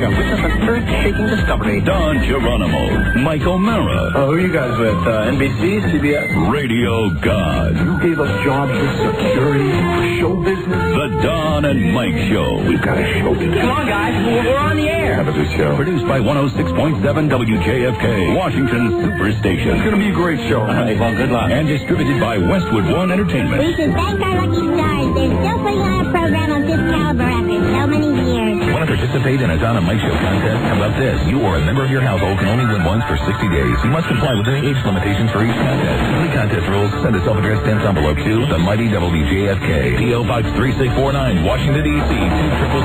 Show. Witness an earth-shaking discovery. Don Geronimo, Mike O'Mara. Who are you guys with? NBC, CBS? Radio God. You gave us jobs with security for show business? The Don and Mike Show. We've got a show to do. Come on, guys. We're on the air. Have a good show. Produced by 106.7 WJFK, Washington Superstation. It's going to be a great show. All right, well, good luck. And distributed by Westwood One Entertainment. We should thank our lucky stars. They're still putting on a program of this caliber after so many years. Want to participate in a Don and Mike Show contest? How about this? You or a member of your household can only win once for 60 days. You must comply with any age limitations for each contest. Any contest rules, send a self-addressed stamped envelope to the mighty WJFK, P.O. Box 3649, Washington, D.C.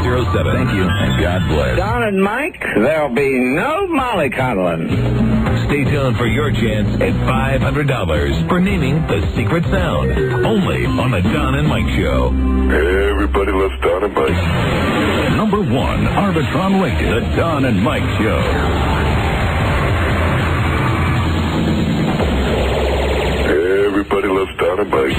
20007. Thank you, and God bless. Don and Mike, there'll be no mollycoddling. Stay tuned for your chance at $500 for naming the secret sound. Only on the Don and Mike Show. Everybody loves Don and Mike. Number 1, Arbitron rated, the Don and Mike Show. Everybody loves Don and Mike.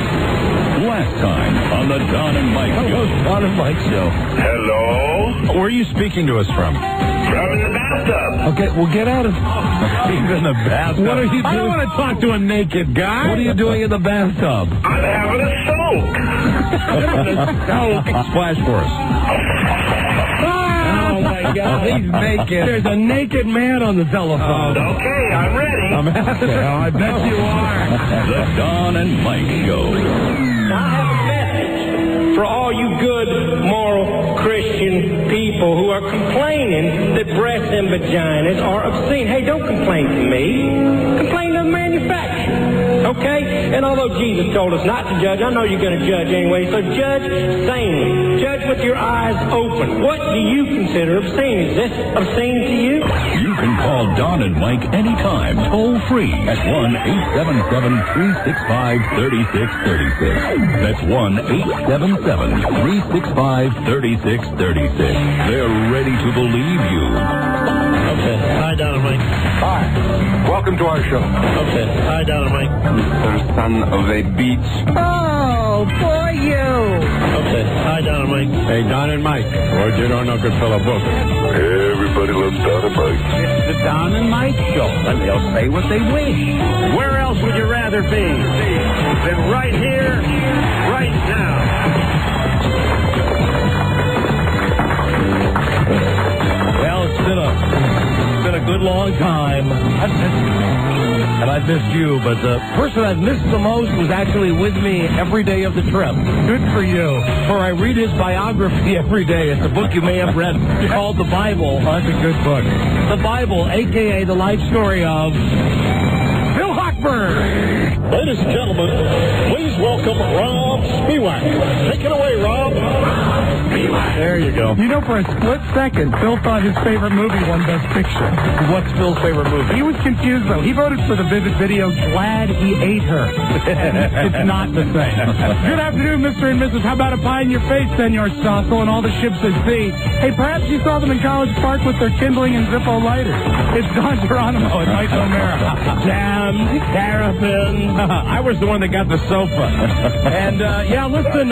Last time on the Don and Mike Show. Don and Mike Show. Hello? Where are you speaking to us from? From in the bathtub. Okay, well, get out of... He's in the bathtub. What are you doing? I don't want to talk to a naked guy. What are you doing in the bathtub? I'm having a soak. Splash for us. Oh, my God, he's naked. There's a naked man on the telephone. Okay, I'm ready. I bet you are. The Don and Mike Show. I have a message for all you good, moral, Christian people who are complaining that breasts and vaginas are obscene. Hey, don't complain to me. Complain to the manufacturer. Okay? And although Jesus told us not to judge, I know you're going to judge anyway, so judge sanely. Judge with your eyes open. What do you consider obscene? Is this obscene to you? You can call Don and Mike anytime, toll free at 1-877-365-3636. That's 1-877-365-3636. They're ready to believe you. Okay. Hi, Don and Mike. Hi. Welcome to our show. Okay. Hi, Don and Mike. Mr. Son of a beach. Oh, for you. Okay. Hi, Don and Mike. Hey, Don and Mike. Roger Rono could fill a book. Everybody loves Don and Mike. It's the Don and Mike Show, and they'll say what they wish. Where else would you rather be than right here, right now? Well, it's been a good long time. And I've missed you, but the person I've missed the most was actually with me every day of the trip. Good for you. For I read his biography every day. It's a book you may have read called The Bible. Oh, that's a good book. The Bible, a.k.a. the life story of Bill Hochberg. Ladies and gentlemen, please welcome Rob Spiewak. Take it away, Rob. There you go. You know, for a split second, Phil thought his favorite movie won Best Picture. What's Phil's favorite movie? He was confused, though. He voted for the Vivid video, Glad He Ate Her. It's not the same. Good afternoon, Mr. and Mrs. How about a pie in your face, Senor Stossel, and all the ships at sea? Hey, perhaps you saw them in College Park with their kindling and Zippo lighters. It's Don Geronimo and Mike O'Mara. Damn terrapins. I was the one that got the sofa. And, yeah, listen,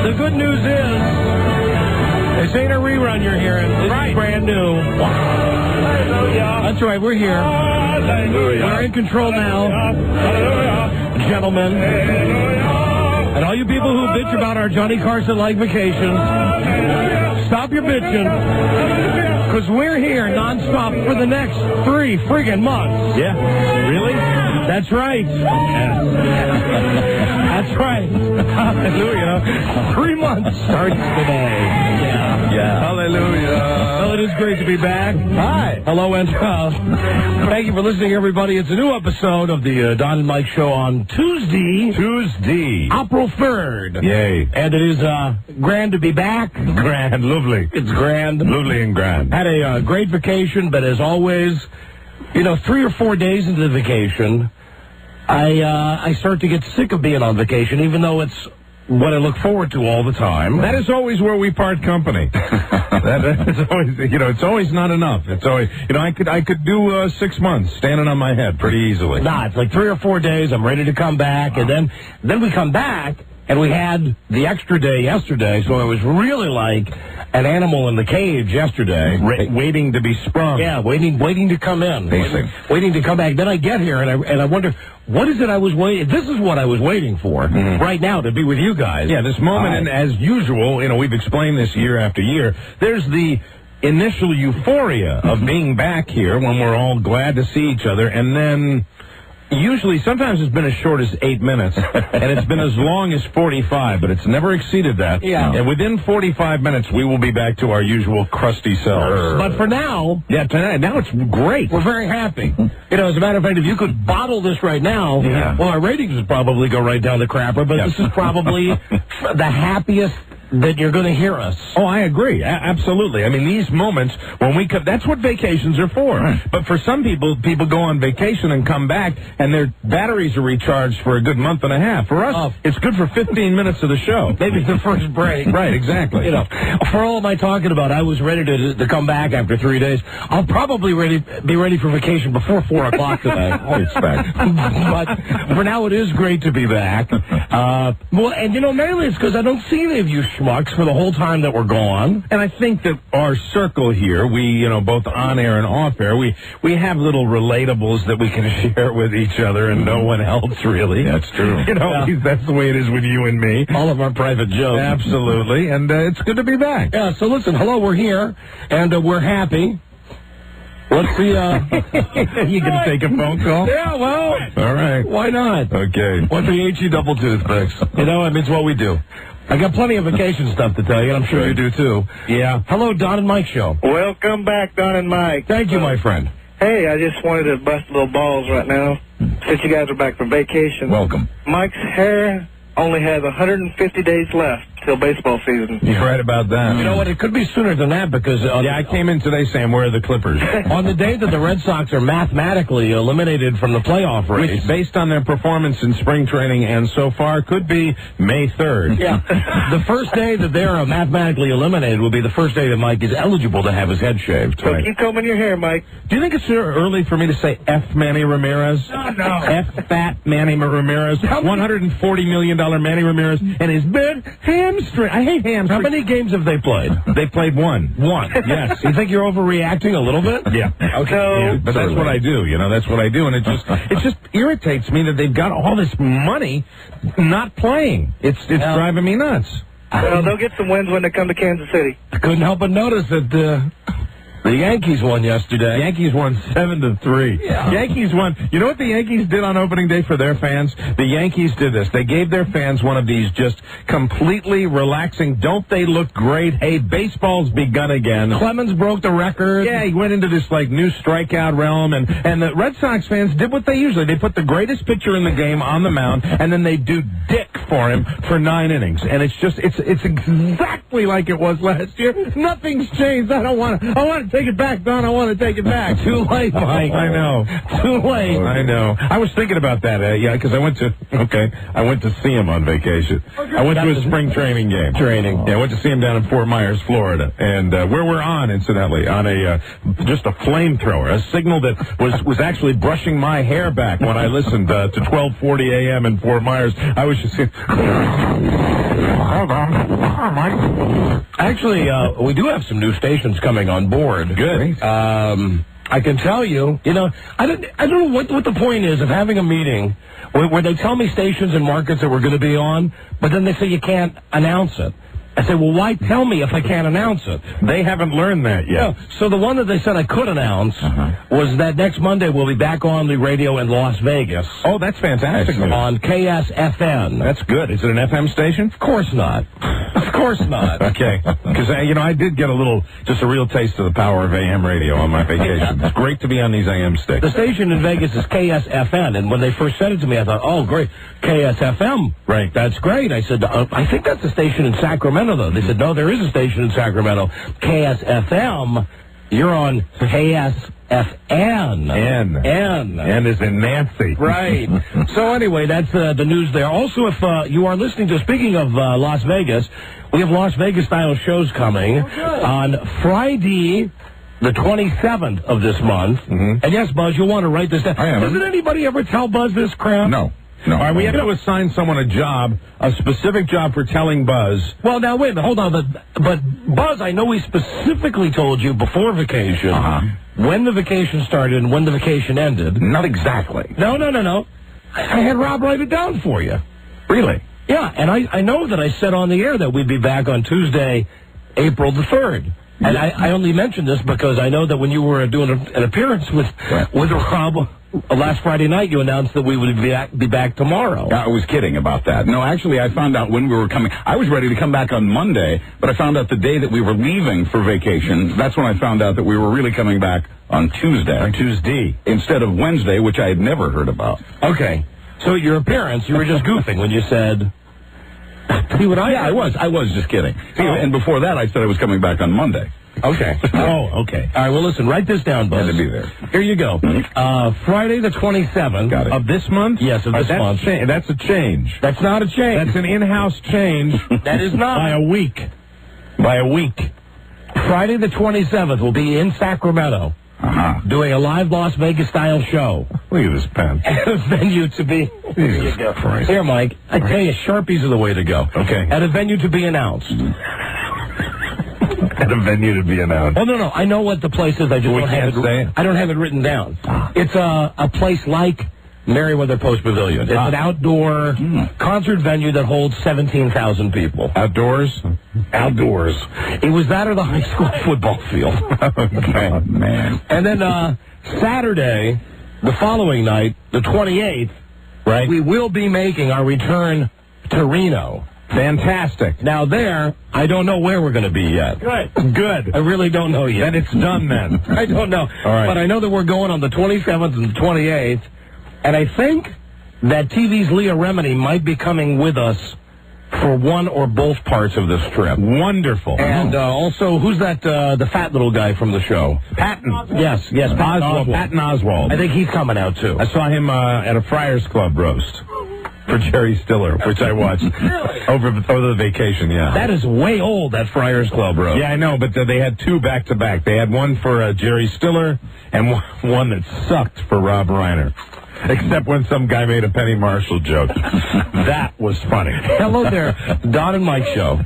the good news is, this ain't a rerun you're hearing. This is brand new. Hallelujah. That's right, we're here. Hallelujah. We're in control now. Hallelujah. Gentlemen. Hallelujah. And all you people who bitch about our Johnny Carson-like vacations, stop your bitching. Because we're here nonstop for the next 3 friggin' months. Yeah. Really? That's right. That's right. Hallelujah. 3 months starts today. Yeah. Hallelujah. Well, it is great to be back. Hi. Hello, and thank you for listening, everybody. It's a new episode of the Don and Mike Show on Tuesday, April 3rd. Yay. And it is grand to be back. Grand. Lovely. It's grand. Lovely and grand. Had a great vacation, but as always, 3 or 4 days into the vacation, I start to get sick of being on vacation, even though it's what I look forward to all the time. That is always where we part company. That's always, it's always not enough. It's always, I could do 6 months standing on my head pretty easily. Nah, it's like 3 or 4 days. I'm ready to come back, and then we come back, and we had the extra day yesterday, so it was really like an animal in the cage yesterday, waiting to be sprung. Yeah, waiting to come in. Waiting to come back. Then I get here, and I wonder, what is it I was waiting? This is what I was waiting for right now, to be with you guys. Yeah, this moment, and as usual, we've explained this year after year, there's the initial euphoria of being back here when we're all glad to see each other, and then usually, sometimes it's been as short as 8 minutes, and it's been as long as 45, but it's never exceeded that. Yeah. And within 45 minutes, we will be back to our usual crusty selves. But for now, tonight, now it's great. We're very happy. As a matter of fact, if you could bottle this right now, well, our ratings would probably go right down the crapper, but this is probably the happiest that you're going to hear us. Oh, I agree. Absolutely. I mean, these moments when we come, that's what vacations are for. Right. But for some people go on vacation and come back, and their batteries are recharged for a good month and a half. For us, it's good for 15 minutes of the show. Maybe the first break. Right, exactly. For all my talking about, I was ready to come back after 3 days. I'll probably be ready for vacation before 4 o'clock today. I expect. But for now, it is great to be back. Well, and mainly it's because I don't see any of you schmucks for the whole time that we're gone. And I think that our circle here, we, both on air and off air, we have little relatables that we can share with each other and no one else, really. That's true. That's the way it is with you and me. All of our private jokes. Absolutely. And it's good to be back. Yeah, so listen, hello, we're here, and we're happy. What's the, you gonna take a phone call? Yeah, well. All right. Why not? Okay. What's the HE double toothpicks? It's what we do. I got plenty of vacation stuff to tell you, and I'm sure you do, too. Yeah. Hello, Don and Mike Show. Welcome back, Don and Mike. Thank you, my friend. Hey, I just wanted to bust little balls right now, since you guys are back from vacation. Welcome. Mike's hair only has 150 days left till baseball season. You're right about that. You know what? It could be sooner than that because... I came in today saying, where are the Clippers? On the day that the Red Sox are mathematically eliminated from the playoff race... Which, based on their performance in spring training and so far, could be May 3rd. Yeah. The first day that they're mathematically eliminated will be the first day that Mike is eligible to have his head shaved. So keep combing your hair, Mike. Do you think it's early for me to say F. Manny Ramirez? No. F. Fat Manny Ramirez. $140 million Manny Ramirez and his big hamstring. I hate hamstrings. How many games have they played? They played one. Yes. You think you're overreacting a little bit? Yeah. Okay. Yeah, but that's what I do. That's what I do, and it just irritates me that they've got all this money not playing. It's driving me nuts. Well, they'll get some wins when they come to Kansas City. I couldn't help but notice that the Yankees won yesterday. Yankees won 7-3. Yeah. Yankees won. You know what the Yankees did on opening day for their fans? The Yankees did this. They gave their fans one of these just completely relaxing, don't they look great? Hey, baseball's begun again. Clemens broke the record. Yeah, he went into this new strikeout realm, and the Red Sox fans did what they usually. They put the greatest pitcher in the game on the mound, and then they do dick for him for 9 innings. And it's exactly like it was last year. Nothing's changed. I want to take it back, Don. I want to take it back. Too late, Mike. I know. Too late. I know. I was thinking about that, because I went to see him on vacation. I went to a spring training game. Yeah, I went to see him down in Fort Myers, Florida, and where we're on, incidentally, on just a flamethrower, a signal that was actually brushing my hair back when I listened to 12:40 a.m. in Fort Myers. I was just saying, hold on, Mike. Actually, we do have some new stations coming on board. Good. I can tell you, I don't know what the point is of having a meeting where they tell me stations and markets that we're going to be on, but then they say you can't announce it. I say, well, why tell me if I can't announce it? They haven't learned that yet. No. So the one that they said I could announce was that next Monday we'll be back on the radio in Las Vegas. Oh, that's fantastic. On KSFN. That's good. Is it an FM station? Of course not. Of course not. Okay. Because, I did get just a real taste of the power of AM radio on my vacation. It's great to be on these AM sticks. The station in Vegas is KSFN, and when they first said it to me, I thought, oh, great, KSFM. Right. That's great. I said, I think that's a station in Sacramento, though. They said, no, there is a station in Sacramento. KSFM, you're on KSFN. N is in Nancy. Right. So anyway, that's the news there. Also, if you are listening to, speaking of Las Vegas, we have Las Vegas-style shows coming on Friday, the 27th of this month. And yes, Buzz, you'll want to write this down. I am. Doesn't anybody ever tell Buzz this crap? No. All right, we have to assign someone a job, a specific job for telling Buzz. Well, now, wait a minute, hold on. But Buzz, I know we specifically told you before vacation when the vacation started and when the vacation ended. Not exactly. No. I had Rob write it down for you. Really? Yeah, and I know that I said on the air that we'd be back on Tuesday, April the 3rd. And I only mentioned this because I know that when you were doing an appearance with Rob last Friday night, you announced that we would be back tomorrow. I was kidding about that. No, actually, I found out when we were coming. I was ready to come back on Monday, but I found out the day that we were leaving for vacation. That's when I found out that we were really coming back on Tuesday. On Tuesday. Instead of Wednesday, which I had never heard about. Okay. So your appearance, you were just goofing when you said... See what I was just kidding. And before that, I said I was coming back on Monday. Okay. Okay. All right, well, listen, write this down, Buzz. Had to be there. Here you go. Friday the 27th. Of this month? Yes, of this month. That's a change. That's not a change. That's an in-house change. That is not. By a week. Friday the 27th will be in Sacramento. Doing a live Las Vegas-style show. Look at this pen. At a venue to be... Jesus Christ. Here, Mike, I tell you, Sharpies are the way to go. Okay. At a venue to be announced. At a venue to be announced. Oh, no, I know what the place is. I just don't have it. I don't have it written down. It's a place like Merriweather Post Pavilion. It's an outdoor concert venue that holds 17,000 people. Outdoors? Outdoors. It was that or the high school football field. Okay. Oh, man. And then Saturday, the following night, the 28th, right? We will be making our return to Reno. Fantastic. Now there, I don't know where we're going to be yet. Good. I really don't know yet. Then it's done then. I don't know. All right. But I know that we're going on the 27th and the 28th. And I think that TV's Leah Remini might be coming with us for one or both parts of this trip. Wonderful. And also, who's that, the fat little guy from the show? Patton. Yes, Patton Oswald. I think he's coming out, too. I saw him at a Friars Club roast for Jerry Stiller, which I watched over the vacation, yeah. That is way old, that Friars Club roast. Yeah, I know, but they had two back-to-back. They had one for Jerry Stiller and one that sucked for Rob Reiner. Except when some guy made a Penny Marshall joke. That was funny. Hello there, Don and Mike show.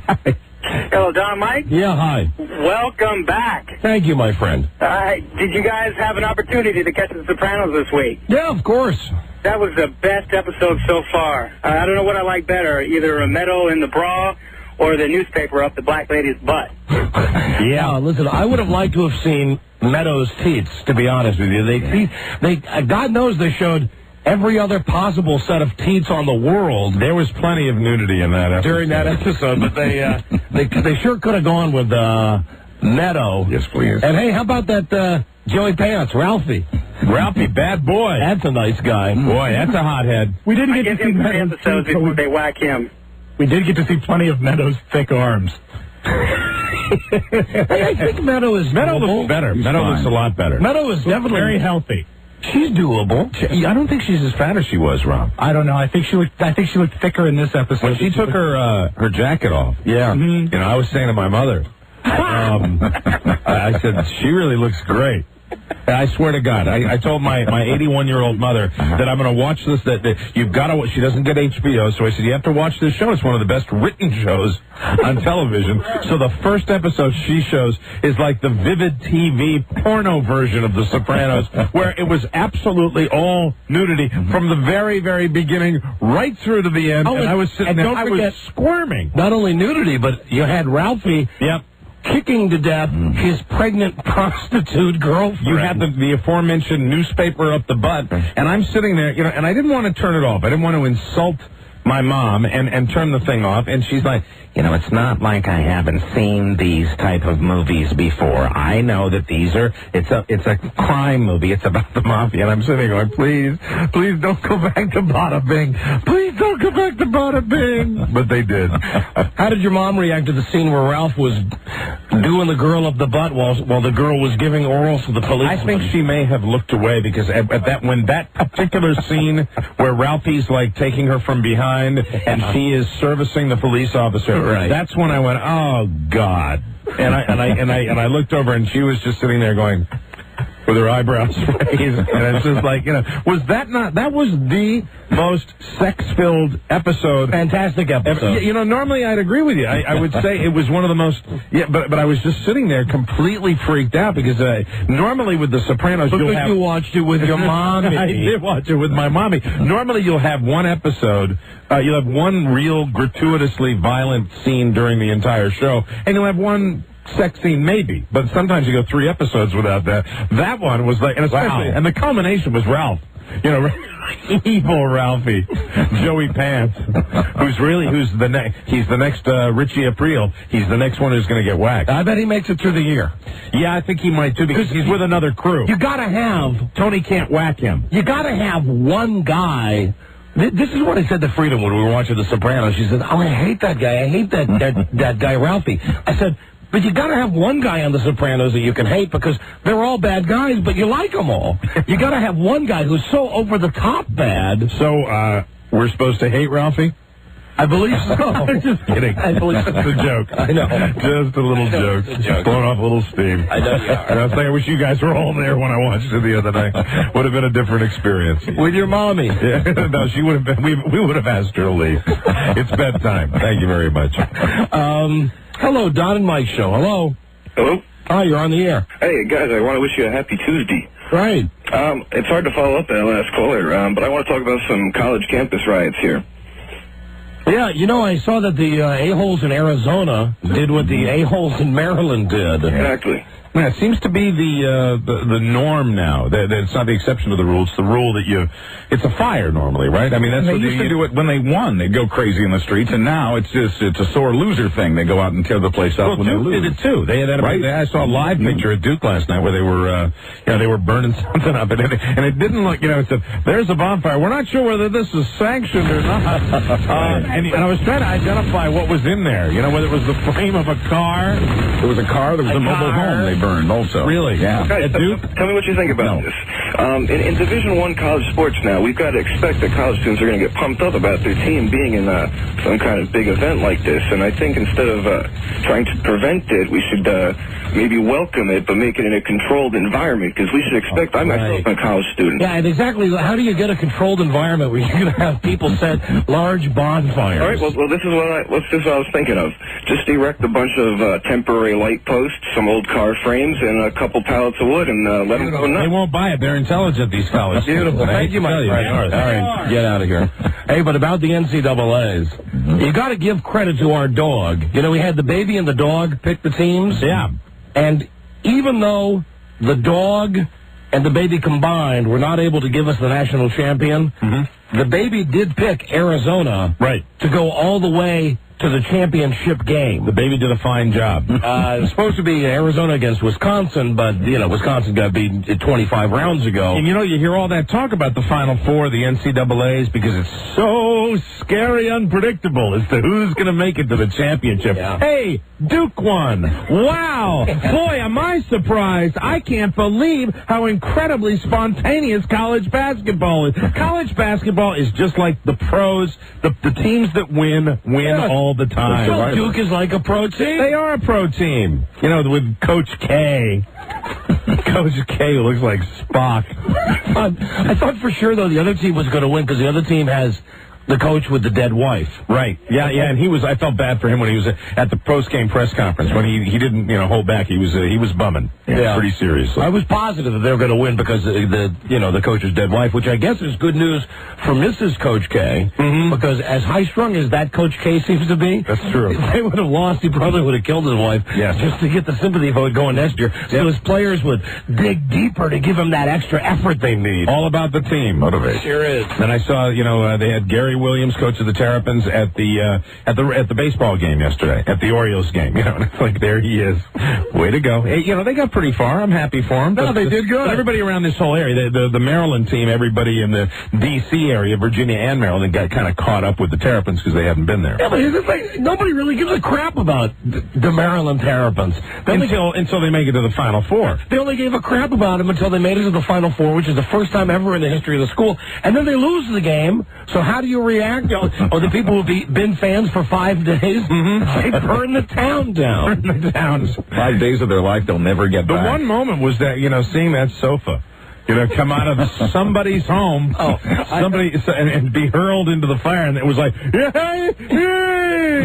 Hello, Don, Mike. Yeah, hi. Welcome back. Thank you, my friend. Did you guys have an opportunity to catch the Sopranos this week? Yeah, of course. That was the best episode so far. I don't know what I like better, either a medal in the bra or the newspaper up the black lady's butt. Yeah, listen, I would have liked to have seen Meadows' teats, to be honest with you. They God knows they showed every other possible set of teats on the world. There was plenty of nudity in that episode. During that episode, but they sure could have gone with Meadow. Yes, please. And hey, how about that Joey Pants, Ralphie? Ralphie, bad boy. That's a nice guy. Boy, that's a hothead. We didn't get to see Meadows' episodes before they whack him. We did get to see plenty of Meadows' thick arms. I think Meadow looks better. Meadow looks a lot better. Meadow is definitely very healthy. She's doable. I don't think she's as fat as she was, Rob. I don't know. I think she looked thicker in this episode. When she took her jacket off. Yeah. You know, I was saying to my mother, I said, she really looks great. I swear to God, I told my 81-year-old mother that I'm going to watch this, that you've got to, she doesn't get HBO, so I said, you have to watch this show. It's one of the best written shows on television. So the first episode she shows is like the Vivid TV porno version of The Sopranos, where it was absolutely all nudity from the very, very beginning right through to the end. Oh, and I was sitting there, I was squirming. Not only nudity, but you had Ralphie. Yep. Kicking to death his pregnant prostitute girlfriend. You had the aforementioned newspaper up the butt, and I'm sitting there, you know, and I didn't want to turn it off. I didn't want to insult my mom and turn the thing off, and she's like, you know, it's not like I haven't seen these type of movies before. I know that these are, it's a crime movie. It's about the mafia, and I'm sitting there going, please don't go back to Bada Bing. Please don't go back to Bada Bing. But they did. How did your mom react to the scene where Ralph was doing the girl up the butt while the girl was giving oral to the police? I think she may have looked away because when that particular scene where Ralphie's like taking her from behind and she is servicing the police officer, right. That's when I went, oh God, and I looked over and she was just sitting there going, with her eyebrows raised, and it's just like, that was the most sex-filled episode. Fantastic episode. Normally I'd agree with you. I would say it was one of the most, but I was just sitting there completely freaked out because normally with The Sopranos, you watched it with your mommy. I did watch it with my mommy. Normally you'll have one episode, you'll have one real gratuitously violent scene during the entire show, and you'll have one sex scene maybe, but sometimes you go 3 episodes without that. That one was like, and especially, and the culmination was Ralph. Evil Ralphie, Joey Pants, he's the next Richie Aprile. He's the next one who's going to get whacked. I bet he makes it through the year. Yeah, I think he might too, because he's with another crew. You gotta have, Tony can't whack him. You gotta have one guy. This is what I said to Freedom when we were watching The Sopranos. She said, I hate that guy. I hate that guy Ralphie. I said, but you gotta have one guy on The Sopranos that you can hate because they're all bad guys, but you like them all. You gotta have one guy who's so over the top bad. So, we're supposed to hate Ralphie? I believe so. Just kidding. I believe That's a joke. I know. Just a little joke. Blowing off a little steam. I know you are. I was saying, I wish you guys were all there when I watched it the other night. Would have been a different experience. With your mommy. Yeah. No, she would have been. We would have asked her to leave. It's bedtime. Thank you very much. Hello, Don and Mike show. Hello. Hello? Hi, you're on the air. Hey, guys, I want to wish you a happy Tuesday. Right. It's hard to follow up that last caller, but I want to talk about some college campus riots here. Yeah, I saw that the a-holes in Arizona did what the a-holes in Maryland did. Exactly. Yeah, it seems to be the norm now. That it's not the exception to the rule. It's the rule that it's a fire normally, right? I mean, that's what they used to do it when they won. They'd go crazy in the streets, and now it's a sore loser thing. They go out and tear the place up when Duke they lose. did it too. They had that. Right? I saw a live picture at Duke last night where they were, they were burning something up, and it didn't look, it said, "There's a bonfire. We're not sure whether this is sanctioned or not." And I was trying to identify what was in there. Whether it was the frame of a car. There was a car. There was a mobile home they burned also. Really? Yeah. Guys, tell me what you think about this. In Division I college sports now, we've got to expect that college students are going to get pumped up about their team being in some kind of big event like this. And I think instead of trying to prevent it, we should maybe welcome it, but make it in a controlled environment, because we should expect, I'm myself a college student. Yeah, and exactly, how do you get a controlled environment where you're going to have people set large bonfires? All right, well, this is what I was thinking of. Just erect a bunch of temporary light posts, some old car frames, and a couple pallets of wood, and let them go nuts. They won't buy it. They're intelligent, these college students. Beautiful. Thank you, Mike. All right, get out of here. Hey, but about the NCAAs, you got to give credit to our dog. We had the baby and the dog pick the teams. Yeah. And even though the dog and the baby combined were not able to give us the national champion, the baby did pick Arizona to go all the way to the championship game. The baby did a fine job. It was supposed to be Arizona against Wisconsin, but, Wisconsin got beat 25 rounds ago. And, you hear all that talk about the Final Four, the NCAAs, because it's so scary unpredictable as to who's going to make it to the championship. Yeah. Hey, Duke won. Wow. Boy, am I surprised. I can't believe how incredibly spontaneous college basketball is. College basketball is just like the pros. The teams that win all the time. So Duke is like a pro team? They are a pro team. With Coach K. Coach K looks like Spock. I thought for sure, though, the other team was going to win because the other team has the coach with the dead wife. Right. Yeah, and I felt bad for him when he was at the post-game press conference. When he didn't, hold back. He was bumming. Yeah. Pretty seriously. I was positive that they were going to win because the coach's dead wife, which I guess is good news for Mrs. Coach K, because as high-strung as that Coach K seems to be, that's true. If they would have lost, he probably would have killed his wife just to get the sympathy vote going next year. So his players would dig deeper to give him that extra effort they need. All about the team. Motivation. Sure is. Then I saw, they had Gary Williams, coach of the Terrapins, at the baseball game yesterday, at the Orioles game. And it's like, there he is. Way to go. Hey, they got pretty far. I'm happy for them. No, they did good. But everybody around this whole area, the Maryland team, everybody in the D.C. area, Virginia and Maryland, got kind of caught up with the Terrapins because they hadn't been there. Yeah, but it's like, nobody really gives a crap about the Maryland Terrapins. Until they make it to the Final Four. They only gave a crap about them until they made it to the Final Four, which is the first time ever in the history of the school. And then they lose the game. So how do you you react? The people who've been fans for 5 days, they burn the town down. Burn the town. 5 days of their life they'll never get back. The one moment was that, seeing that sofa, come out of somebody's home, and be hurled into the fire, and it was like, yay!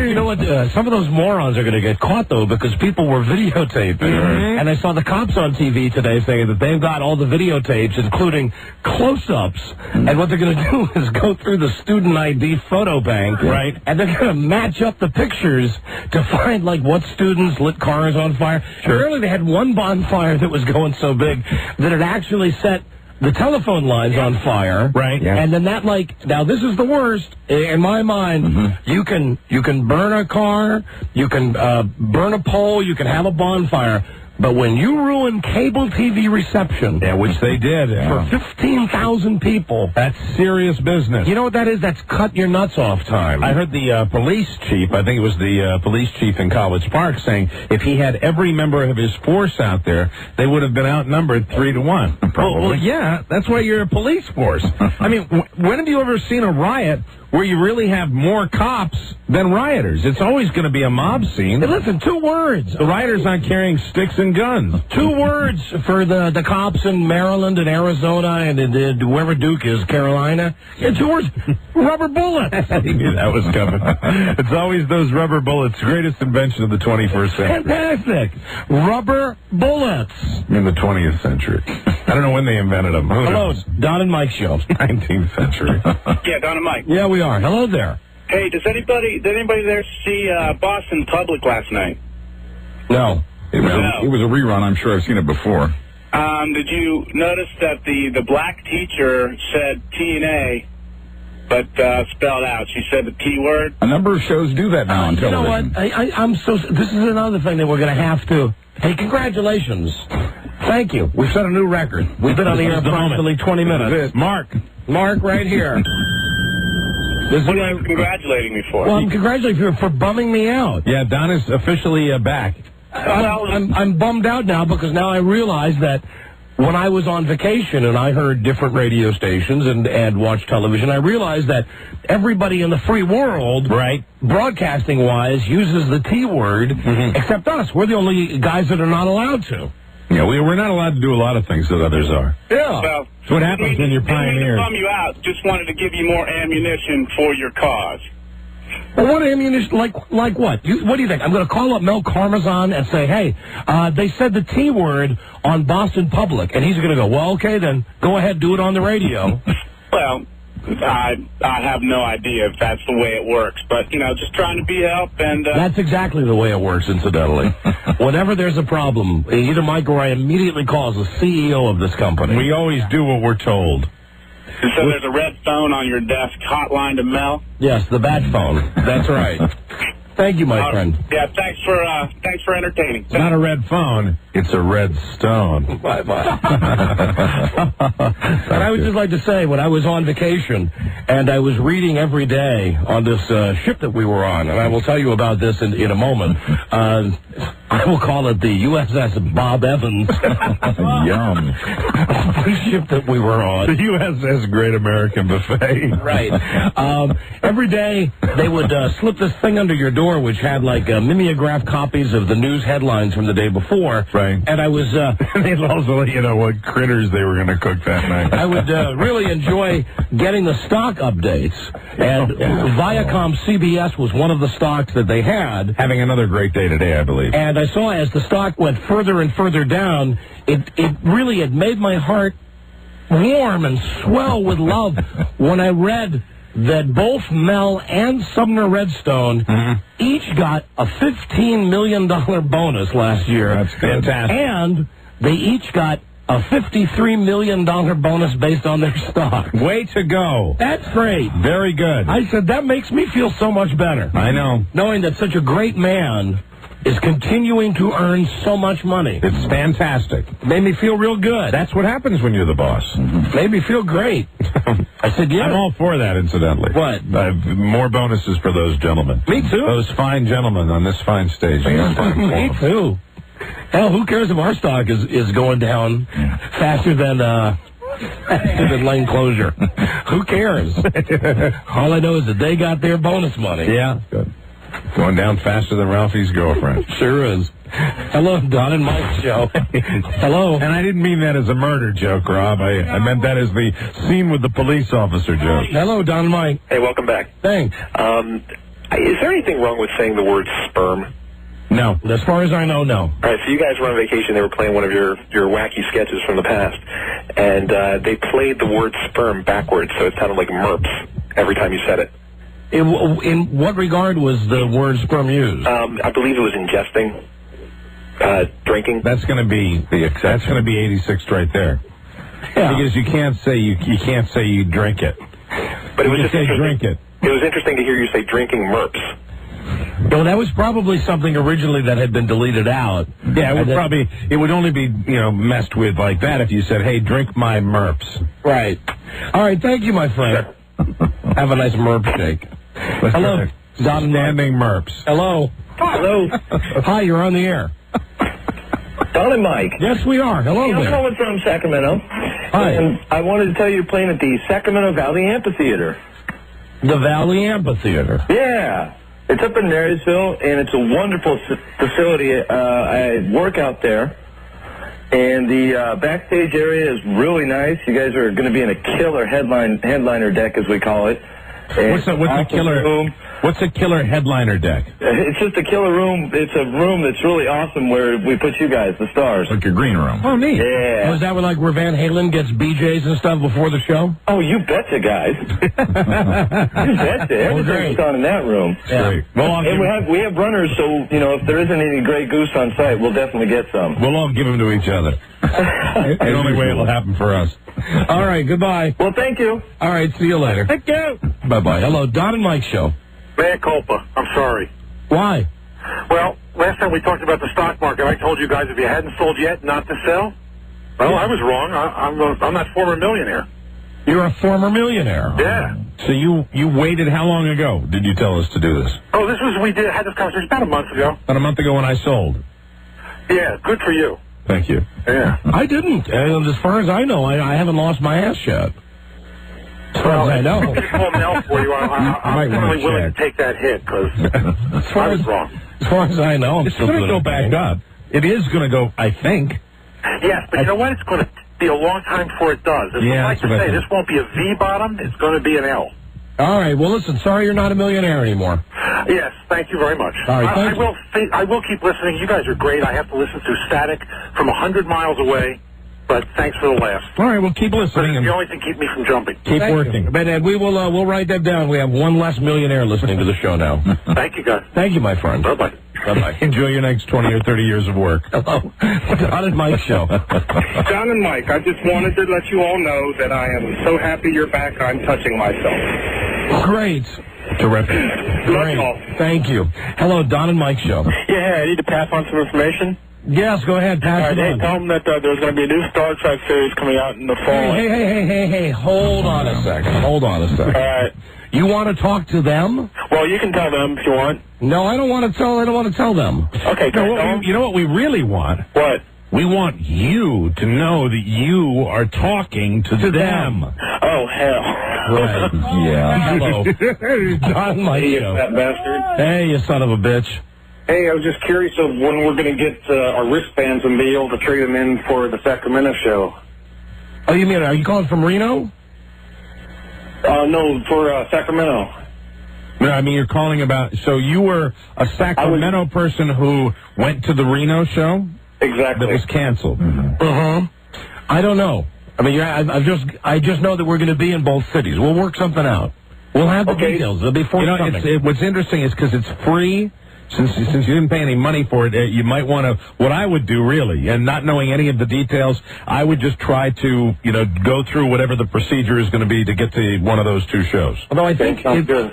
You know what? Some of those morons are going to get caught, though, because people were videotaping. And I saw the cops on TV today saying that they've got all the videotapes, including close-ups. And what they're going to do is go through the student ID photo bank, right? And they're going to match up the pictures to find, what students lit cars on fire. Sure. Apparently, they had one bonfire that was going so big that it actually set the telephone lines on fire, right? Yeah. And then that, now this is the worst in my mind. You can burn a car, you can burn a pole, you can have a bonfire. But when you ruin cable TV reception, which they did, for 15,000 people, that's serious business. You know what that is? That's cut your nuts off time. I heard the police chief, I think it was the police chief in College Park, saying if he had every member of his force out there, they would have been outnumbered 3-1. Well, yeah, that's why you're a police force. I mean, when have you ever seen a riot where you really have more cops than rioters? It's always going to be a mob scene. Hey, listen, 2 words. The rioters aren't carrying sticks and guns. 2 words for the cops in Maryland and Arizona and wherever Duke is, Carolina. 2 words, rubber bullets. I knew that was coming. It's always those rubber bullets. Greatest invention of the 21st century. Fantastic. Rubber bullets. In the 20th century. I don't know when they invented them. Hello, Don and Mike show. 19th century. Yeah, Don and Mike. Yeah, we are. Hello there. Hey, did anybody there see Boston Public last night? No. It was a rerun. I'm sure I've seen it before. Did you notice that the black teacher said T&A, but spelled out? She said the T word. A number of shows do that now on television. You know what? I'm so. This is another thing that we're going to have to. Hey, congratulations. Thank you. We've set a new record. We've been on the air approximately 20 minutes. Mark right here. What are you congratulating me for? Well, I'm congratulating you for bumming me out. Yeah, Don is officially back. I'm bummed out now because now I realize that when I was on vacation and I heard different radio stations and watched television, I realized that everybody in the free world, right, broadcasting-wise, uses the T word, except us. We're the only guys that are not allowed to. Yeah, we're not allowed to do a lot of things that others are. Yeah. Well, that's what happens when you're pioneers. To bum you out, just wanted to give you more ammunition for your cause. Well, what ammunition? Like what? What do you think? I'm going to call up Mel Karmazin and say, hey, they said the T word on Boston Public. And he's going to go, well, okay, then go ahead, do it on the radio. Well, I have no idea if that's the way it works. But, just trying to be a help. And that's exactly the way it works, incidentally. Whenever there's a problem, either Mike or I immediately calls the CEO of this company. We always do what we're told. So there's a red phone on your desk, hotline to Mel? Yes, the bat phone. That's right. Thank you, my friend. Yeah, thanks for entertaining. It's not a red phone. It's a red stone. Bye-bye. And I would just like to say, when I was on vacation, and I was reading every day on this ship that we were on, and I will tell you about this in a moment. I will call it the USS Bob Evans. Yum. The ship that we were on. The USS Great American Buffet. Right. Every day, they would slip this thing under your door, which had mimeographed copies of the news headlines from the day before. Right. And I was... they'd also let you know what critters they were going to cook that night. I would really enjoy getting the stock updates. And Viacom CBS was one of the stocks that they had. Having another great day today, I believe. And I saw as the stock went further and further down, it really made my heart warm and swell with love when I read that both Mel and Sumner Redstone each got a $15 million bonus last year. That's fantastic. And they each got a $53 million bonus based on their stock. Way to go. That's great. Very good. I said, that makes me feel so much better. I know. Knowing that such a great man is continuing to earn so much money. It's fantastic. Made me feel real good. That's what happens when you're the boss. Made me feel great. I said, yeah. I'm all for that, incidentally. What? More bonuses for those gentlemen. Me too. Those fine gentlemen on this fine stage. Me too. Hell, who cares if our stock is going down faster than Stupid lane closure. Who cares? All I know is that they got their bonus money. Yeah. Good. Going down faster than Ralphie's girlfriend. Sure is. Hello, Don and Mike's show. Hello. And I didn't mean that as a murder joke, Rob. I meant that as the scene with the police officer joke. Hello, Don and Mike. Hey, welcome back. Thanks. Is there anything wrong with saying the word sperm? No. As far as I know, no. All right, so you guys were on vacation. They were playing one of your wacky sketches from the past, and they played the word sperm backwards, so it sounded like merps every time you said it. In what regard was the word sperm used? I believe it was ingesting, drinking. That's going to be 86th right there. Yeah. Because you can't say you drink it. But it was you just say drink it. It was interesting to hear you say drinking merps. No, that was probably something originally that had been deleted out. Yeah, it would only be, messed with like that if you said, hey, drink my merps. Right. All right, thank you, my friend. Have a nice merp shake. Hello, Don Standing merps. Hello. Hello. Hi, you're on the air. Don and Mike. Yes, we are. Hello I'm there. calling from Sacramento. Hi. And I wanted to tell you you're playing at the Sacramento Valley Amphitheater. The Valley Amphitheater. Yeah. It's up in Marysville, and it's a wonderful facility. I work out there, and the backstage area is really nice. You guys are going to be in a killer headliner deck, as we call it. What's a killer room? What's a killer headliner deck? It's just a killer room. It's a room that's really awesome where we put you guys, the stars. Like your green room. Oh, neat. Yeah. Oh, is that where Van Halen gets BJs and stuff before the show? Oh, you betcha, guys. You betcha. Everything's on in that room. Yeah. Great. And we have runners, so, if there isn't any Grey Goose on site, we'll definitely get some. We'll all give them to each other. The only way it'll happen for us. All right, goodbye. Well, thank you. All right, see you later. Thank you. Bye-bye. Hello, Don and Mike show. Mea culpa. I'm sorry. Why? Well, last time we talked about the stock market, I told you guys if you hadn't sold yet, not to sell. Well, I was wrong. I'm that former millionaire. You're a former millionaire. Yeah. So you waited how long ago did you tell us to do this? Oh, we had this conversation about a month ago. About a month ago when I sold. Yeah, good for you. Thank you. Yeah. I didn't. And as far as I know, I haven't lost my ass yet. As far as I know. I'm call Mel for you. I'm certainly willing to take that hit because I was wrong. As far as I know, I'm It's still going to go doing back up. It is going to go, I think. Yes, but you know what? It's going to be a long time before it does. As I like to say, this won't be a V bottom. It's going to be an L. All right. Well, listen, sorry you're not a millionaire anymore. Yes, thank you very much. All right, I will keep listening. You guys are great. I have to listen to static from 100 miles away, but thanks for the laughs. All right, well, keep listening. It's the only thing keep me from jumping. Keep working. But we will we'll write that down. We have one less millionaire listening to the show now. Thank you, guys. Thank you, my friend. Bye-bye. Bye-bye. Enjoy your next 20 or 30 years of work. Hello. Don and Mike show. John and Mike, I just wanted to let you all know that I am so happy you're back. I'm touching myself. Great. Terrific. Love you all. Thank you. Hello, Don and Mike show. Yeah, I need to pass on some information. Yes, go ahead. Pass it on. Tell them that there's going to be a new Star Trek series coming out in the fall. Hey. Hold on a second. All right. You want to talk to them? Well, you can tell them if you want. No, I don't want to tell them. Okay, You know what we really want? What? We want you to know that you are talking to them. Oh, hell. Right. Yeah. Hello. Don Mike show. That bastard. Hey, you son of a bitch. Hey, I was just curious of when we're going to get our wristbands and be able to trade them in for the Sacramento show. Oh, you mean, are you calling from Reno? No, for Sacramento. No, I mean, you're calling about... So you were a Sacramento person who went to the Reno show? Exactly. That was canceled. I don't know. I mean, I just know that we're going to be in both cities. We'll work something out. We'll have the details. They'll be forthcoming. What's interesting is because it's free. Since you didn't pay any money for it, you might want to. What I would do really, and not knowing any of the details, I would just try to go through whatever the procedure is going to be to get to one of those two shows. Although I think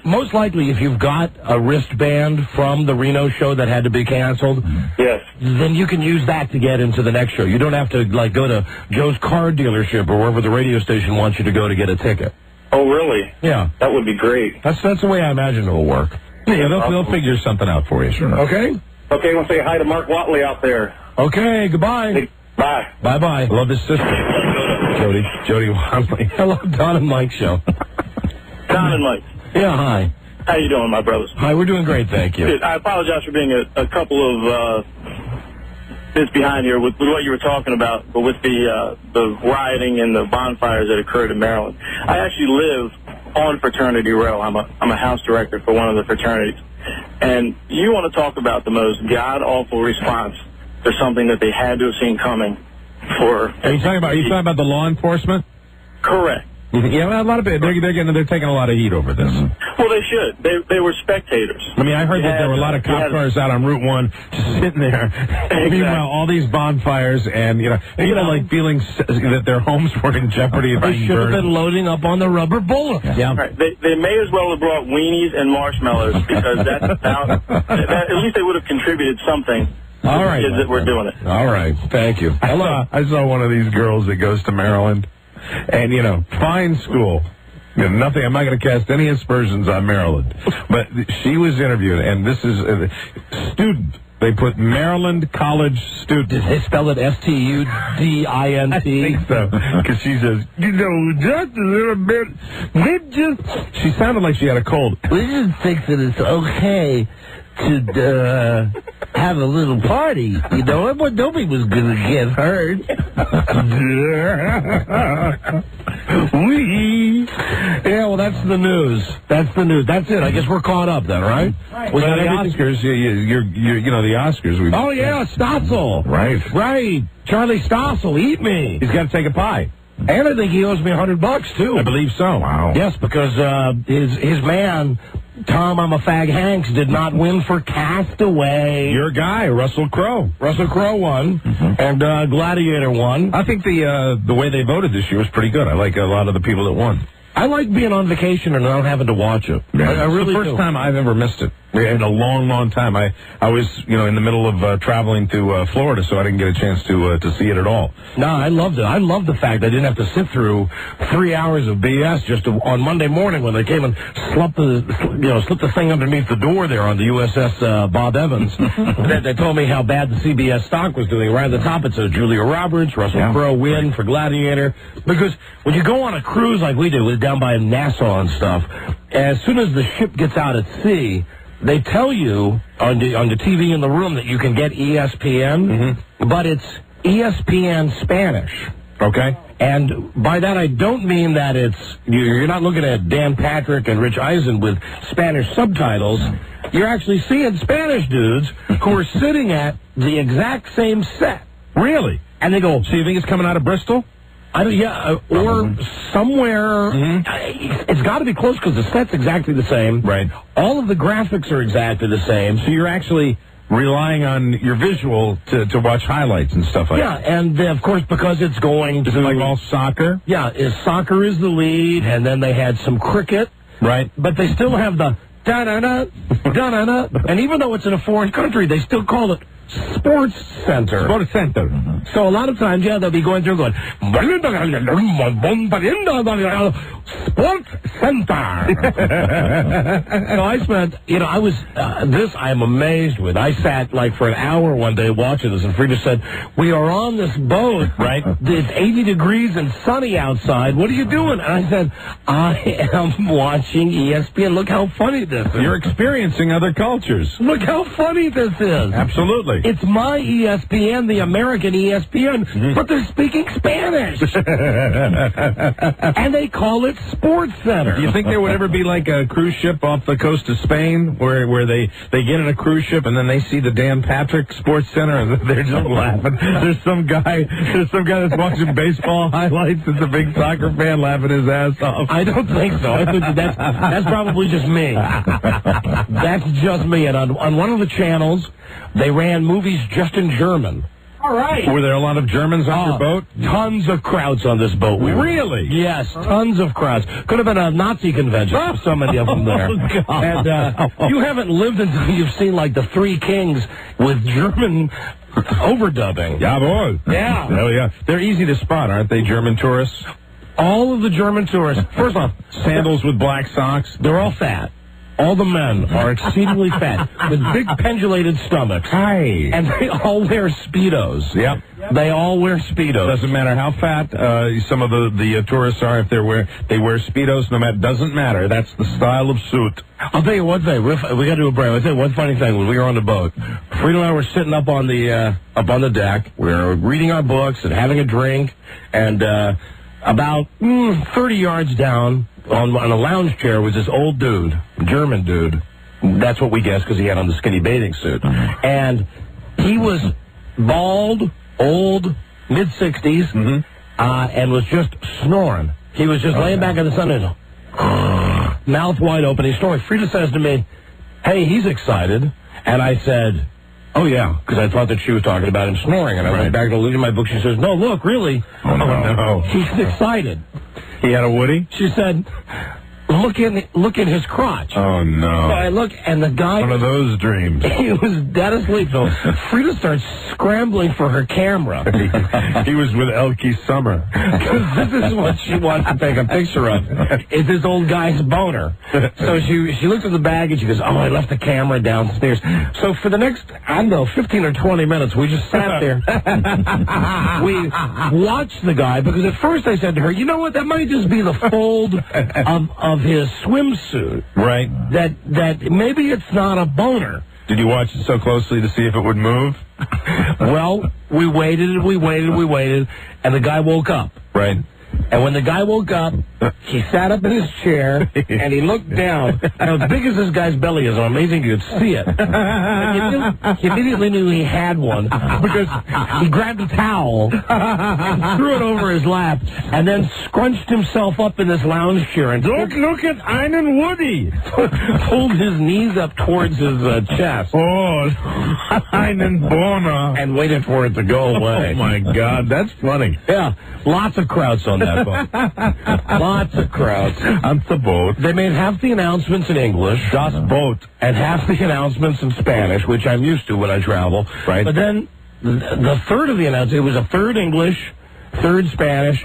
most likely if you've got a wristband from the Reno show that had to be canceled, yes, then you can use that to get into the next show. You don't have to go to Joe's car dealership or wherever the radio station wants you to go to get a ticket. Oh, really? Yeah. That would be great. That's the way I imagine it'll work. Yeah, they'll figure something out for you, sure. Okay? Okay, I want to say hi to Mark Watley out there. Okay, goodbye. Bye. Bye-bye. Love his sister. Jody Wamsley. Hello, Don and Mike show. Don and Mike. Yeah, hi. How you doing, my brothers? Hi, we're doing great, thank you. I apologize for being a couple of bits behind here with what you were talking about, but with the rioting and the bonfires that occurred in Maryland. I actually live on Fraternity Row. I'm a house director for one of the fraternities. And you want to talk about the most god-awful response to something that they had to have seen coming for... Are you talking about the law enforcement? Correct. Yeah, well, a lot of they're taking a lot of heat over this. Well, they should. They were spectators. I mean, I heard that there were a lot of cop cars out on Route 1 just sitting there. Exactly. Meanwhile, all these bonfires and, people like feeling that their homes were in jeopardy of being They should have burned. been loading up on the rubber bullets. Yeah. Right. They may as well have brought weenies and marshmallows because at least they would have contributed something. All right. Kids that were doing it. All right. Thank you. I saw one of these girls that goes to Maryland. And, fine school. Nothing. I'm not going to cast any aspersions on Maryland. But she was interviewed, and this is a student. They put Maryland College student. Did they spell it Studint? I think so. Because she says, just a little bit. She sounded like she had a cold. We just think that it's okay to have a little party. Nobody was going to get hurt. Yeah, well, that's the news. That's it. I guess we're caught up then, right? We got the Oscars. The Oscars. Oh, yeah, Stossel. Right. Charlie Stossel, eat me. He's got to take a pie. And I think he owes me $100, too. I believe so. Wow. Yes, because his man... Tom, I'm a Fag Hanks did not win for Castaway. Your guy, Russell Crowe. Russell Crowe won, and Gladiator won. I think the way they voted this year was pretty good. I like a lot of the people that won. I like being on vacation and not having to watch it. Yeah. I really It's the first time I've ever missed it. In a long, long time. I was, in the middle of traveling to Florida, so I didn't get a chance to see it at all. No, I loved it. I loved the fact I didn't have to sit through 3 hours of BS just on Monday morning when they came and slipped the thing underneath the door there on the USS Bob Evans. They told me how bad the CBS stock was doing. Right at the top it says Julia Roberts, Russell Crowe win for Gladiator. Because when you go on a cruise like we do, down by Nassau and stuff, as soon as the ship gets out at sea, they tell you on the TV in the room that you can get ESPN, but it's ESPN Spanish. Okay. And by that I don't mean that you're not looking at Dan Patrick and Rich Eisen with Spanish subtitles. You're actually seeing Spanish dudes who are sitting at the exact same set. Really? And they go, so you think it's coming out of Bristol? Or somewhere. It's got to be close because the set's exactly the same. Right. All of the graphics are exactly the same. So you're actually relying on your visual to watch highlights and stuff like that. Yeah, and of course because it's going Is it like all soccer? Yeah, soccer is the lead, and then they had some cricket. Right. But they still have the da-da-da, da-da-da. And even though it's in a foreign country, they still call it Sports Center. Sports Center. So a lot of times, they'll be going through going, Sports Center. So I spent, I am amazed with. I sat for an hour one day watching this, and Frida said, we are on this boat, right? It's 80 degrees and sunny outside. What are you doing? And I said, I am watching ESPN. Look how funny this is. You're experiencing other cultures. Look how funny this is. Absolutely. It's my ESPN, the American ESPN, but they're speaking Spanish. And they call it Sports Center. Do you think there would ever be like a cruise ship off the coast of Spain where they get in a cruise ship and then they see the Dan Patrick Sports Center and they're just laughing? There's some guy that's watching baseball highlights that's a big soccer fan laughing his ass off. I don't think so. I think that's probably just me. That's just me. And on one of the channels, they ran movies just in German. All right. Were there a lot of Germans on your boat? Tons of crowds on this boat. Really? Yes, tons of crowds. Could have been a Nazi convention. So many of them there. And you haven't lived until you've seen the Three Kings with German overdubbing. Jawohl. Yeah. Hell yeah. They're easy to spot, aren't they, German tourists? All of the German tourists. First off, sandals with black socks. They're all fat. all the men are exceedingly fat with big pendulated stomachs. Hi. And they all wear Speedos. Yep. They all wear Speedos. Doesn't matter how fat some of the tourists are. If they wear Speedos, doesn't matter. That's the style of suit. I'll tell you one thing. We got to do a break. I'll tell you one funny thing. When we were on the boat, Frida and I were sitting up on the deck. We were reading our books and having a drink. And about 30 yards down on a lounge chair was this old dude, German dude. That's what we guessed because he had on the skinny bathing suit. And he was bald, old, mid-60s, and was just snoring. He was just laying back in the sun and mouth wide open. He's snoring. Frida says to me, "Hey, he's excited." And I said, "Oh, yeah," because I thought that she was talking about him snoring. And I went back to reading my book. She says, "No, look, really." Oh, no. He's excited. He had a Woody? She said, look in his crotch. Oh, no. So I look, and the guy... One of those dreams. He was dead asleep. So Frida starts scrambling for her camera. He was with Elkie Summer. Because this is what she wants to take a picture of, is this old guy's boner. So she looks at the bag, and she goes, "Oh, I left the camera downstairs." So for the next, 15 or 20 minutes, we just sat there. We watched the guy, because at first I said to her, "You know what, that might just be the fold of his swimsuit." Right. That maybe it's not a boner. Did you watch it so closely to see if it would move? Well, we waited, and the guy woke up. Right. And when the guy woke up, he sat up in his chair, and he looked down. Now, as big as this guy's belly is, I'm amazing you could see it. And he immediately knew he had one, because he grabbed a towel and threw it over his lap, and then scrunched himself up in this lounge chair and Look at Einen Woody. pulled his knees up towards his chest. Oh, Einen Boner. And waited for it to go away. Oh, my God, that's funny. Yeah, lots of crowds on that boat. Lots of crowds. On the boat. They made half the announcements in English. Das Boot. And half the announcements in Spanish, which I'm used to when I travel. Right. But then the third of the announcements, it was a third English, third Spanish,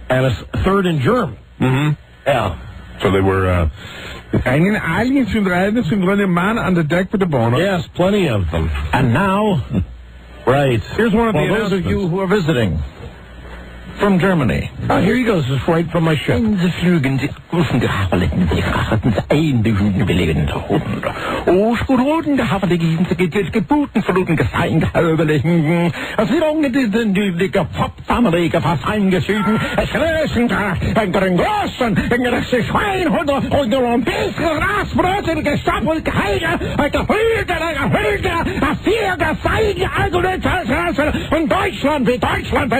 and a third in German. Yeah. So they were, einen man on the deck with the boner. Yes, plenty of them. And now, Right. here's one of the those of announcements. you who are visiting. From Germany. Oh, here he goes. This is right from my ship. In the Flügen des großen Gehaberlichen, die Raten einbüchen belegenen Hunde. O Schroden Gehaberlichen, Gebuten verluten Gefallen Gehaberlichen. Es wird ungedeuten, die Gepopfammerige Verfeingesüden. Es lösen ein großen, ein gerechtes Schweinhunde und ein bisschen Rasbröte, gestaffelt Geheige, ein Gehülter, ein vierter Feige, und Deutschland wie Deutschland.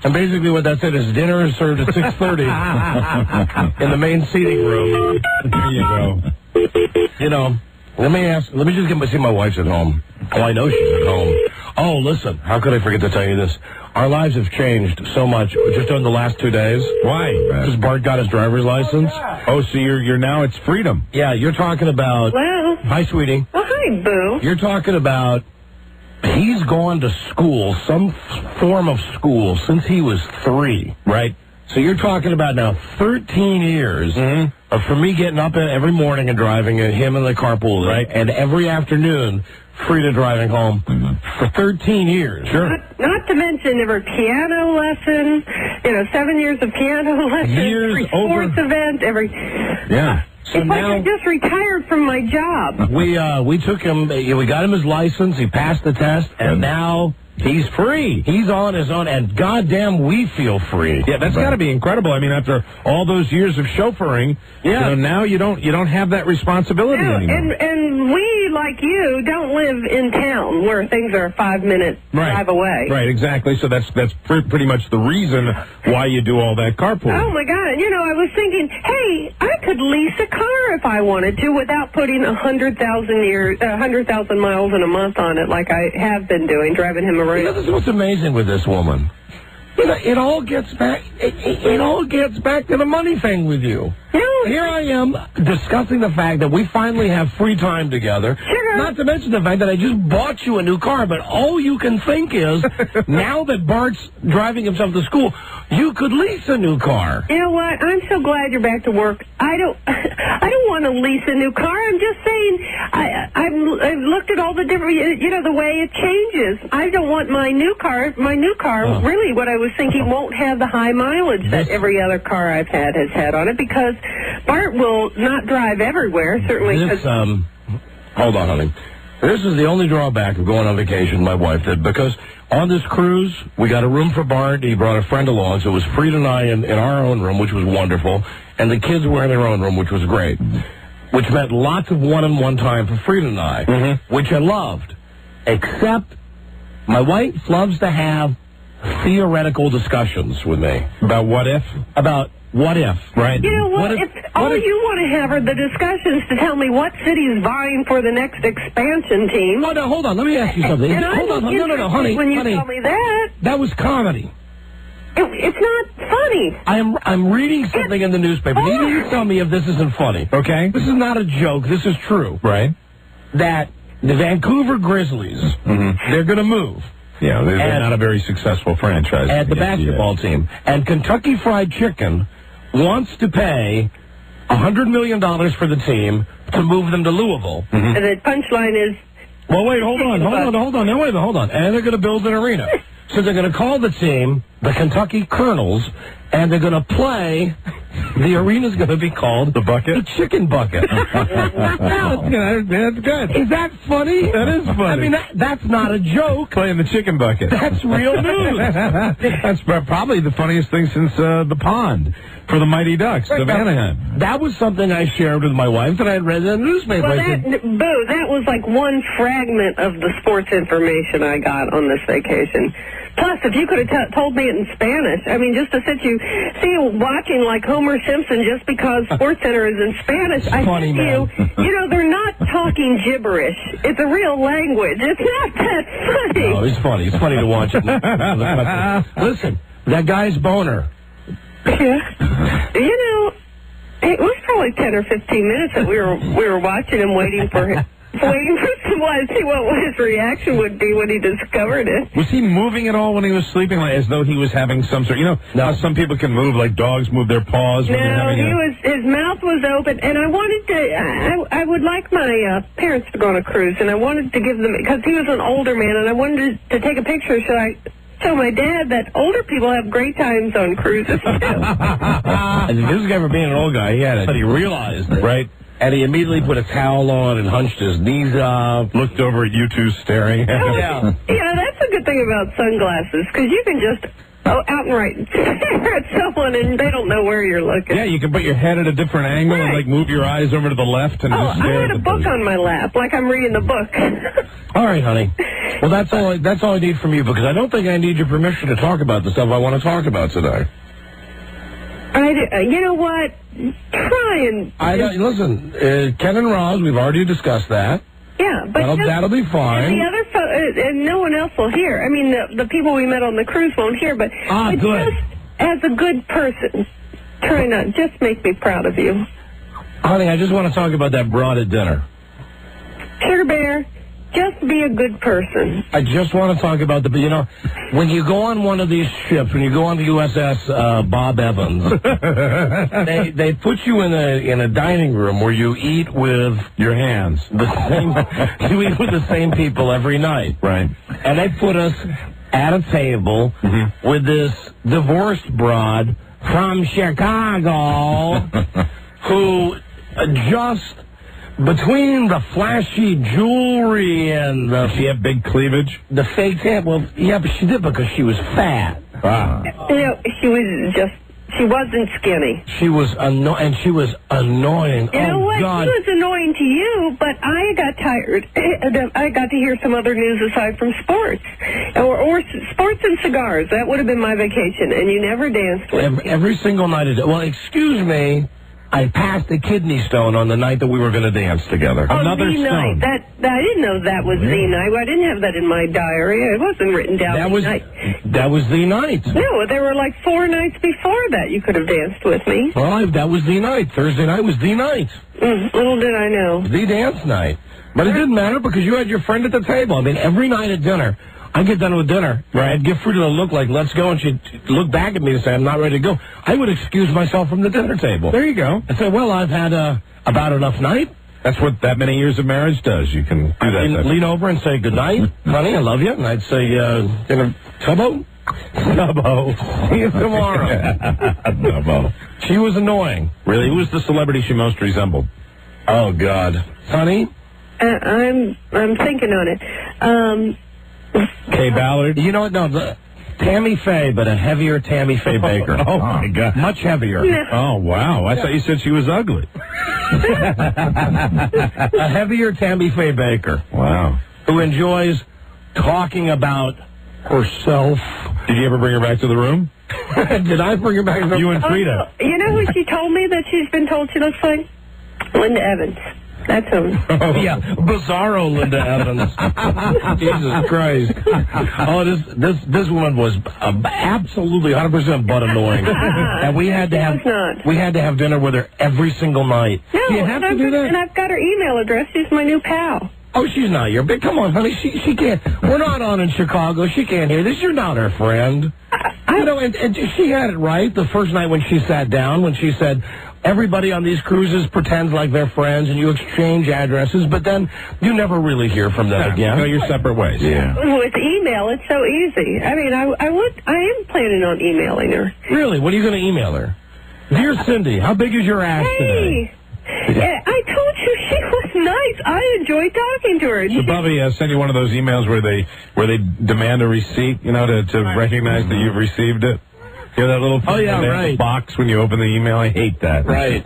And basically what that said is dinner is served at 6:30 in the main seating room. There you go. You know, let me just see my wife's at home. Oh, I know she's at home. Oh, listen, how could I forget to tell you this? Our lives have changed so much just in the last 2 days. Why? Because Bart got his driver's license. Oh, so you're now it's freedom. Yeah, you're talking about... Well. Hi, sweetie. Oh, hi, Boo. You're talking about... He's gone to school, some form of school, since he was 3. Right. So you're talking about now 13 years of for me getting up every morning and driving him in the carpool, right? And every afternoon, Frida driving home for 13 years. Sure. Not to mention every piano lesson, 7 years of piano lessons, every sports event, Yeah. So it's like I just retired from my job. We took him, we got him his license, he passed the test, and now he's free. He's on his own, and goddamn, we feel free. Yeah, that's got to be incredible. I mean, after all those years of chauffeuring, now you don't have that responsibility anymore. And we, like you, don't live in town where things are a 5-minute drive away. Right, exactly. So that's pretty much the reason why you do all that carpooling. Oh my God! I was thinking, hey, I could lease a car if I wanted to without putting 100,000 miles in a month on it, like I have been doing, driving him around. This is what's amazing with this woman. It all gets back. It all gets back to the money thing with you. No. Here I am discussing the fact that we finally have free time together. Sugar. Not to mention the fact that I just bought you a new car, but all you can think is, now that Bart's driving himself to school, you could lease a new car. You know what? I'm so glad you're back to work. I don't want to lease a new car. I'm just saying, I've looked at all the different, the way it changes. I don't want my new car. My new car, really, what I was thinking, won't have the high mileage that every other car I've had has had on it, because Bart will not drive everywhere, certainly. Hold on, honey. This is the only drawback of going on vacation, my wife did, because on this cruise, we got a room for Bart. He brought a friend along, so it was Frida and I in our own room, which was wonderful, and the kids were in their own room, which was great, which meant lots of one-on-one time for Frida and I, which I loved, except my wife loves to have theoretical discussions with me. About what if? About what if, right? You know what? If all you want to have are the discussions to tell me what city is vying for the next expansion team. Oh, no, hold on. Let me ask you something. Hold on. No, honey. When you tell me that. That was comedy. It's not funny. I'm reading something in the newspaper. You tell me if this isn't funny. Okay. This is not a joke. This is true. Right. That the Vancouver Grizzlies, they're going to move. Yeah, they're not a very successful franchise. At the basketball team. And Kentucky Fried Chicken wants to pay $100 million for the team to move them to Louisville. And the punchline is... Well, wait, hold on. Now, wait a minute, hold on. And they're going to build an arena. So they're going to call the team the Kentucky Colonels, and they're going to play... The arena's going to be called... The Bucket? The Chicken Bucket. That's good. Is that funny? That is funny. I mean, that's not a joke. Playing the Chicken Bucket. That's real news. That's probably the funniest thing since the pond for the Mighty Ducks, the Anaheim. That was something I shared with my wife that I had read in the newspaper. Well, that was like one fragment of the sports information I got on this vacation. Plus, if you could have told me it in Spanish, I mean, just to see you watching like Homer Simpson just because SportsCenter is in Spanish, I funny, said to you, they're not talking gibberish. It's a real language. It's not that funny. Oh, it's funny. It's funny to watch it. Listen, that guy's boner. Yeah. It was probably 10 or 15 minutes that we were watching him, waiting for someone to see what his reaction would be when he discovered it. Was he moving at all when he was sleeping, like as though he was having some sort? How some people can move, like dogs move their paws when they're having his mouth was open, and I wanted to. I would like my parents to go on a cruise, and I wanted to give them, because he was an older man, and I wanted to take a picture. Show my dad that older people have great times on cruises too. And this guy, for being an old guy, he realized it, right? And he immediately put a towel on and hunched his knees up, looked over at you two staring. Yeah, that's a good thing about sunglasses, because you can just outright stare at someone and they don't know where you're looking. Yeah, you can put your head at a different angle and like move your eyes over to the left and just stare. I had a book on my lap, like I'm reading the book. All right, honey. Well, that's all I need from you, because I don't think I need your permission to talk about the stuff I want to talk about today. You know what? Try and... Listen, Ken and Roz, we've already discussed that. Yeah, but that'll be fine. And the other and no one else will hear. I mean, the people we met on the cruise won't hear, but good. Just as a good person, try not, just make me proud of you. Honey, I just want to talk about that broad at dinner. Sugar Bear, just be a good person. I just want to talk about when you go on one of these ships, when you go on the USS Bob Evans, they put you in a dining room where you eat with your hands. You eat with the same people every night. Right. And they put us at a table with this divorced broad from Chicago who just... Between the flashy jewelry and she had big cleavage? The fake tan, well, yeah, but she did because she was fat. Wow. She wasn't skinny. She was annoying. You know what? God. She was annoying to you, but I got tired. I got to hear some other news aside from sports. Or sports and cigars. That would have been my vacation, and you never danced with me. Every single night. Well, excuse me. I passed a kidney stone on the night that we were going to dance together. Another stone. Night. I didn't know that was the night. I didn't have that in my diary. It wasn't written down. That was the night. No, there were like 4 nights before that you could have danced with me. Well, that was the night. Thursday night was the night. Little did I know. The dance night. But it didn't matter because you had your friend at the table. I mean, every night at dinner, I'd get done with dinner, right? I'd give Frida a look like, let's go, and she'd look back at me and say, I'm not ready to go. I would excuse myself from the dinner table. There you go. I'd say, well, I've had about enough night. That's what that many years of marriage does. You can do that. Lean over and say, good night, honey, I love you. And I'd say, Tubbo? Tubbo. See you tomorrow. Tubbo. She was annoying. Really? Who was the celebrity she most resembled? Oh, God. Honey? I'm thinking on it. Kay Ballard? You know what? No, Tammy Faye, but a heavier Tammy Faye Baker. Oh, my God. Much heavier. Yeah. Oh, wow. I thought you said she was ugly. A heavier Tammy Faye Baker. Wow. Who enjoys talking about herself. Did you ever bring her back to the room? Did I bring her back to the room? You and Frida. You know who she told me that she's been told she looks like? Linda Evans. That's who. Oh, yeah. Bizarro Linda Evans. Jesus Christ. Oh, this woman was absolutely 100% butt annoying. And we had to have dinner with her every single night. No, do you have to do that? And I've got her email address. She's my new pal. Oh, she's not your big. Come on, honey. She can't. We're not on in Chicago. She can't hear this. You're not her friend. You know, and she had it right the first night when she sat down, when she said, everybody on these cruises pretends like they're friends, and you exchange addresses, but then you never really hear from them again. Go your separate ways. Yeah. With email, it's so easy. I mean, I am planning on emailing her. Really? What are you going to email her? Dear Cindy, how big is your ass today? Yeah, I told you she was nice. I enjoyed talking to her. So Bobby send you one of those emails where they demand a receipt, you know, to recognize that you've received it. You know that little box when you open the email? I hate that. Right.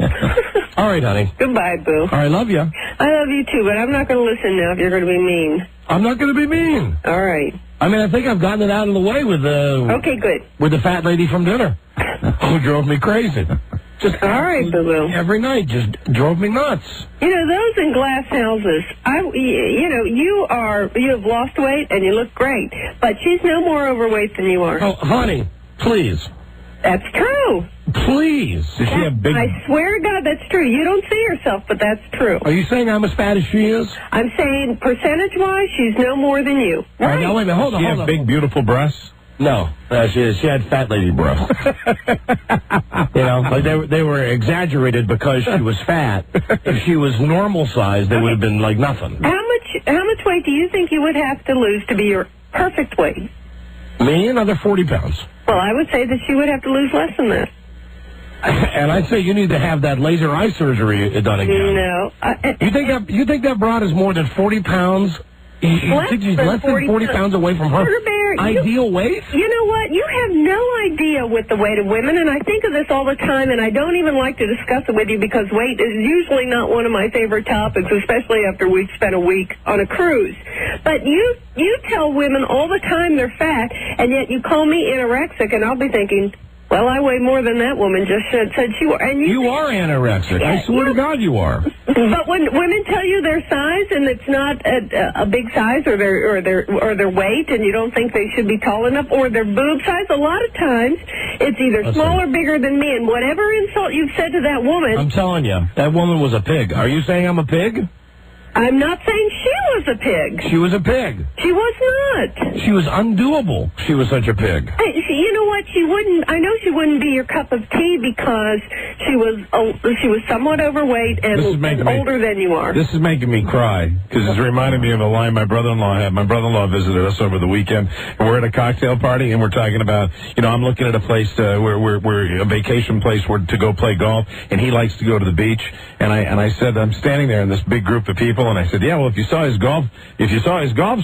All right, honey. Goodbye, boo. All right, love you. I love you too, but I'm not going to listen now if you're going to be mean. I'm not going to be mean. All right. I mean, I think I've gotten it out of the way with okay, good. With the fat lady from dinner, who drove me crazy. Just all right, boo-boo. Every night, just drove me nuts. You know, those in glass houses, you have lost weight and you look great, but she's no more overweight than you are. Oh, honey, please. That's true. Please. Does she have big... I swear to God, that's true. You don't see yourself, but that's true. Are you saying I'm as fat as she is? I'm saying percentage-wise, she's no more than you. Right. Now, wait a minute. Hold on. Does she have big, beautiful breasts? No, she had fat lady breasts. You know, like they were exaggerated because she was fat. If she was normal size, they would have been like nothing. How much weight do you think you would have to lose to be your perfect weight? Me, another 40 pounds. Well, I would say that she would have to lose less than that. And I'd say you need to have that laser eye surgery done again. No. You think that broad is more than 40 pounds? You think she's less than 40 pounds away from her ideal weight? You know what? You have no idea with the weight of women, and I think of this all the time, and I don't even like to discuss it with you because weight is usually not one of my favorite topics, especially after we've spent a week on a cruise. But you tell women all the time they're fat, and yet you call me anorexic, and I'll be thinking, well, I weigh more than that woman just said she was. And you are anorexic. I swear to God you are. But when women tell you their size and it's not a big size or their weight, and you don't think they should be tall enough, or their boob size, a lot of times it's either small or bigger than me. And whatever insult you've said to that woman, I'm telling you, that woman was a pig. Are you saying I'm a pig? I'm not saying she was a pig. She was a pig. She was not. She was undoable. She was such a pig. You know what? I know she wouldn't be your cup of tea because she was somewhat overweight and older than you are. This is making me cry because it's reminding me of a line my brother-in-law had. My brother-in-law visited us over the weekend. And we're at a cocktail party and we're talking about, I'm looking at a place we're a vacation place to go play golf, and he likes to go to the beach. And I said, I'm standing there in this big group of people, and I said, yeah, well, if you saw his golf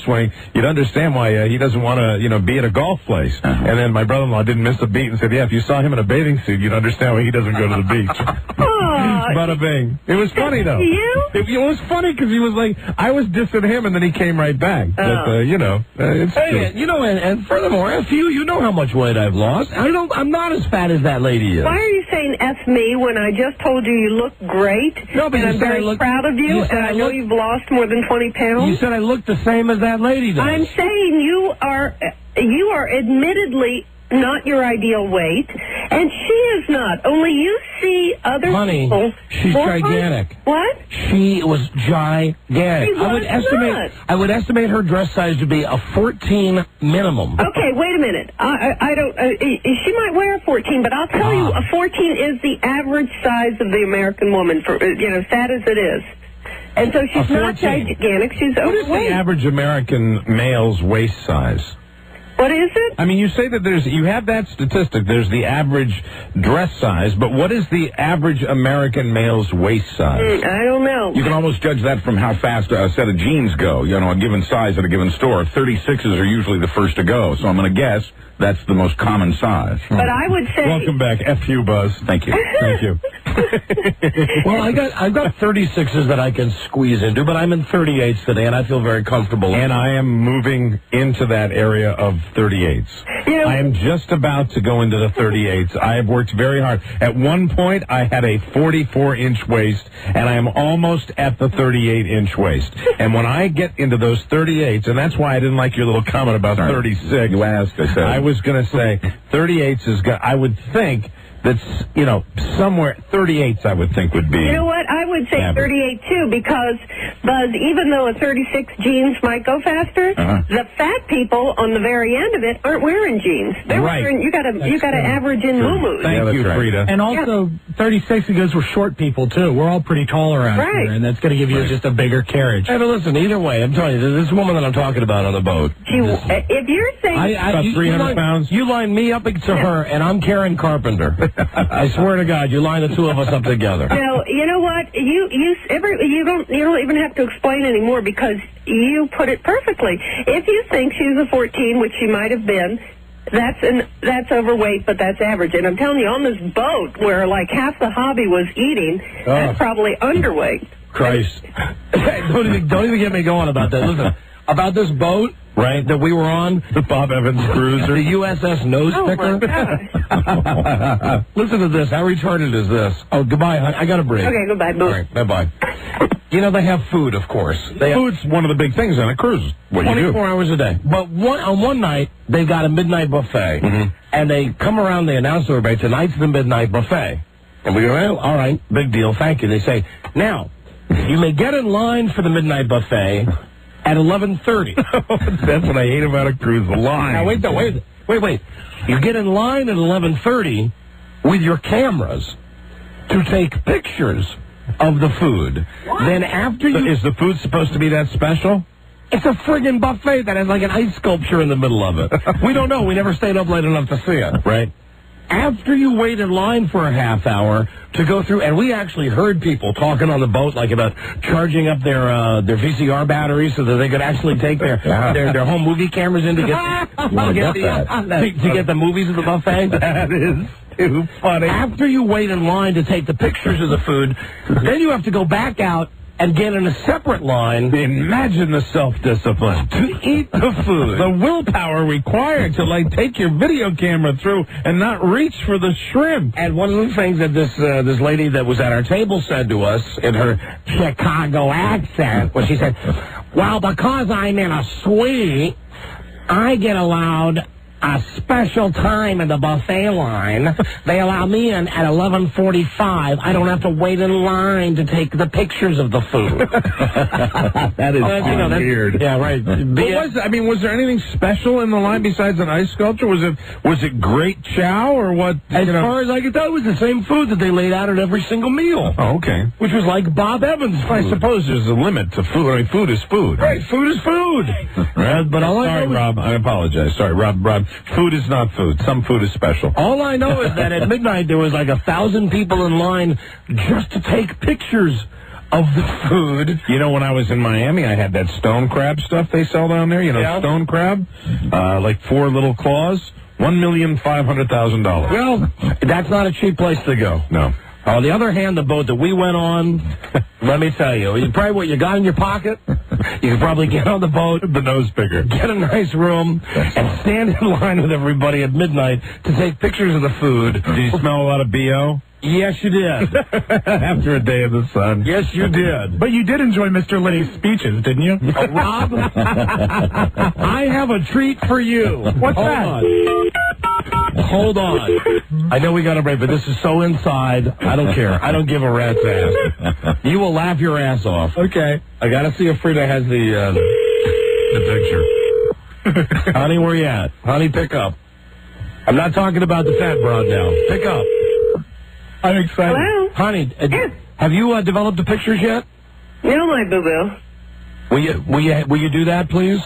swing, you'd understand why he doesn't want to, be at a golf place. Uh-huh. And then my brother-in-law didn't miss a beat and said, yeah, if you saw him in a bathing suit, you'd understand why he doesn't go to the beach. Bada bing. It was funny, though. It was funny because he was like, I was dissing him, and then he came right back. But, it's true. And furthermore, you know how much weight I've lost. I'm not as fat as that lady is. Why are you saying F me when I just told you look great. No, but and I'm very proud of you, and I know you've lost more than 20 pounds. You said I look the same as that lady does. I'm saying you are admittedly not your ideal weight, and she is not. Only you see other people. She's gigantic. What? She was gigantic. She was I would estimate her dress size to be a 14 minimum. Okay, wait a minute. I don't. She might wear a 14, but I'll tell you, a 14 is the average size of the American woman, for fat as it is. And so she's not gigantic. She's overweight. What is the average American male's waist size? What is it? I mean, you say that you have that statistic. There's the average dress size, but what is the average American male's waist size? I don't know. You can almost judge that from how fast a set of jeans go. A given size at a given store. 36s are usually the first to go, so I'm going to guess that's the most common size. But I would say... Welcome back. F you, Buzz. Thank you. Thank you. Well, I've got 36s that I can squeeze into, but I'm in 38s today, and I feel very comfortable. And I am moving into that area of 38s. I am just about to go into the 38s. I have worked very hard. At one point, I had a 44-inch waist, and I am almost at the 38-inch waist. And when I get into those 38s, and that's why I didn't like your little comment about 36. You asked, I said. I was going to say 38s is good. I would think that's, somewhere 38s I would think would be. You know what? I would say average. 38 too, because, Buzz, even though a 36 jeans might go faster, the fat people on the very end of it aren't wearing jeans. They're wearing, you got to average in moo-moos. Thank you, Frida. And also, 36 goes for short people too. We're all pretty tall around here, and that's going to give you just a bigger carriage. Hey, but listen, either way, I'm telling you, this woman that I'm talking about on the boat. If you're saying... about 300 pounds? You line me up to her, and I'm Karen Carpenter. I swear to God, you line the two of us up together. No, you know what? You don't even have to explain anymore because you put it perfectly. If you think she's a 14, which she might have been, that's overweight, but that's average. And I'm telling you, on this boat where like half the hobby was eating, that's probably underweight. Christ. don't even get me going about that. Listen, about this boat, right, that we were on, the Bob Evans cruiser, the USS Nose Picker. Listen to this. How retarded is this? Oh, goodbye, hon. I got a break. Okay, goodbye, boo. All right, bye-bye. They have food, of course. Food's one of the big things on a cruise. What you do. 24 hours a day. But on one night, they got a midnight buffet. And they come around, they announce to everybody, tonight's the midnight buffet. And we go, well, all right, big deal, thank you. They say, now, you may get in line for the midnight buffet at 11:30. That's what I hate about a cruise, the line. Now, wait. You get in line at 11:30 with your cameras to take pictures of the food. What? Then after you... Is the food supposed to be that special? It's a friggin' buffet that has like an ice sculpture in the middle of it. We don't know. We never stayed up late enough to see it. Right. After you wait in line for a half hour to go through, and we actually heard people talking on the boat like about charging up their VCR batteries so that they could actually take their home movie cameras in to get the movies of the buffet. That is too funny. After you wait in line to take the pictures of the food, then you have to go back out and get in a separate line. Imagine the self-discipline to eat the food. The willpower required to, take your video camera through and not reach for the shrimp. And one of the things that this lady that was at our table said to us in her Chicago accent was she said, well, because I'm in a suite, I get allowed a special time in the buffet line. They allow me in at 11:45. I don't have to wait in line to take the pictures of the food. That is weird. Yeah, right. Was there anything special in the line besides an ice sculpture? Was it great chow or what? As far as I could tell, it was the same food that they laid out at every single meal. Oh, okay. Which was like Bob Evans food. I suppose there's a limit to food. I mean, food is food. Right, food is food. But sorry, Rob. I apologize. Sorry, Rob. Food is not food. Some food is special. All I know is that at midnight there was like 1,000 people in line just to take pictures of the food. When I was in Miami, I had that stone crab stuff they sell down there. Stone crab, like 4 little claws, $1,500,000. Well, that's not a cheap place to go. No. On the other hand, the boat that we went on, let me tell you, probably what you got in your pocket, You could probably get on the boat, the nose picker, get a nice room, and stand in line with everybody at midnight to take pictures of the food. Did you smell a lot of B.O.? Yes, you did. After a day in the sun. Yes, you did. But you did enjoy Mr. Liddy's speeches, didn't you? Rob, I have a treat for you. What's that? Hold on. I know we got a break, but this is so inside. I don't care. I don't give a rat's ass. You will laugh your ass off. Okay. I got to see if Frida has the picture. Honey, where you at? Honey, pick up. I'm not talking about the fat broad now. Pick up. I'm excited. Hello? Honey, have you developed the pictures yet? No, my boo-boo. Will you do that, please?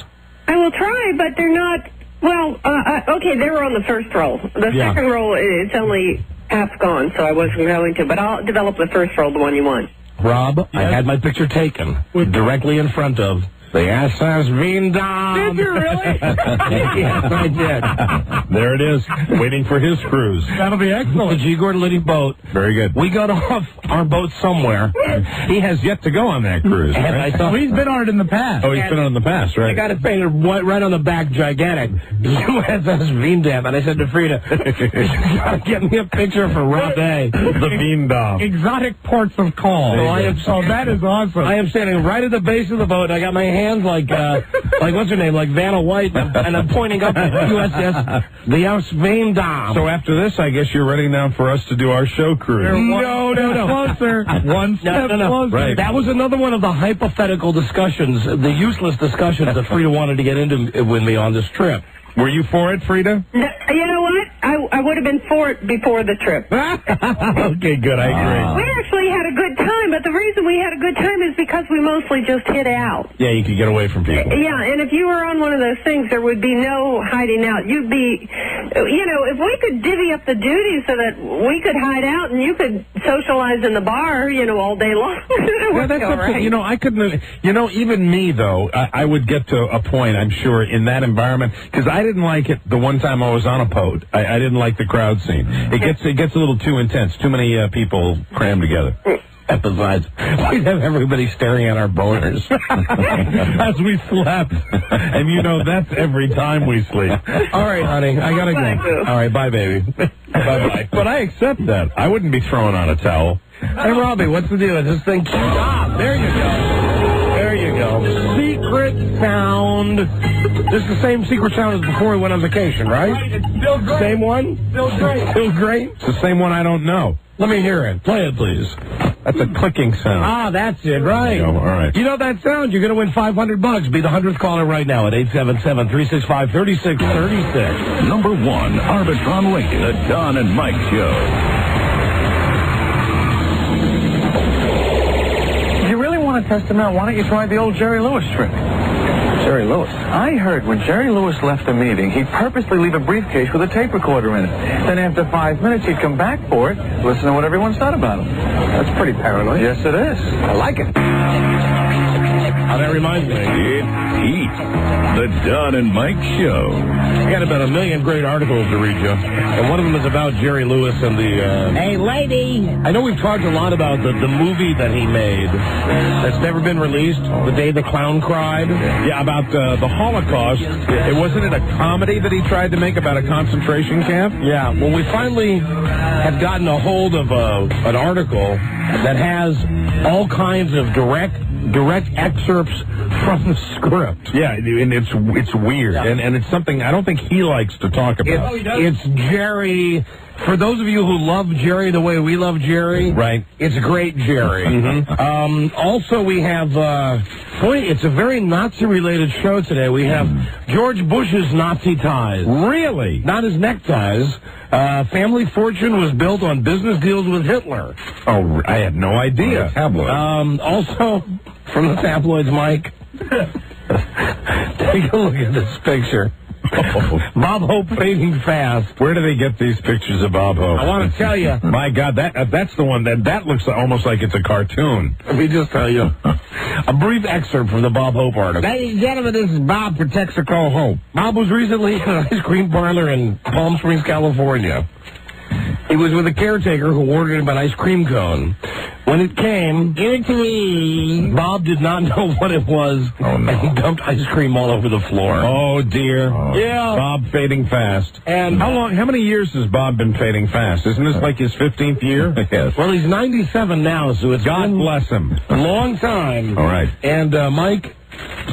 I will try, but they're not... Well, okay, they were on the first roll. The second roll, it's only half gone, so I wasn't going to. But I'll develop the first roll, the one you want. Rob, I had my picture taken directly in front of the SS Veendam. Did you really? Yes, I did. There it is, waiting for his cruise. That'll be excellent. The G. Gordon Liddy boat. Very good. We got off our boat somewhere. He has yet to go on that cruise, And right? I thought, He's been on it in the past. Oh, he's been on in the past, right? I got it painted right on the back, gigantic. USS Veendam. And I said to Frida, you gotta get me a picture for Rob A. The Veendam. Exotic ports of call. So that is awesome. I am standing right at the base of the boat. I got my hands like what's her name, like Vanna White, and I'm pointing up at USS the Veendam. So after this, I guess you're ready now for us to do our show cruise. No. Closer. One step closer. Right. That was another one of the hypothetical discussions, the useless discussions that Frida wanted to get into with me on this trip. Were you for it, Frida? No, you know what? I would have been for it before the trip. Okay, good. I agree. We actually had a good time, but the reason we had a good time is because we mostly just hid out. Yeah, you could get away from people. Yeah, and if you were on one of those things, there would be no hiding out. You'd be, if we could divvy up the duties so that we could hide out and you could socialize in the bar, all day long. Yeah, that's all up to, right. I couldn't, even me, though, I would get to a point, I'm sure, in that environment, because I didn't like it the one time I was on a boat. I didn't like the crowd scene. It gets a little too intense, too many people crammed together. And besides, we'd have everybody staring at our boners as we slept. And that's every time we sleep. All right, honey, I gotta go. All right, bye, baby. Bye-bye. But I accept that. I wouldn't be throwing on a towel. Hey, Robbie, what's the deal? Is this thing queued up? There you go. There you go. Secret sound. This is the same secret sound as before we went on vacation, right? Right, it's still great. Same one? Still great. Still great? It's the same one I don't know. Let me hear it. Play it, please. That's a clicking sound. Ah, that's it, right. All right. You know that sound? You're going to win $500. Be the 100th caller right now at 877-365-3636. Number 1, Arbitron Radio, the Don and Mike Show. If you really want to test him out, why don't you try the old Jerry Lewis trick? Jerry Lewis? I heard when Jerry Lewis left the meeting, he'd purposely leave a briefcase with a tape recorder in it. Then after 5 minutes, he'd come back for it, listen to what everyone said about him. That's pretty paranoid. Yes, it is. I like it. That reminds me. It's Heat, the Don and Mike Show. I got about 1 million great articles to read you, and one of them is about Jerry Lewis and the... Hey, lady! I know we've talked a lot about the movie that he made that's never been released, The Day the Clown Cried. Yeah, about the Holocaust. Wasn't it a comedy that he tried to make about a concentration camp? Yeah, well, we finally have gotten a hold of an article that has all kinds of direct excerpts from the script. Yeah, and it's weird, and it's something I don't think he likes to talk about. It's Jerry. For those of you who love Jerry the way we love Jerry, right? It's great Jerry. Mm-hmm. Also, we have, it's a very Nazi-related show today. We have George Bush's Nazi ties. Really? Not his neckties. Family fortune was built on business deals with Hitler. Oh, I had no idea. Also, from the tabloids, Mike, take a look at this picture. Bob Hope fading fast. Where do they get these pictures of Bob Hope? I want to tell you. My God, that's the one that looks almost like it's a cartoon. Let me just tell you. A brief excerpt from the Bob Hope article. Ladies and gentlemen, this is Bob for Texaco Hope. Bob was recently in an ice cream parlor in Palm Springs, California. He was with a caretaker who ordered him an ice cream cone. When it came, Bob did not know what it was and dumped ice cream all over the floor. Oh, dear. Yeah. Bob fading fast. And how many years has Bob been fading fast? Isn't this like his 15th year? Yes. Well, he's 97 now, so it's God bless him. A long time. All right. And, Mike,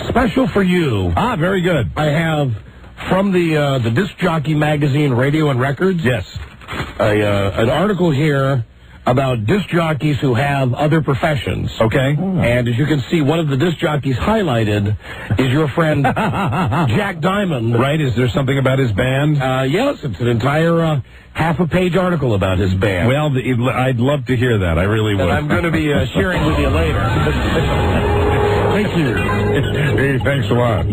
special for you. Ah, very good. I have from the Disc Jockey magazine, Radio and Records. Yes. An article here about disc jockeys who have other professions. Okay. And as you can see, one of the disc jockeys highlighted is your friend Jack Diamond. Right? Is there something about his band? Yes, it's an entire half-a-page article about his band. Well, I'd love to hear that. I really would. And I'm going to be sharing with you later. Thank you. Hey, thanks a lot.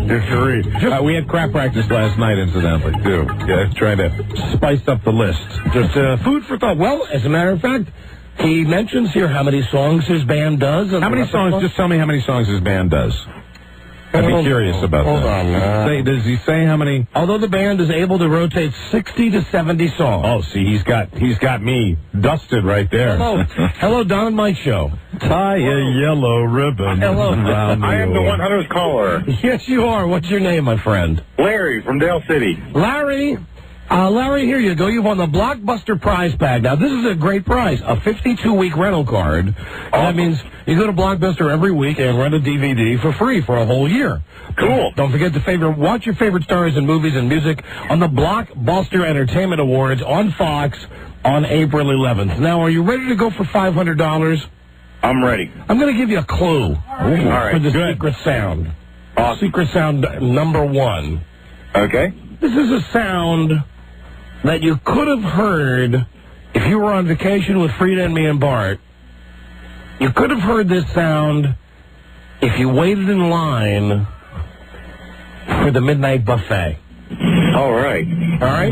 We had crap practice last night, incidentally, too. Yeah, trying to spice up the list. Just food for thought. Well, as a matter of fact, he mentions here how many songs his band does. How many songs? Just tell me how many songs his band does. I'd be curious about Hold that. on. Does he say how many? Although the band is able to rotate 60 to 70 songs. Oh, see, he's got me dusted right there. Hello, Don and Mike Show. Tie a yellow ribbon. Hello. I am the 100th caller. Yes, you are. What's your name, my friend? Larry from Dale City. Larry, here you go. You've won the Blockbuster prize pack. Now, this is a great prize, a 52-week rental card. That means you go to Blockbuster every week and rent a DVD for free for a whole year. Cool. Don't forget to watch your favorite stars in movies and music on the Blockbuster Entertainment Awards on Fox on April 11th. Now, are you ready to go for $500? I'm ready. I'm going to give you a clue right, for the good. secret sound. Awesome. Secret sound number 1. Okay. This is a sound that you could have heard if you were on vacation with Frida and me and Bart. You could have heard this sound if you waited in line for the midnight buffet. All right. All right?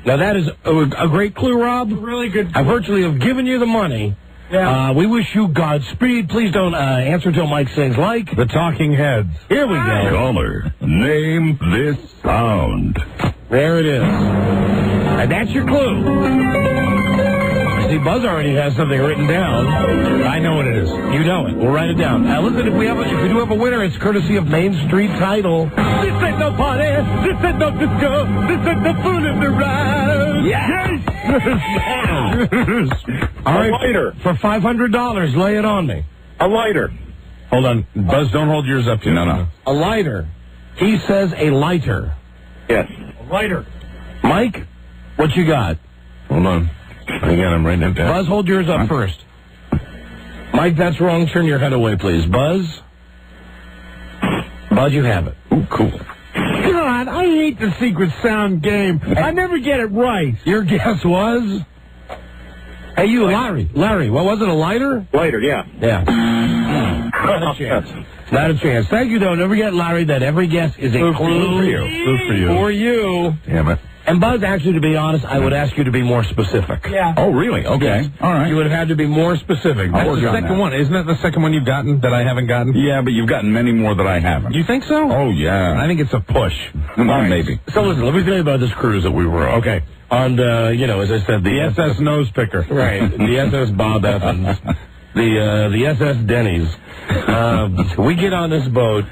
Now, that is a great clue, Rob. Really good. I virtually have given you the money. Yeah. We wish you Godspeed. Please don't answer till Mike sings like The Talking Heads. Here we go. Caller, name this sound. There it is. And that's your clue. See, Buzz already has something written down. I know what it is. You know it. We'll write it down. Listen, if we do have a winner, it's courtesy of Main Street Title. This ain't no party. This ain't no disco. This ain't no fool in the ride. Yes! All right. A lighter. For $500, lay it on me. A lighter. Hold on. Buzz, don't hold yours up to you. No. A lighter. He says a lighter. Yes. A lighter. Mike, what you got? Hold on. Again, I'm writing it down. Buzz, hold yours up first. Mike, that's wrong. Turn your head away, please. Buzz, you have it. Ooh, cool. God, I hate the secret sound game. I never get it right. Your guess was? Hey, you, Larry, what was it, a lighter? Lighter, yeah. Yeah. Not a chance. Not a chance. Thank you, though. Don't forget, Larry, that every guess is a clue for you. Clue for you. For you. Damn it. And Buzz, actually, to be honest, I would ask you to be more specific. Yeah. Oh, really? Okay. Yes. All right. You would have had to be more specific. That's the second one. Isn't that the second one you've gotten that I haven't gotten? Yeah, but you've gotten many more that I haven't. You think so? Oh, yeah. I think it's a push. Maybe. So listen, let me tell you about this cruise that we were on. Okay. On, as I said, The SS Nose Picker. Right. The SS Bob Evans. The SS Denny's. We get on this boat,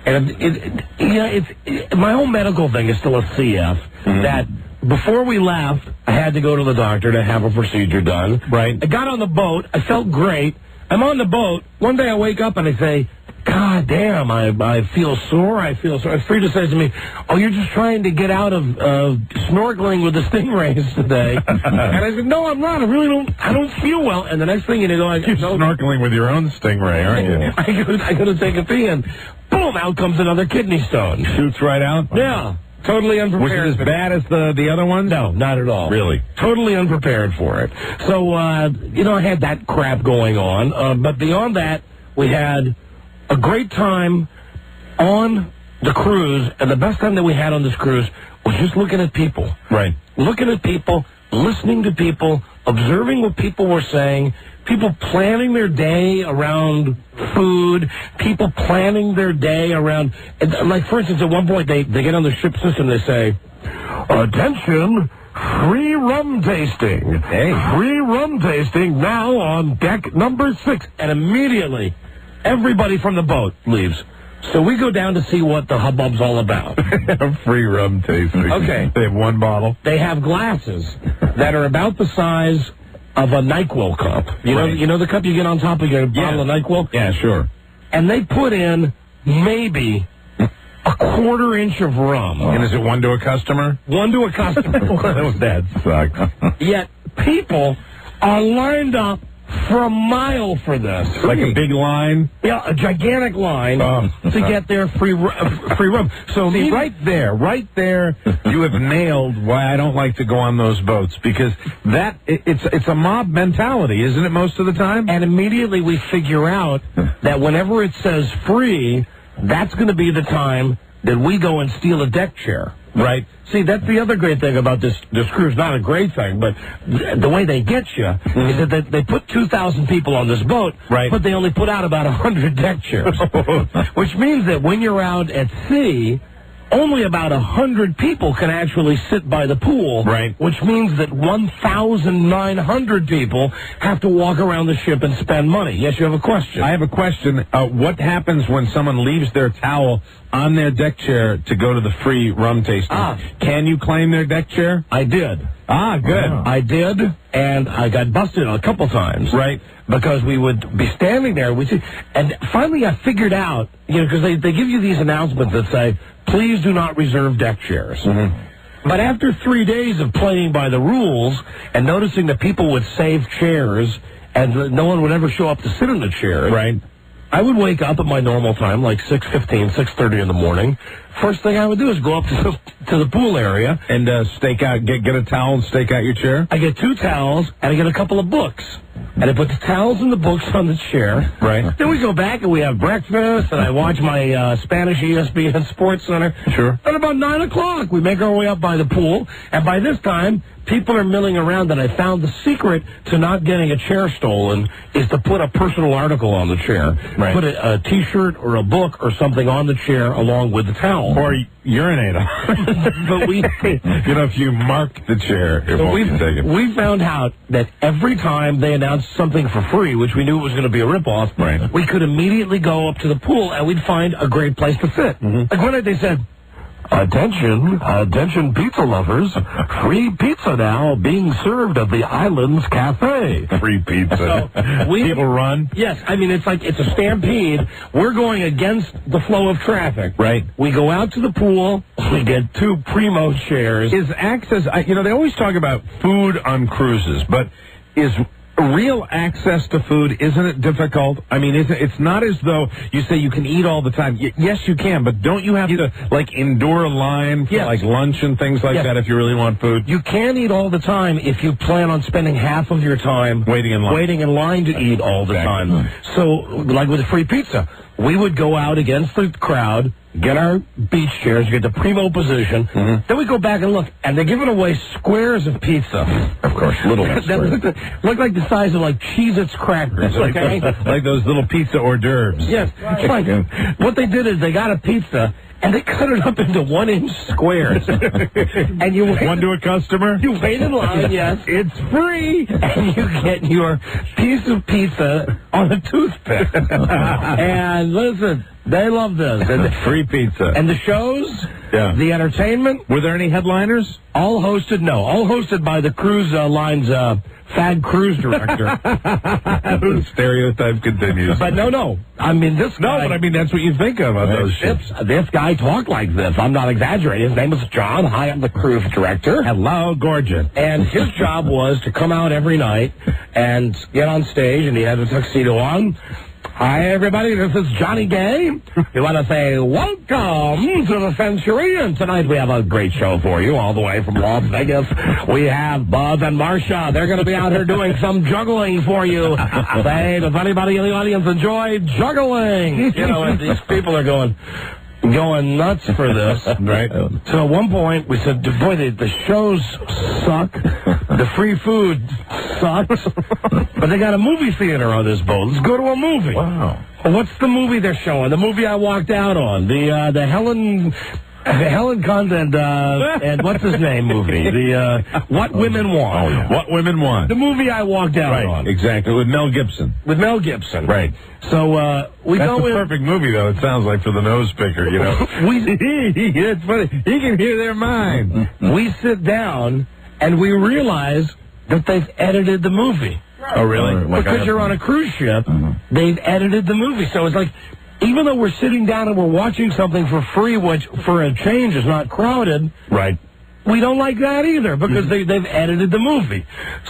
and it's my whole medical thing is still a CF. That before we left, I had to go to the doctor to have a procedure done. Right. I got on the boat. I felt great. I'm on the boat. One day I wake up and I say, God damn, I feel sore. Frida says to me, oh, you're just trying to get out of snorkeling with the stingrays today. And I said, no, I'm not. I don't feel well. And the next thing you know, You're snorkeling with your own stingray, aren't you? I go to take a pee, and boom, out comes another kidney stone. Shoots right out? Yeah. Totally unprepared. Was it as bad as the other ones? No, not at all. Really? Totally unprepared for it. So, I had that crap going on. But beyond that, we had a great time on the cruise. And the best time that we had on this cruise was just looking at people. Right. Looking at people, listening to people, observing what people were saying, people planning their day around food, people planning their day around, like, for instance, at one point, they get on the ship system, they say, attention, free rum tasting. Hey. Free rum tasting now on deck number 6. And immediately, everybody from the boat leaves. So we go down to see what the hubbub's all about. Free rum tasting. Okay. They have one bottle. They have glasses that are about the size of a NyQuil cup. You know the cup you get on top of your bottle of NyQuil? Yeah, sure. And they put in maybe a quarter inch of rum. And is it one to a customer? One to a customer. That sucks. Yet people are lined up for a mile for this. Like a big line? Yeah, a gigantic line to get their free rum. So see, right there, you have nailed why I don't like to go on those boats, because it's a mob mentality, isn't it, most of the time? And immediately we figure out that whenever it says free, that's going to be the time that we go and steal a deck chair. Right. See, that's the other great thing about this cruise. Not a great thing, but the way they get you is that they put 2,000 people on this boat, but they only put out about 100 deck chairs. Which means that when you're out at sea, only about 100 people can actually sit by the pool. Right. Which means that 1,900 people have to walk around the ship and spend money. Yes, you have a question. I have a question. What happens when someone leaves their towel on their deck chair to go to the free rum tasting? Can you claim their deck chair? I did. Good. I did, and I got busted a couple times. Right. Because we would be standing there, and finally I figured out, because they give you these announcements that say, please do not reserve deck chairs. But after 3 days of playing by the rules and noticing that people would save chairs and no one would ever show up to sit in the chairs, I would wake up at my normal time, like 6:15, 6:30 in the morning. First thing I would do is go up to the pool area and stake out, get a towel and stake out your chair. I get 2 towels and I get a couple of books. And I put the towels and the books on the chair. Right. Then we go back and we have breakfast, and I watch my Spanish ESPN Sports Center. Sure. At about 9 o'clock, we make our way up by the pool, and by this time, people are milling around, and I found the secret to not getting a chair stolen is to put a personal article on the chair. Right. Put a T-shirt or a book or something on the chair along with the towel. Or urinate on. But we... if you mark the chair, it won't be taken. We found out that every time they announced something for free, which we knew was going to be a ripoff, we could immediately go up to the pool and we'd find a great place to sit. Like one night they said, Attention pizza lovers, free pizza now being served at the Islands Cafe. Free pizza. So people run? Yes, I mean, it's a stampede. We're going against the flow of traffic. Right. We go out to the pool, we get 2 primo chairs. Is access, they always talk about food on cruises, but is real access to food, isn't it difficult? I mean, it's not as though you say you can eat all the time. Yes, you can, but don't you have to, endure a line for, lunch and things like that if you really want food? You can eat all the time if you plan on spending half of your time waiting in line to eat all the time. So, like with the free pizza, we would go out against the crowd, get our beach chairs, get the primo position, then we go back and look, and they're giving away squares of pizza. Of course, little squares. Look like the size of, Cheez-Its crackers, okay? Like those little pizza hors d'oeuvres. Yes. What they did is they got a pizza, and they cut it up into 1-inch squares. And you wait, one to a customer? You wait in line, yes. It's free. And you get your piece of pizza on a toothpick. And listen, they love this. Free pizza. And the shows, the entertainment. Were there any headliners? All hosted by the cruise line's fad cruise director. The stereotype continues. But no. I mean, this guy... No, but I mean, that's what you think of on those ships. This guy talked like this. I'm not exaggerating. His name is John. Hi, I'm the cruise director. Hello, gorgeous. And his job was to come out every night and get on stage, and he had a tuxedo on. Hi, everybody. This is Johnny Gay. We want to say welcome to the Century. And tonight we have a great show for you all the way from Las Vegas. We have Buzz and Marcia. They're going to be out here doing some juggling for you. Say, does anybody in the audience enjoy juggling? And these people are going nuts for this. Right. So at one point we said, boy, the shows suck. The free food sucks. But they got a movie theater on this boat. Let's go to a movie. Wow. Well, what's the movie they're showing? The movie I walked out on. The Helen Helen Condon and what's his name movie? The What Women Want. Oh, yeah. What Women Want. The movie I walked out right, on. Exactly, with Mel Gibson. With Mel Gibson. Right. So we That's go the in. perfect movie, though, it sounds like, for the nose picker, you know. It's funny. He can hear their mind. We sit down, and we realize that they've edited the movie. Oh, really? Because you're on a cruise ship, they've edited the movie. So it's like, even though we're sitting down and we're watching something for free, which for a change is not crowded, right? We don't like that either because they've edited the movie.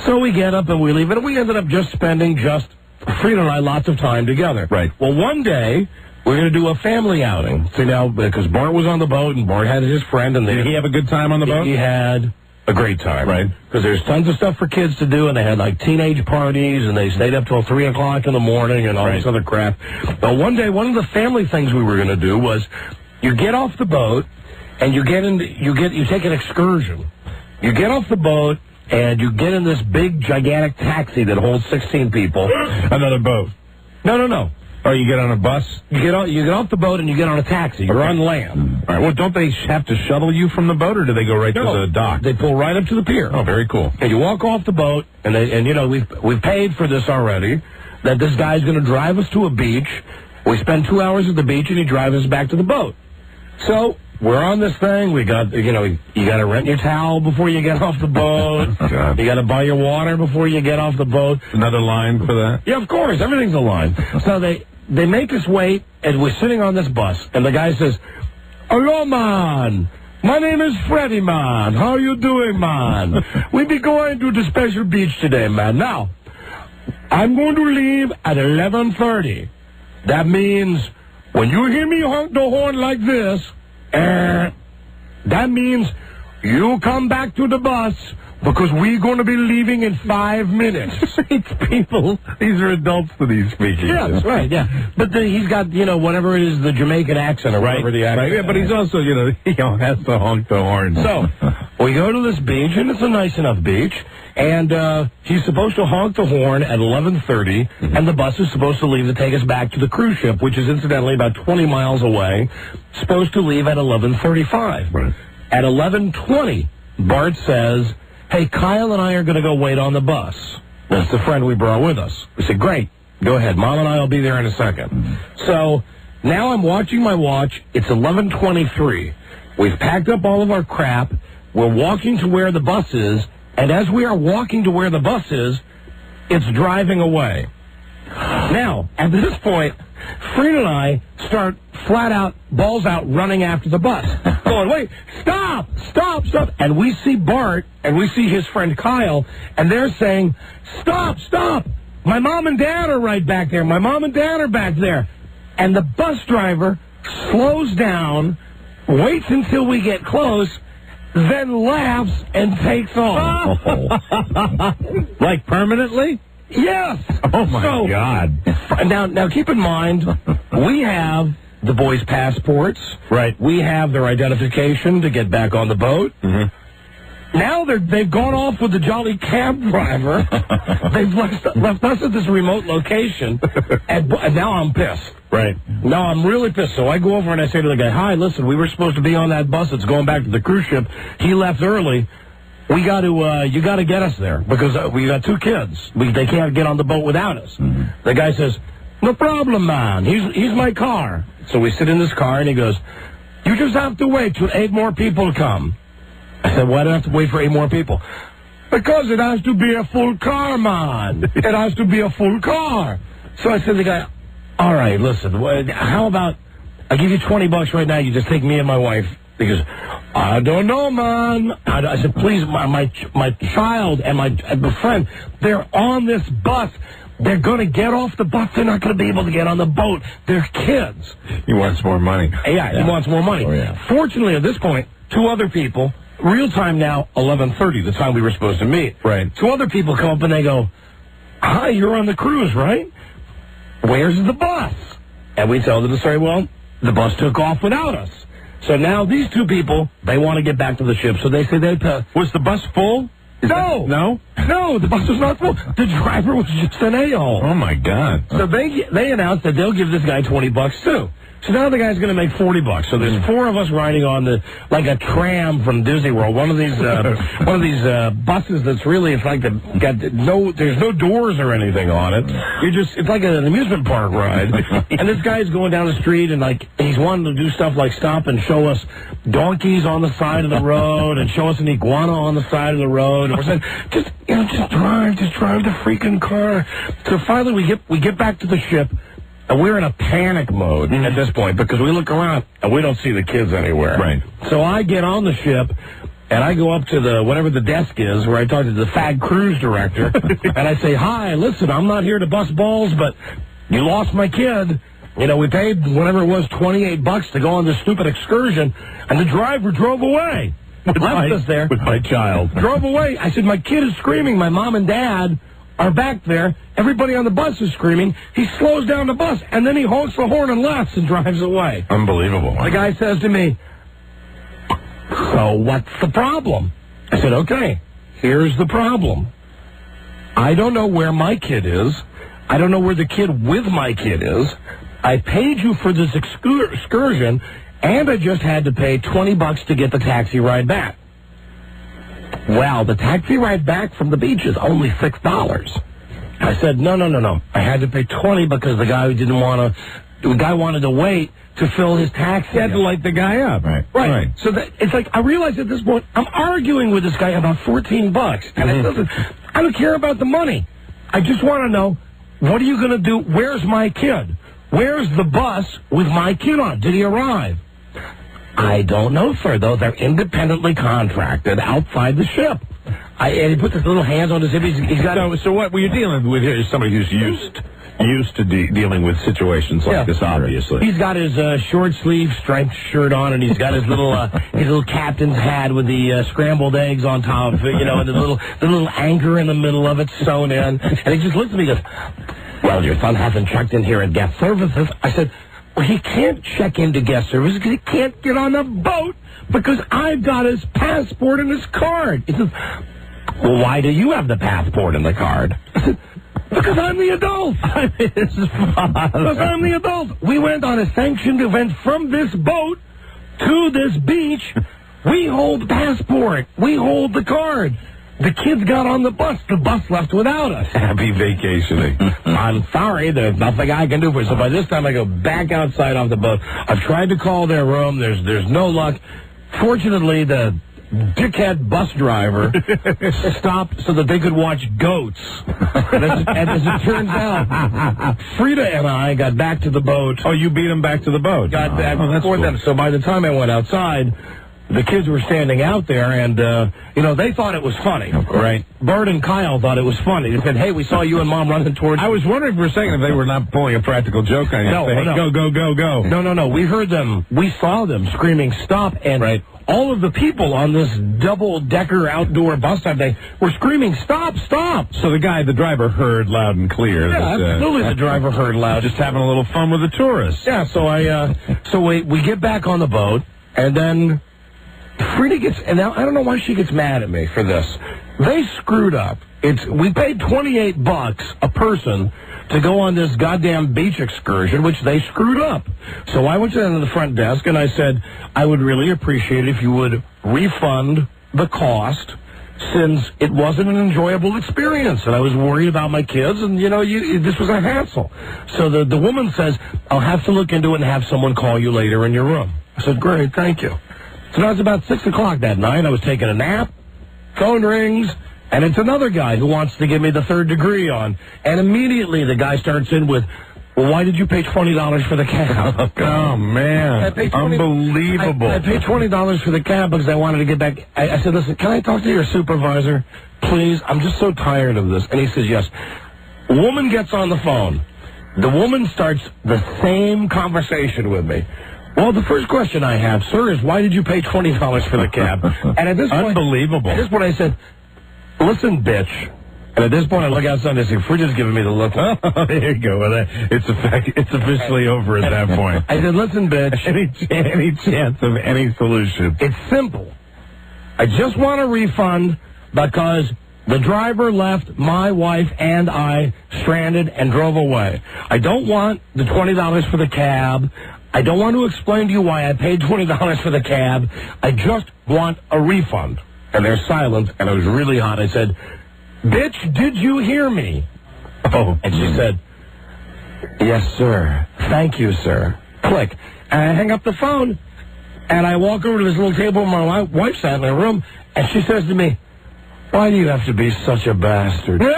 So we get up and we leave it, and we ended up spending Frida and I lots of time together. Right. Well, one day we're going to do a family outing. So now, because Bart was on the boat and Bart had his friend, and did he have a good time on the boat? He had a great time. Right. Because there's tons of stuff for kids to do, and they had like teenage parties, and they stayed up till 3 o'clock in the morning and all this other crap. But one day, one of the family things we were going to do was you get off the boat and you take an excursion. You get off the boat and you get in this big, gigantic taxi that holds 16 people. Another boat. No. Oh, you get on a bus? You get off the boat and you get on a taxi. You're on land. All right. Well, don't they have to shuttle you from the boat, or do they go right to the dock? They pull right up to the pier. Oh, very cool. And you walk off the boat, and you know we've paid for this already. That this guy's going to drive us to a beach. We spend 2 hours at the beach, and he drives us back to the boat. So we're on this thing. We got you got to rent your towel before you get off the boat. You got to buy your water before you get off the boat. Another line for that? Yeah, of course. Everything's a line. So they make us wait, and we're sitting on this bus, and the guy says, "Hello, man. My name is Freddie, man. How you doing, man? We be going to the special beach today, man. Now, I'm going to leave at 11:30. That means when you hear me honk the horn like this, that means you come back to the bus because we're going to be leaving in 5 minutes." People, these are adults that he's speaking Yeah, to. that's right, yeah. But he's got, whatever it is, the Jamaican accent or whatever the accent. Right, yeah, but he's also, he has to honk the horn. So, we go to this beach, and it's a nice enough beach, and he's supposed to honk the horn at 11:30, and the bus is supposed to leave to take us back to the cruise ship, which is incidentally about 20 miles away, supposed to leave at 11:35. Right. At 11:20, Bart says, "Hey, Kyle and I are going to go wait on the bus." That's the friend we brought with us. We said, "Great, go ahead. Mom and I will be there in a second." So now I'm watching my watch. It's 11:23. We've packed up all of our crap. We're walking to where the bus is, and as we are walking to where the bus is, it's driving away. Now, at this point, Frida and I start flat out, balls out, running after the bus. Going, "Wait, stop! And we see Bart, and we see his friend Kyle, and they're saying, Stop! My mom and dad are right back there. My mom and dad are back there." And the bus driver slows down, waits until we get close, then laughs and takes off. Like permanently? Yes. Oh, my God. Now, keep in mind, we have the boys' passports. Right. We have their identification to get back on the boat. Mm-hmm. Now they've gone off with the jolly cab driver. They've left us at this remote location, and now I'm pissed. Right. Now I'm really pissed. So I go over and I say to the guy, "Hi, listen, we were supposed to be on that bus that's going back to the cruise ship. He left early. You got to get us there because we got 2 kids. They can't get on the boat without us." Mm-hmm. The guy says, "No problem, man. He's my car." So we sit in this car, and he goes, "You just have to wait till 8 more people come." I said, "Why do I have to wait for 8 more people?" "Because it has to be a full car, man. It has to be a full car." So I said to the guy, "All right, listen, how about I give you $20 right now, you just take me and my wife." He goes, "I don't know, man." I said, "Please, my child and my friend, they're on this bus. They're going to get off the bus. They're not going to be able to get on the boat. They're kids." He wants more money. Yeah, he wants more money. Oh, yeah. Fortunately, at this point, 2 other people, real time now, 11:30, the time we were supposed to meet. Right. 2 other people come up and they go, "Hi, you're on the cruise, right? Where's the bus?" And we tell them the story. Well, the bus took off without us. So now these 2 people, they want to get back to the ship. So they say Was the bus full? No, the bus was not full. The driver was just an a-hole. Oh, my God. So they announced that they'll give this guy $20 too. So now the guy's going to make $40. So there's 4 of us riding on like a tram from Disney World. One of these buses that's really, it's like there's no doors or anything on it. It's like an amusement park ride. And this guy's going down the street and he's wanting to do stuff like stop and show us donkeys on the side of the road and show us an iguana on the side of the road. And we're saying, just drive the freaking car. So finally we get back to the ship. And we're in a panic mode at this point because we look around and we don't see the kids anywhere. Right. So I get on the ship and I go up to whatever the desk is where I talk to the FAG cruise director and I say, "Hi, listen, I'm not here to bust balls, but you lost my kid. You know, we paid whatever it was, $28 to go on this stupid excursion, and the driver drove away. Left us there. With my child. Drove away. I said, my kid is screaming. My mom and dad are back there. Everybody on the bus is screaming. He slows down the bus, and then he honks the horn and laughs and drives away. Unbelievable. The guy says to me, "So what's the problem?" I said, "Okay, here's the problem. I don't know where my kid is. I don't know where the kid with my kid is. I paid you for this excursion, and I just had to pay $20 to get the taxi ride back." Well, the taxi ride back from the beach is only $6. I said, no. I had to pay $20 because the guy wanted to wait to fill his taxi. He had to light the guy up. Right. So it's like, I realized at this point, I'm arguing with this guy about $14. And I don't care about the money. I just want to know, what are you going to do? Where's my kid? Where's the bus with my kid on? Did he arrive? I don't know, sir, though. They're independently contracted outside the ship. And he puts his little hands on his hip. He's got. So what were you dealing with here is somebody who's used to dealing with situations like this, obviously. He's got his short sleeve striped shirt on, and he's got his little captain's hat with the scrambled eggs on top, and the little anchor in the middle of it sewn in. And he just looks at me and goes, "Well, your son hasn't checked in here at guest services." I said, "Well, he can't check into guest services because he can't get on the boat because I've got his passport and his card." He says, "Well, why do you have the passport and the card?" I said, "Because I'm the adult." Because I'm the adult. We went on a sanctioned event from this boat to this beach. We hold the passport. We hold the card. The kids got on the bus. The bus left without us. Happy vacationing. I'm sorry. There's nothing I can do for it. So by this time, I go back outside off the boat. I've tried to call their room. There's no luck. Fortunately, the dickhead bus driver stopped so that they could watch goats. And as it turns out, Frida and I got back to the boat. Oh, you beat them back to the boat? Got back before them. So by the time I went outside, the kids were standing out there, and, they thought it was funny. Right. Bert and Kyle thought it was funny. They said, "Hey, we saw you and Mom running towards..." I was wondering for a second if they were not pulling a practical joke on you. No. Go. No. We heard them. We saw them screaming, "Stop!" And all of the people on this double-decker outdoor bus stop, they were screaming, "Stop, stop!" So the driver heard loud and clear. Yeah, absolutely the driver heard loud. Just having a little fun with the tourists. Yeah, so we get back on the boat, and then Frida gets, and now I don't know why she gets mad at me for this. They screwed up. We paid $28 a person to go on this goddamn beach excursion, which they screwed up. So I went down to the front desk and I said, "I would really appreciate it if you would refund the cost, since it wasn't an enjoyable experience, and I was worried about my kids, and this was a hassle." So the woman says, "I'll have to look into it and have someone call you later in your room." I said, "Great, thank you." So now it's about 6 o'clock that night. I was taking a nap. Phone rings, and it's another guy who wants to give me the third degree on. And immediately the guy starts in with, "Well, why did you pay $20 for the cab?" Oh, man. Unbelievable. I paid $20 for the cab because I wanted to get back. I said, "Listen, can I talk to your supervisor? Please, I'm just so tired of this." And he says, "Yes." Woman gets on the phone. The woman starts the same conversation with me. "Well, the first question I have, sir, is why did you pay $20 for the cab?" And at this point, unbelievable. At this point, I said, "Listen, bitch." And at this point, I look outside and I say, "Frida's giving me the look." There you go. Well, it's officially over at that point. I said, "Listen, bitch." Any chance of any solution? It's simple. I just want a refund because the driver left my wife and I stranded and drove away. I don't want the $20 for the cab. I don't want to explain to you why I paid $20 for the cab. I just want a refund. And they're silent, and it was really hot. I said, bitch, did you hear me? Oh. And she said, yes, sir. Thank you, sir. Click. And I hang up the phone, and I walk over to this little table where my wife sat in her room, and she says to me, why do you have to be such a bastard? Hold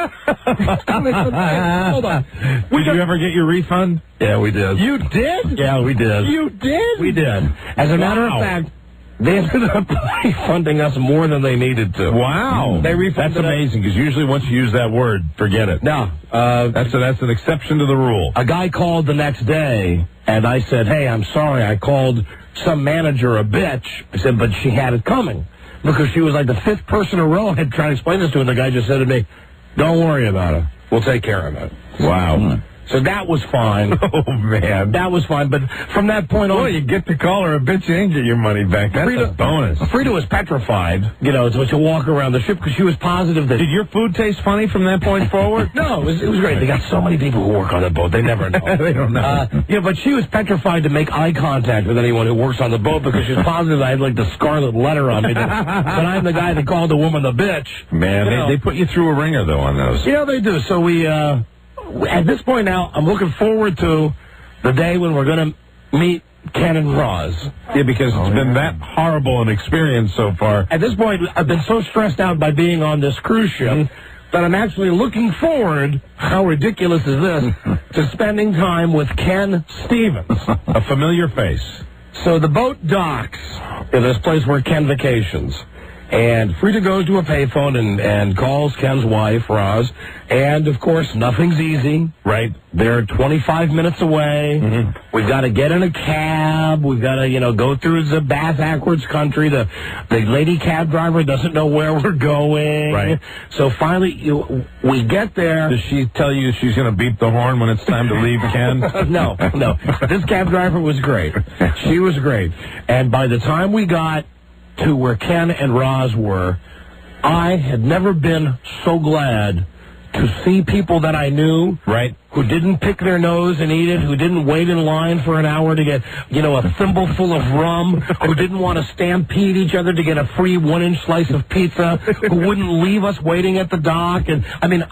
on. Did you ever get your refund? Yeah, we did. You did? Yeah, we did. You did? We did. As a matter of fact, they ended up refunding us more than they needed to. Wow. They refunded That's amazing, because usually once you use that word, forget it. No. That's an exception to the rule. A guy called the next day, and I said, hey, I'm sorry, I called some manager a bitch. I said, but she had it coming. Because she was like the fifth person in a row I had tried to explain this to, and the guy just said to me, don't worry about it. We'll take care of it. Wow. So that was fine. Oh, man. That was fine, but from that point on... Well, you get to call her a bitch and get your money back. That's a bonus. Frida was petrified, to walk around the ship, because she was positive that... Did your food taste funny from that point forward? No, it was great. They got so many people who work on the boat, they never know. They don't know. But she was petrified to make eye contact with anyone who works on the boat, because she was positive I had, like, the scarlet letter on me, that I'm the guy that called the woman the bitch. Man, they put you through a ringer, though, on those. Yeah, they do. So we... at this point now, I'm looking forward to the day when we're going to meet Ken and Roz. Yeah, because it's been that horrible an experience so far. At this point, I've been so stressed out by being on this cruise ship that I'm actually looking forward, how ridiculous is this, to spending time with Ken Stevens. A familiar face. So the boat docks in this place where Ken vacations. And Frida goes to a payphone and calls Ken's wife, Roz. And, of course, nothing's easy. Right. They're 25 minutes away. We've got to get in a cab. We've got to, go through the backwards country. The lady cab driver doesn't know where we're going. Right. So finally, we get there. Does she tell you she's going to beep the horn when it's time to leave, Ken? No. This cab driver was great. She was great. And by the time we got to where Ken and Roz were, I had never been so glad to see people that I knew, right, who didn't pick their nose and eat it, who didn't wait in line for an hour to get, a thimble full of rum, who didn't want to stampede each other to get a free 1-inch slice of pizza, who wouldn't leave us waiting at the dock. And,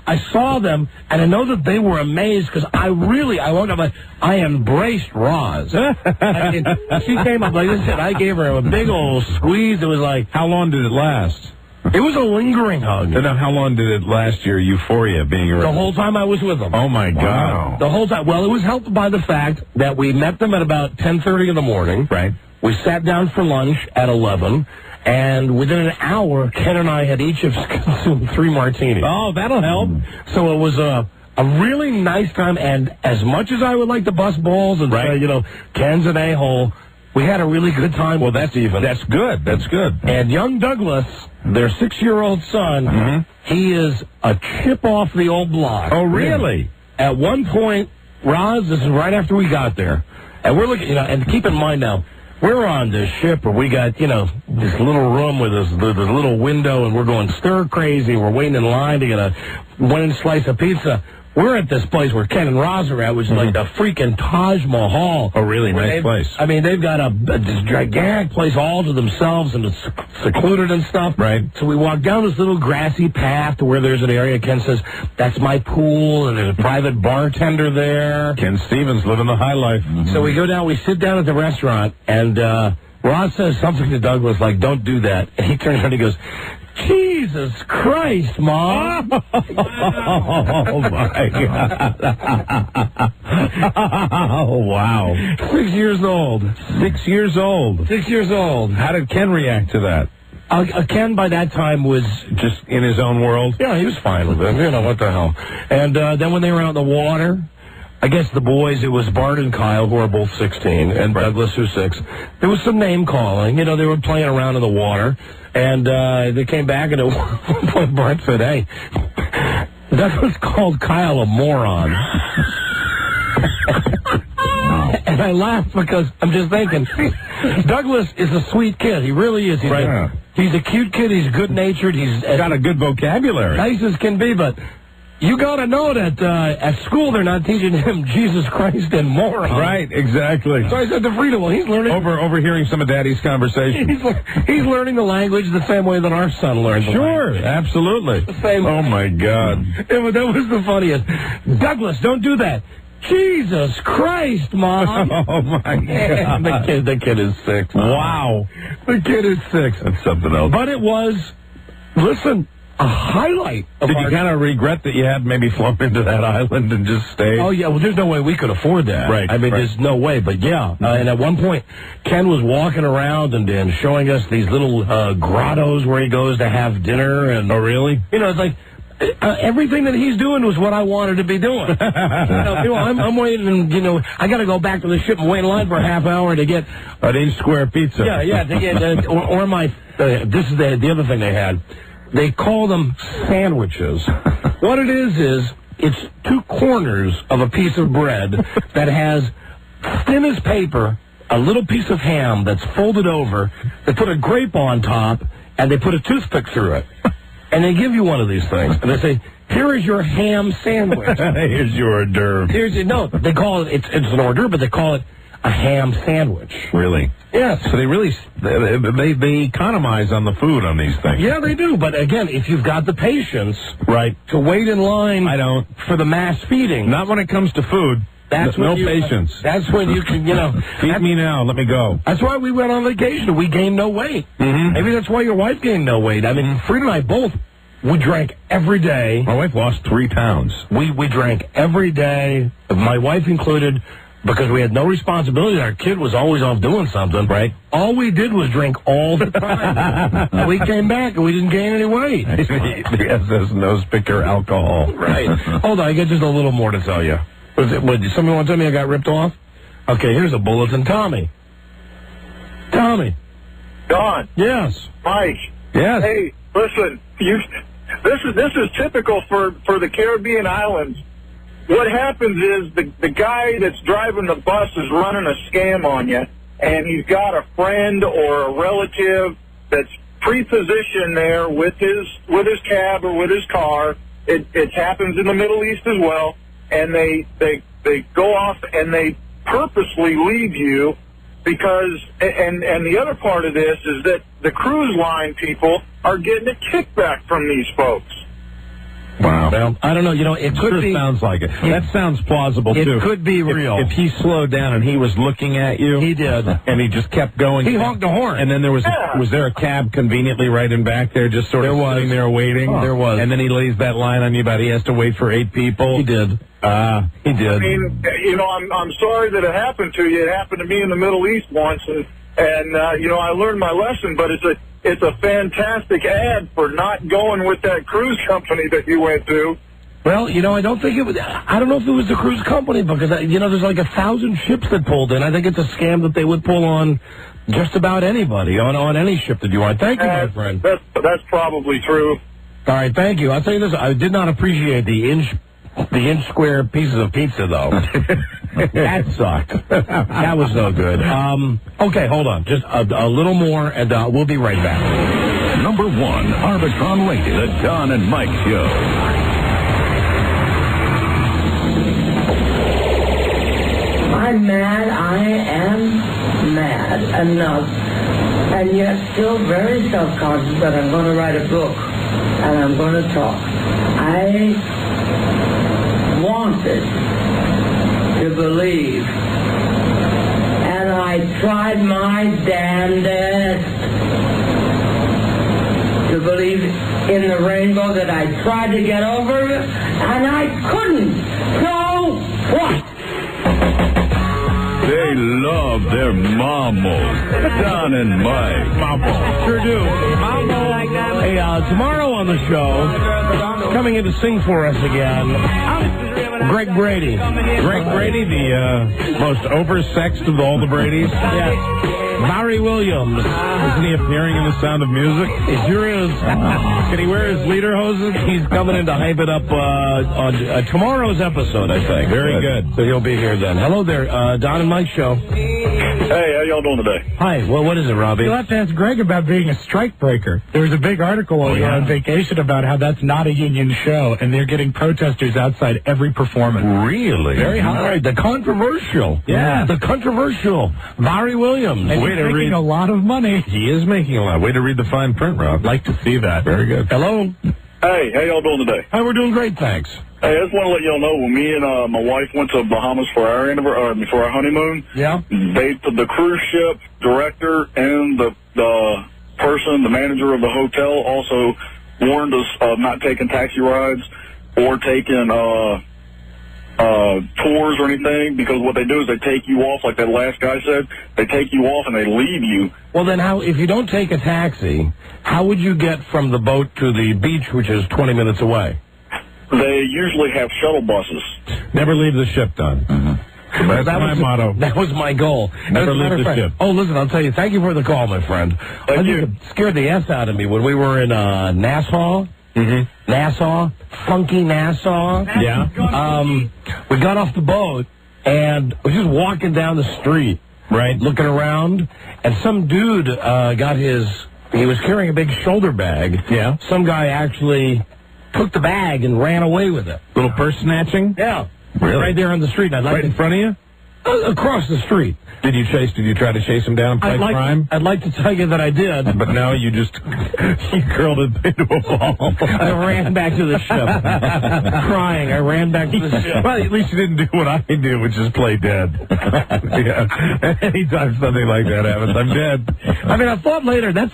I saw them, and I know that they were amazed, because I woke up like, I embraced Roz. She came up like this, and I gave her a big old squeeze. It was like... How long did it last? It was a lingering hug. And how long did it last, your euphoria being around? The whole time I was with them. Oh, my God. Wow. The whole time. Well, it was helped by the fact that we met them at about 10:30 in the morning. Right. We sat down for lunch at 11, and within an hour, Ken and I had each consumed 3 martinis. Oh, that'll help. So it was a really nice time, and as much as I would like to bust balls and say, Ken's an a-hole, we had a really good time. Well, that's good. That's good. And young Douglas, their 6-year-old son, he is a chip off the old block. Oh, really? At one point, Roz, this is right after we got there, and we're looking, and keep in mind now, we're on this ship where we got, this little room with this little window, and we're going stir crazy. We're waiting in line to get a 1-inch slice of pizza. We're at this place where Ken and Roz are at, which is like the freaking Taj Mahal. Oh, really? Nice place. They've got this gigantic place all to themselves, and it's secluded and stuff. Right. So we walk down this little grassy path to where there's an area. Ken says, that's my pool, and there's a private bartender there. Ken Stevens living the high life. So we go down, we sit down at the restaurant, and Roz says something to Douglas like, don't do that. And he turns around and he goes, Jesus Christ, Mom. Oh, my God. Oh, wow. 6 years old. 6 years old. 6 years old. How did Ken react to that? Ken, by that time, was just in his own world? Yeah, he was fine with it. What the hell. And then when they were out in the water, I guess the boys, it was Bart and Kyle, who are both 16, and Douglas, who's 6. There was some name calling. They were playing around in the water. And they came back, and at one point Bart said, hey, Douglas called Kyle a moron. And I laughed because I'm just thinking, Douglas is a sweet kid. He really is. He's a cute kid. He's good-natured. He's got a good vocabulary. Nice as can be, but... You got to know that at school they're not teaching him Jesus Christ and more. Right, exactly. So I said to Frida, well, he's learning... Overhearing some of Daddy's conversation. He's learning the language the same way that our son learns. Sure, absolutely. Oh, my God. That was the funniest. Douglas, don't do that. Jesus Christ, Mom. Oh, my God. The kid is 6. Wow. The kid is 6. That's something else. But it was, listen, a highlight. Did you kind of regret that you had maybe flown into that island and just stayed? Oh, yeah. Well, there's no way we could afford that. Right. I mean, there's no way. But, yeah. And at one point, Ken was walking around and showing us these little grottos where he goes to have dinner. And oh, really? You know, it's like... everything that he's doing was what I wanted to be doing. I'm waiting, and I got to go back to the ship and wait in line for a half hour to get an inch square pizza. Yeah, to get or my. This is the other thing they had. They call them sandwiches. What it is it's 2 corners of a piece of bread that has thin as paper, a little piece of ham that's folded over. They put a grape on top, and they put a toothpick through it. And they give you one of these things, and they say, here is your ham sandwich. Here's your hors d'oeuvre. No, they call it, it's an hors d'oeuvre, but they call it a ham sandwich. Really? Yes. So they economize on the food on these things. Yeah, they do. But again, if you've got the patience, right, to wait in line, I don't, for the mass feeding. Not when it comes to food. That's no patience. That's when you can, feed me now. Let me go. That's why we went on vacation. We gained no weight. Mm-hmm. Maybe that's why your wife gained no weight. I mean, Frida and I both. We drank every day. My wife lost 3 pounds. We drank every day, my wife included, because we had no responsibility. Our kid was always off doing something. Right. All we did was drink all the time. And we came back and we didn't gain any weight. The SS nose picker alcohol. Right. Hold on, I got just a little more to tell you. Did somebody want to tell me I got ripped off? Okay, here's a bulletin. Tommy. Don. Yes. Mike. Yes. Hey, listen, this is typical for the Caribbean islands. What happens is the guy that's driving the bus is running a scam on you, and he's got a friend or a relative that's pre-positioned there with his cab or with his car. It happens in the Middle East as well, and they go off and they purposely leave you because and the other part of this is that the cruise line people are getting a kickback from these folks. Wow. Well, I don't know. It could be. Sounds like it. That sounds plausible, too. It could be real. If he slowed down and he was looking at you. He did. And he just kept going. He honked the horn. And then was there a cab conveniently right in back there, just sort of sitting there waiting? Oh, there was. And then he lays that line on you about he has to wait for 8 people? He did. He did. I mean, I'm sorry that it happened to you. It happened to me in the Middle East once, and I learned my lesson, but it's a fantastic ad for not going with that cruise company that you went to. Well, I don't think it was. I don't know if it was the cruise company because there's like 1,000 ships that pulled in. I think it's a scam that they would pull on just about anybody on any ship that you want. Thank you, my friend. That's probably true. All right, thank you. I'll tell you this: I did not appreciate the inch square pieces of pizza though. That sucked. That was no good. Okay, hold on, just a little more, and we'll be right back. Number 1, Arbitron Radio, the Don and Mike Show. I'm mad. I am mad enough, and yet still very self-conscious that I'm going to write a book, and I'm going to talk. I wanted to believe, and I tried my damnedest to believe in the rainbow that I tried to get over, and I couldn't. So what? They love their mamos. Don and Mike. Mambo. Sure do. Mambo. Hey, tomorrow on the show, coming in to sing for us again, Greg Brady. Greg Brady, the most oversexed of all the Bradys. Yes. Barry Williams. Isn't he appearing in The Sound of Music? He sure is. Can he wear his lederhosen? He's coming in to hype it up on tomorrow's episode, I think. Very good. So he'll be here then. Hello there, Don and Mike Show. Hey, how y'all doing today? Hi. Well, what is it, Robbie? You'll have to ask Greg about being a strike breaker. There was a big article while you were on vacation about how that's not a union show, and they're getting protesters outside every performance. Really? Very hot. All right, the controversial. Yeah. The controversial. Barry Williams. And Way he's to making read- a lot of money. He is making a lot. Way to read the fine print, Rob. I'd like to see that. Very good. Hello. Hey, how y'all doing today? Hi, we're doing great, thanks. Hey, I just want to let y'all know, when me and my wife went to Bahamas for our for our honeymoon, Yeah. the cruise ship director and the manager of the hotel also warned us of not taking taxi rides or taking tours or anything, because what they do is they take you off, like that last guy said, they take you off and they leave you. Well, then how, if you don't take a taxi, how would you get from the boat to the beach, which is 20 minutes away? They usually have shuttle buses. Never leave the ship, Don. That's my motto. That was my goal. Never As a matter leave of the fact- ship. Oh, listen, I'll tell you, thank you for the call, my friend. Thank you. It scared the S out of me when we were in Nassau. Mm-hmm. Nassau, funky Nassau. Yeah. We got off the boat and was just walking down the street, Right. looking around, and some dude he was carrying a big shoulder bag. Yeah. Some guy actually took the bag and ran away with it. Little purse snatching? Yeah. Really? Right there on the street. I'd like Right in front of you? across the street. Did you try to chase him down and fight crime? I'd like to tell you that I did. But now you just, you curled it into a ball. I ran back to the ship. Crying. I ran back to the ship. Well, at least you didn't do what I do, which is play dead. Yeah. Anytime something like that happens, I'm dead. I mean, I thought later, that's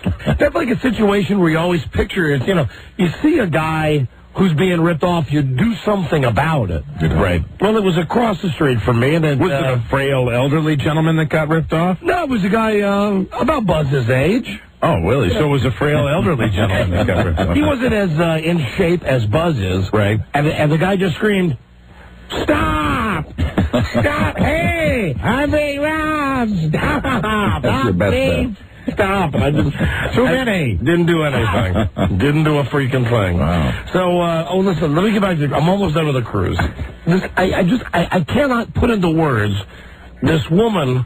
like a situation where you always picture it. You know, you see a guy who's being ripped off, you do something about it. Right. Well, it was across the street from me. And Was it a frail elderly gentleman that got ripped off? No, it was a guy about Buzz's age. Oh, really? So it was a frail elderly gentleman that got ripped off. He wasn't as in shape as Buzz is. Right. And the guy just screamed, "Stop! Stop! Hey! I'm being robbed! Stop! That's your best bet. Stop!" And I just didn't do anything. Didn't do a freaking thing. Wow. So, listen, let me get back to. I'm almost done with the cruise. I cannot put into words this woman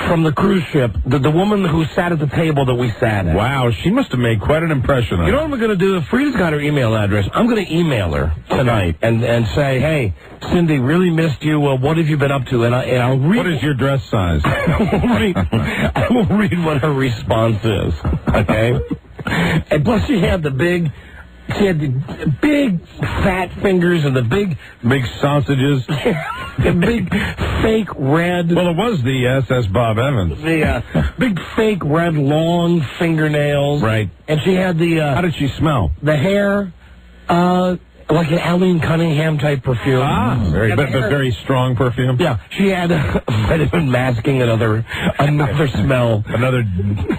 from the cruise ship, the woman who sat at the table that we sat at. Wow, she must have made quite an impression on You know what I'm going to do? If Frida's got her email address, I'm going to email her tonight and say, "Hey, Cindy, really missed you. What have you been up to?" And I'll read. What is your dress size? I will read what her response is. Okay. And plus, she had the big fat fingers and the big sausages. the big fake red. Well, it was the SS Bob Evans. The big fake red long fingernails. Right. And she had the. How did she smell? The hair, like an Aline Cunningham type perfume. But very strong perfume. Yeah, she had vitamin masking another smell. Another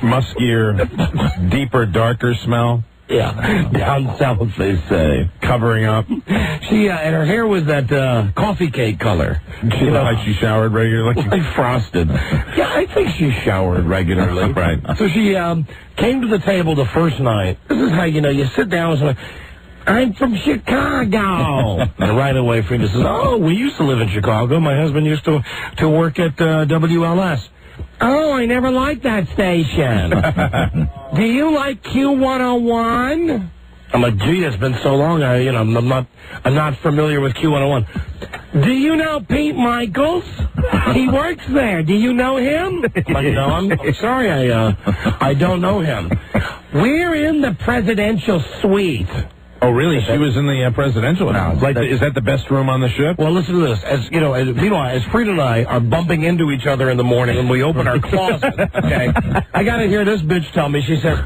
muskier, deeper, darker smell. Yeah, down south they say. Covering up. She and her hair was that coffee cake color. She looked like she showered regularly. Like frosted. Yeah, I think she showered regularly. Right. So she came to the table the first night. This is how you sit down and say, "I'm from Chicago." And right away, Frida says, "Oh, we used to live in Chicago. My husband used to work at WLS." "Oh, I never liked that station." "Do you like Q101? I'm like, "Gee, it's been so long. I'm not familiar with Q101. "Do you know Pete Michaels? He works there. Do you know him?" I'm like, "No, I'm sorry, I don't know him." "We're in the presidential suite." Oh, really? She was in the presidential house. Is that the best room on the ship? Well, listen to this. Meanwhile, as Frida and I are bumping into each other in the morning and we open our closet, okay, I got to hear this bitch tell me. She says,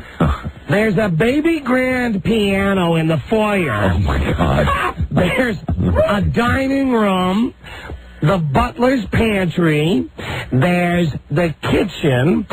"There's a baby grand piano in the foyer. Oh, my God. There's a dining room, the butler's pantry, there's the kitchen,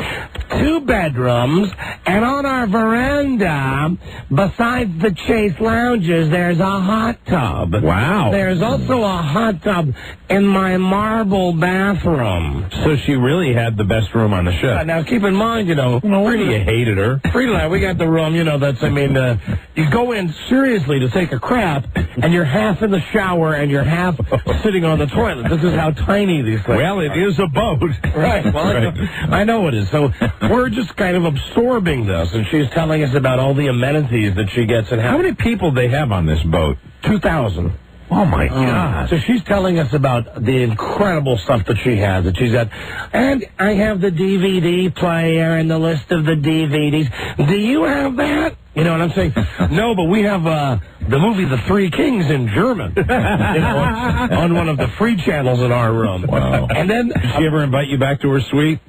2 bedrooms, and on our veranda, besides the Chase lounges, there's a hot tub. Wow. There's also a hot tub in my marble bathroom. So she really had the best room on the ship. Now, keep in mind, Frida, you hated her. Frida and I, we got the room, you go in seriously to take a crap, and you're half in the shower and you're half sitting on the toilet. This is how tiny these things Well, it are. is a boat. Right. Well, Right. I know it is. So we're just kind of absorbing this, and she's telling us about all the amenities that she gets. And How many people they have on this boat? 2,000. Oh, my God. So she's telling us about the incredible stuff that she has, that she's got. And I have the DVD player and the list of the DVDs. Do you have that? You know what I'm saying? No, but we have the movie The Three Kings in German on one of the free channels in our room. Wow. And then... Did she ever invite you back to her suite?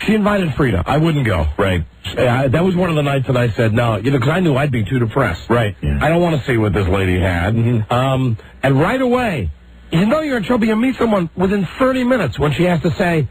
She invited Frida. I wouldn't go. Right. That was one of the nights that I said no, because I knew I'd be too depressed. Right. Yeah. I don't want to see what this lady had. Mm-hmm. And right away, you know you're in trouble. You meet someone within 30 minutes when she has to say,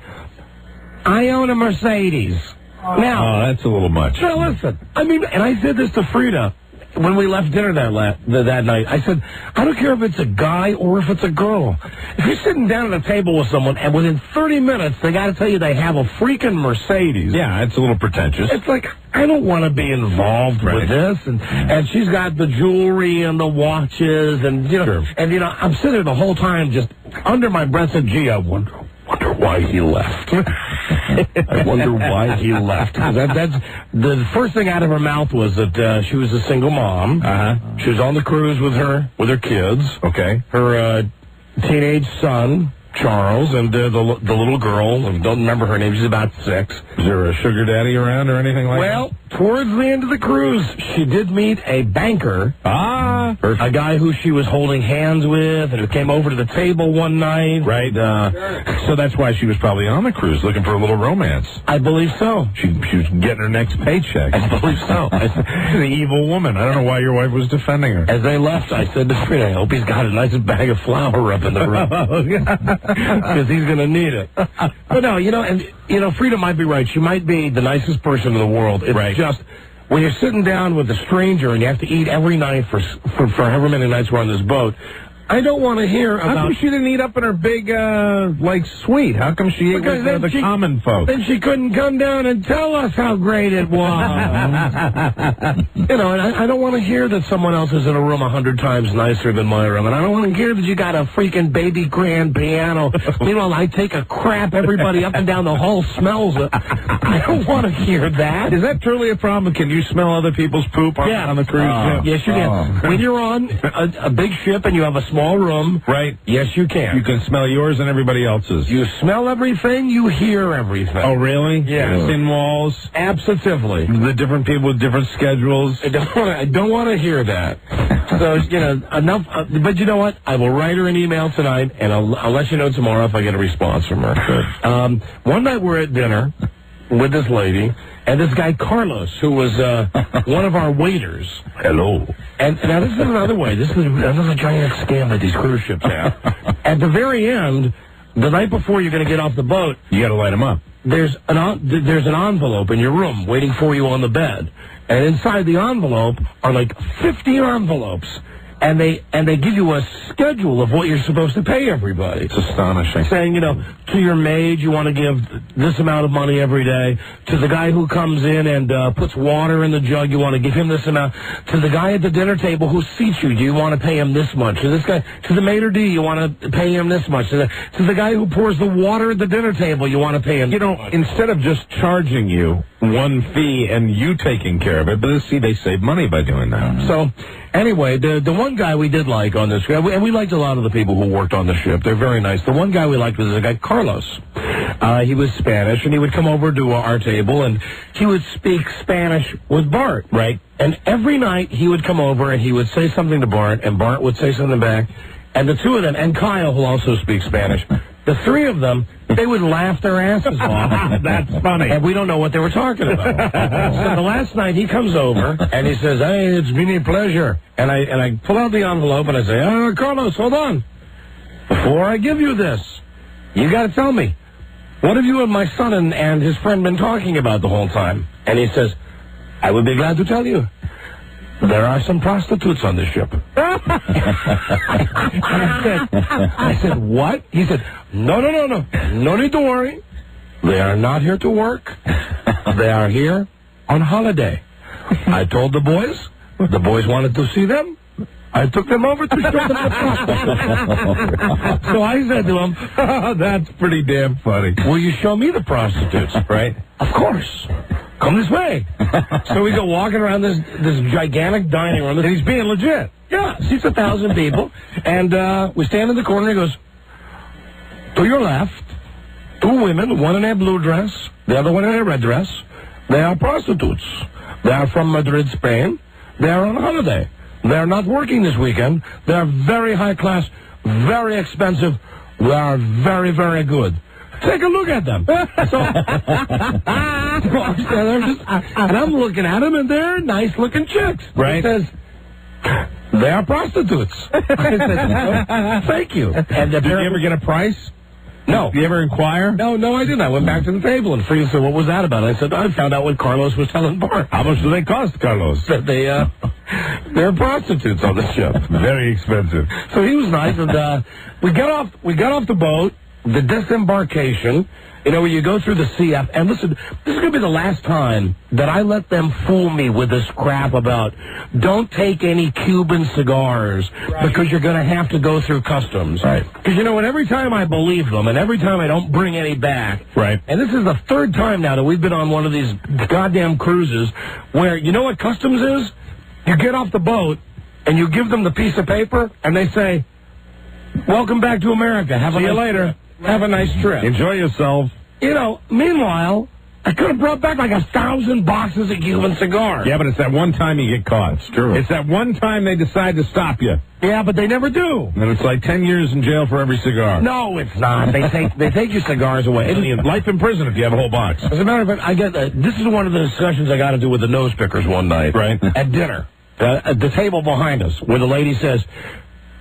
I own a Mercedes. Now, that's a little much. Now, listen. And I said this to Frida when we left dinner that night. I said, I don't care if it's a guy or if it's a girl. If you're sitting down at a table with someone and within 30 minutes they got to tell you they have a freaking Mercedes. Yeah, it's a little pretentious. It's like, I don't want to be involved with this. And she's got the jewelry and the watches and, I'm sitting there the whole time just under my breath saying, gee, I wonder why he left. I wonder why he left. That's the first thing out of her mouth was that she was a single mom. She was on the cruise with her kids. Okay. Her teenage son, Charles, and the little girl. I don't remember her name. She's about 6. Is there a sugar daddy around or anything like that? Well, towards the end of the cruise, she did meet a banker. A guy who she was holding hands with and who came over to the table one night. Right. So that's why she was probably on the cruise looking for a little romance. I believe so. She was getting her next paycheck. I believe so. She's an evil woman. I don't know why your wife was defending her. As they left, I said to Frida, I hope he's got a nice bag of flour up in the room. Because he's going to need it. But no, Frida might be right. She might be the nicest person in the world. It's just... when you're sitting down with a stranger and you have to eat every night for however many nights we're on this boat, I don't want to hear about... How come she didn't eat up in her big, suite? How come she ate with the common folk? Then she couldn't come down and tell us how great it was. And I don't want to hear that someone else is in a room 100 times nicer than my room. And I don't want to hear that you got a freaking baby grand piano. Meanwhile, I take a crap, everybody up and down the hall smells it. I don't want to hear that. Is that truly a problem? Can you smell other people's poop on the cruise ship? Yes, you can. When you're on a big ship and you have a small room, right? Yes, you can. You can smell yours and everybody else's. You smell everything, you hear everything. Oh, really? Yeah. Thin walls? Absolutely. The different people with different schedules? I don't want to hear that. So, enough. But you know what? I will write her an email tonight, and I'll let you know tomorrow if I get a response from her. One night we're at dinner with this lady, and this guy Carlos, who was one of our waiters. Hello. And now this is another way. This is another giant scam that these cruise ships have. At the very end, the night before you're going to get off the boat, you got to light them up. There's an envelope in your room waiting for you on the bed, and inside the envelope are like 50 envelopes. And they give you a schedule of what you're supposed to pay everybody. It's astonishing. Saying, to your maid, you want to give this amount of money every day. To the guy who comes in and puts water in the jug, you want to give him this amount. To the guy at the dinner table who seats you, do you want to pay him this much? To this guy, to the maitre d', you want to pay him this much. To the guy who pours the water at the dinner table, you want to pay him this much. Instead of just charging you one fee and you taking care of it, but see, they save money by doing that. So, anyway, the one guy we did like on this, and we liked a lot of the people who worked on the ship. They're very nice. The one guy we liked was a guy, Carlos. He was Spanish, and he would come over to our table, and he would speak Spanish with Bart. Right. And every night he would come over, and he would say something to Bart, and Bart would say something back. And the two of them, and Kyle, who also speaks Spanish, the three of them, they would laugh their asses off. That's funny. And we don't know what they were talking about. So the last night he comes over and he says, hey, it's been a pleasure. And I pull out the envelope and I say, Carlos, hold on. Before I give you this, you got to tell me, what have you and my son and his friend been talking about the whole time? And he says, I would be glad to tell you. There are some prostitutes on this ship. I said, what? He said, no. No need to worry. They are not here to work. They are here on holiday. I told the boys. The boys wanted to see them. I took them over to show them the prostitutes. So I said to him, that's pretty damn funny. Will you show me the prostitutes? Right? Of course. Come this way. So we go walking around this gigantic dining room. And he's being legit. Yeah, seats 1,000 people. And we stand in the corner and he goes, to your left, 2 women, one in a blue dress, the other one in a red dress. They are prostitutes. They are from Madrid, Spain. They are on holiday. They are not working this weekend. They are very high class, very expensive. They are very, very good. Take a look at them. And I'm looking at them, and they're nice-looking chicks. Right. It says, they are prostitutes. I said, thank you. And did you ever get a price? No. Did you ever inquire? No, I didn't. I went back to the table, and Frida said, what was that about? I said, I found out what Carlos was telling Bart. How much do they cost, Carlos? That they're prostitutes on the ship. Very expensive. So he was nice, and we got off the boat. The disembarkation, where you go through the CF, and listen, this is going to be the last time that I let them fool me with this crap about don't take any Cuban cigars because you're going to have to go through customs. Right. Because, every time I believe them and every time I don't bring any back. Right. And this is the 3rd time now that we've been on one of these goddamn cruises where, you know what customs is? You get off the boat and you give them the piece of paper and they say, welcome back to America. See you later. Have a nice trip. Enjoy yourself. Meanwhile, I could have brought back like 1,000 boxes of Cuban cigars. Yeah, but it's that one time you get caught. It's true. It's that one time they decide to stop you. Yeah, but they never do. And it's like 10 years in jail for every cigar. No, it's not. They take your cigars away. Life in prison if you have a whole box. As a matter of fact, I get this is one of the discussions I got to do with the nose pickers one night. Right. At dinner. At the table behind us, where the lady says,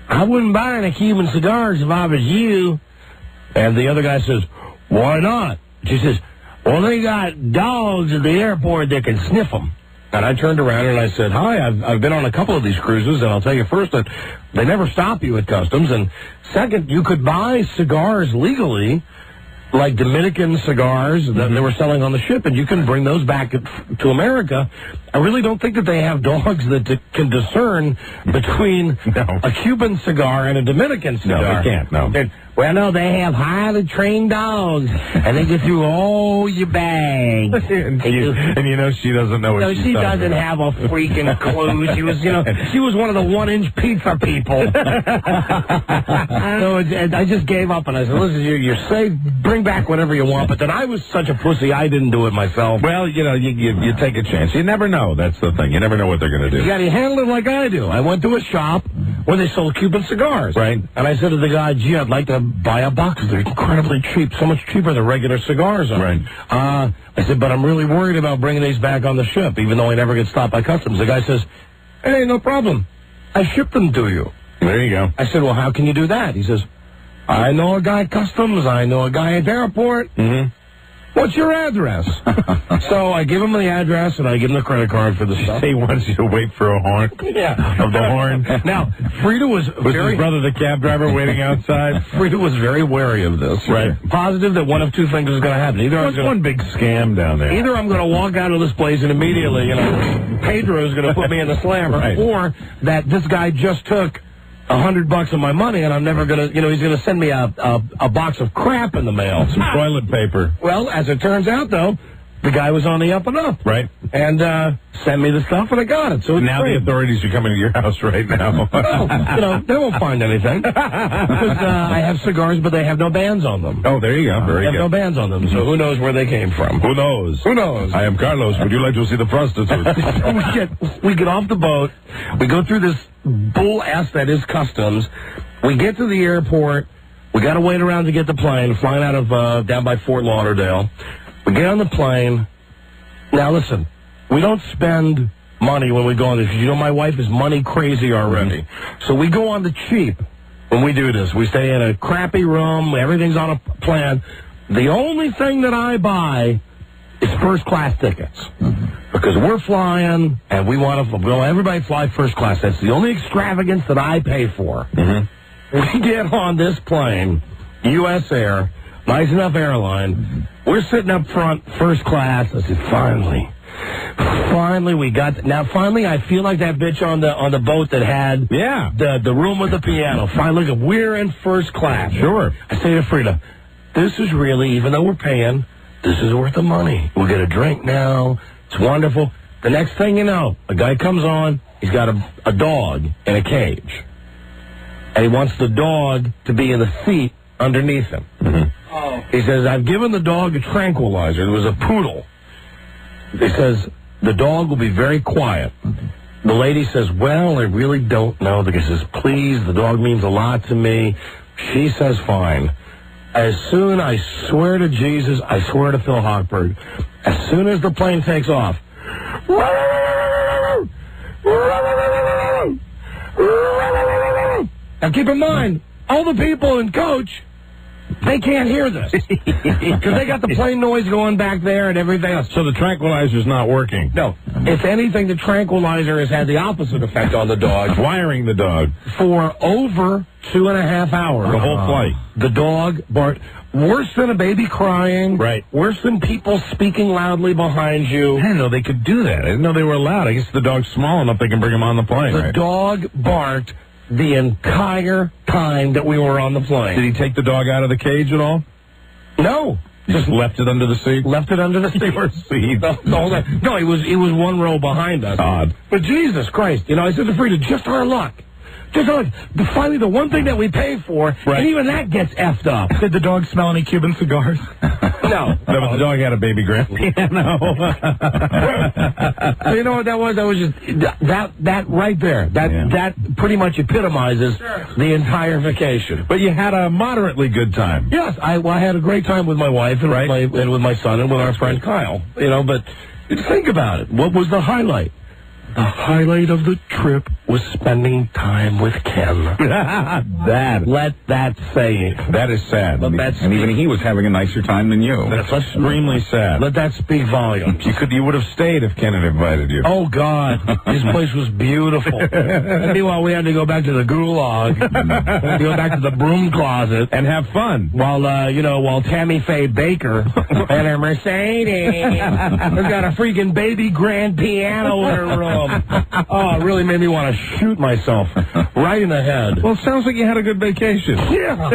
I wouldn't buy any Cuban cigars if I was you. And the other guy says, why not? She says, well, they got dogs at the airport that can sniff them. And I turned around and I said, hi, I've been on a couple of these cruises, and I'll tell you first that they never stop you at customs. And second, you could buy cigars legally, like Dominican cigars that they were selling on the ship, and you can bring those back to America. I really don't think that they have dogs that can discern between a Cuban cigar and a Dominican cigar. No, they can't, no. Well, no, they have highly trained dogs, and they get through all your bags. and she doesn't know what she's she talking doesn't about. have a freaking clue. She was, she was one of the 1-inch pizza people. So I just gave up, and I said, listen, you're safe. Bring back whatever you want. But then I was such a pussy, I didn't do it myself. Well, you take a chance. You never know. That's the thing. You never know what they're going to do. You got to handle it like I do. I went to a shop where they sold Cuban cigars. Right. And I said to the guy, gee, I'd like to buy a box. They're incredibly cheap, so much cheaper than regular cigars are. Right. I said, but I'm really worried about bringing these back on the ship, even though I never get stopped by customs. The guy says, hey, no problem. I ship them to you. There you go. I said, well, how can you do that? He says, I know a guy at customs. I know a guy at the airport. Mm-hmm. What's your address? So I give him the address, and I give him the credit card for the stuff. He wants you to wait for a horn? Yeah. Of the horn? Now, Frida was his brother the cab driver waiting outside? Frida was very wary of this. Right. Positive that one of two things is going to happen. What's one big scam down there? Either I'm going to walk out of this place and immediately, Pedro's going to put me in the slammer, right. Or that this guy just took $100 of my money, and I'm never going to, he's going to send me a box of crap in the mail. Some toilet paper. Well, as it turns out, though, the guy was on the up and up. Right. And sent me the stuff, and I got it. So now the authorities are coming to your house right now. Well, they won't find anything. Because I have cigars, but they have no bands on them. Oh, there you go. Very they good. have no bands on them, so who knows where they came from. Who knows? Who knows? I am Carlos. Would you like to see the prostitute? we get off the boat. We go through this bull ass that is customs. We get to the airport. We got to wait around to get the plane, flying out of down by Fort Lauderdale. We get on the plane. Now, listen, we don't spend money when we go on this. My wife is money crazy already. Mm-hmm. So we go on the cheap when we do this. We stay in a crappy room. Everything's on a plan. the only thing that I buy is first class tickets. Because we're flying, and we want to, everybody fly first class. That's the only extravagance that I pay for. We get on this plane, U.S. Air, nice enough airline. We're sitting up front, first class. I said, finally we got, now finally I feel like that bitch on the boat that had the room with the piano. Finally, we're in first class. Sure. I say to Frida, this is really, even though we're paying, this is worth the money. We'll get a drink now. It's wonderful. The next thing you know, a guy comes on. He's got a dog in a cage. And he wants the dog to be in the seat underneath him. He says, I've given the dog a tranquilizer. It was a poodle. He says, the dog will be very quiet. The lady says, well, I really don't know. The guy says, please, the dog means a lot to me. She says, fine. As soon, I swear to Jesus, I swear to Phil Hochberg, as soon as the plane takes off, now keep in mind, all the people in coach, they can't hear this. Because they got the plane noise going back there and everything else. So the tranquilizer's not working? No. If anything, the tranquilizer has had the opposite effect on the dog. Wiring the dog. For over 2.5 hours. The whole flight. The dog barked. Worse than a baby crying. Right. Worse than people speaking loudly behind you. I didn't know they could do that. I didn't know they were allowed. I guess the dog's small enough they can bring him on the plane. The dog barked the entire time that we were on the plane. Did he take the dog out of the cage at all? No. Just left it under the seat? Left it under the seat. Your seat. No, he was one row behind us. Odd. But Jesus Christ, I said to Frida, just our luck. Just our luck. Finally, the one thing that we pay for, and even that gets effed up. Did the dog smell any Cuban cigars? No. But the dog had a baby grand piano. So you know what that was? That was just that right there. That pretty much epitomizes the entire vacation. But you had a moderately good time. Yes, I had a great time with my wife and, with my son and with our friend Kyle. But think about it. What was the highlight? The highlight of the trip was spending time with Ken. Let that say it. That is sad. And even he was having a nicer time than you. That's extremely sad. Let that speak volumes. You would have stayed if Ken had invited you. Oh, God. This place was beautiful. And meanwhile, we had to go back to the gulag. Go back to the broom closet. And have fun. While Tammy Faye Baker and her Mercedes has got a freaking baby grand piano in her room. Oh, it really made me want to shoot myself right in the head. Well, it sounds like you had a good vacation. Yeah.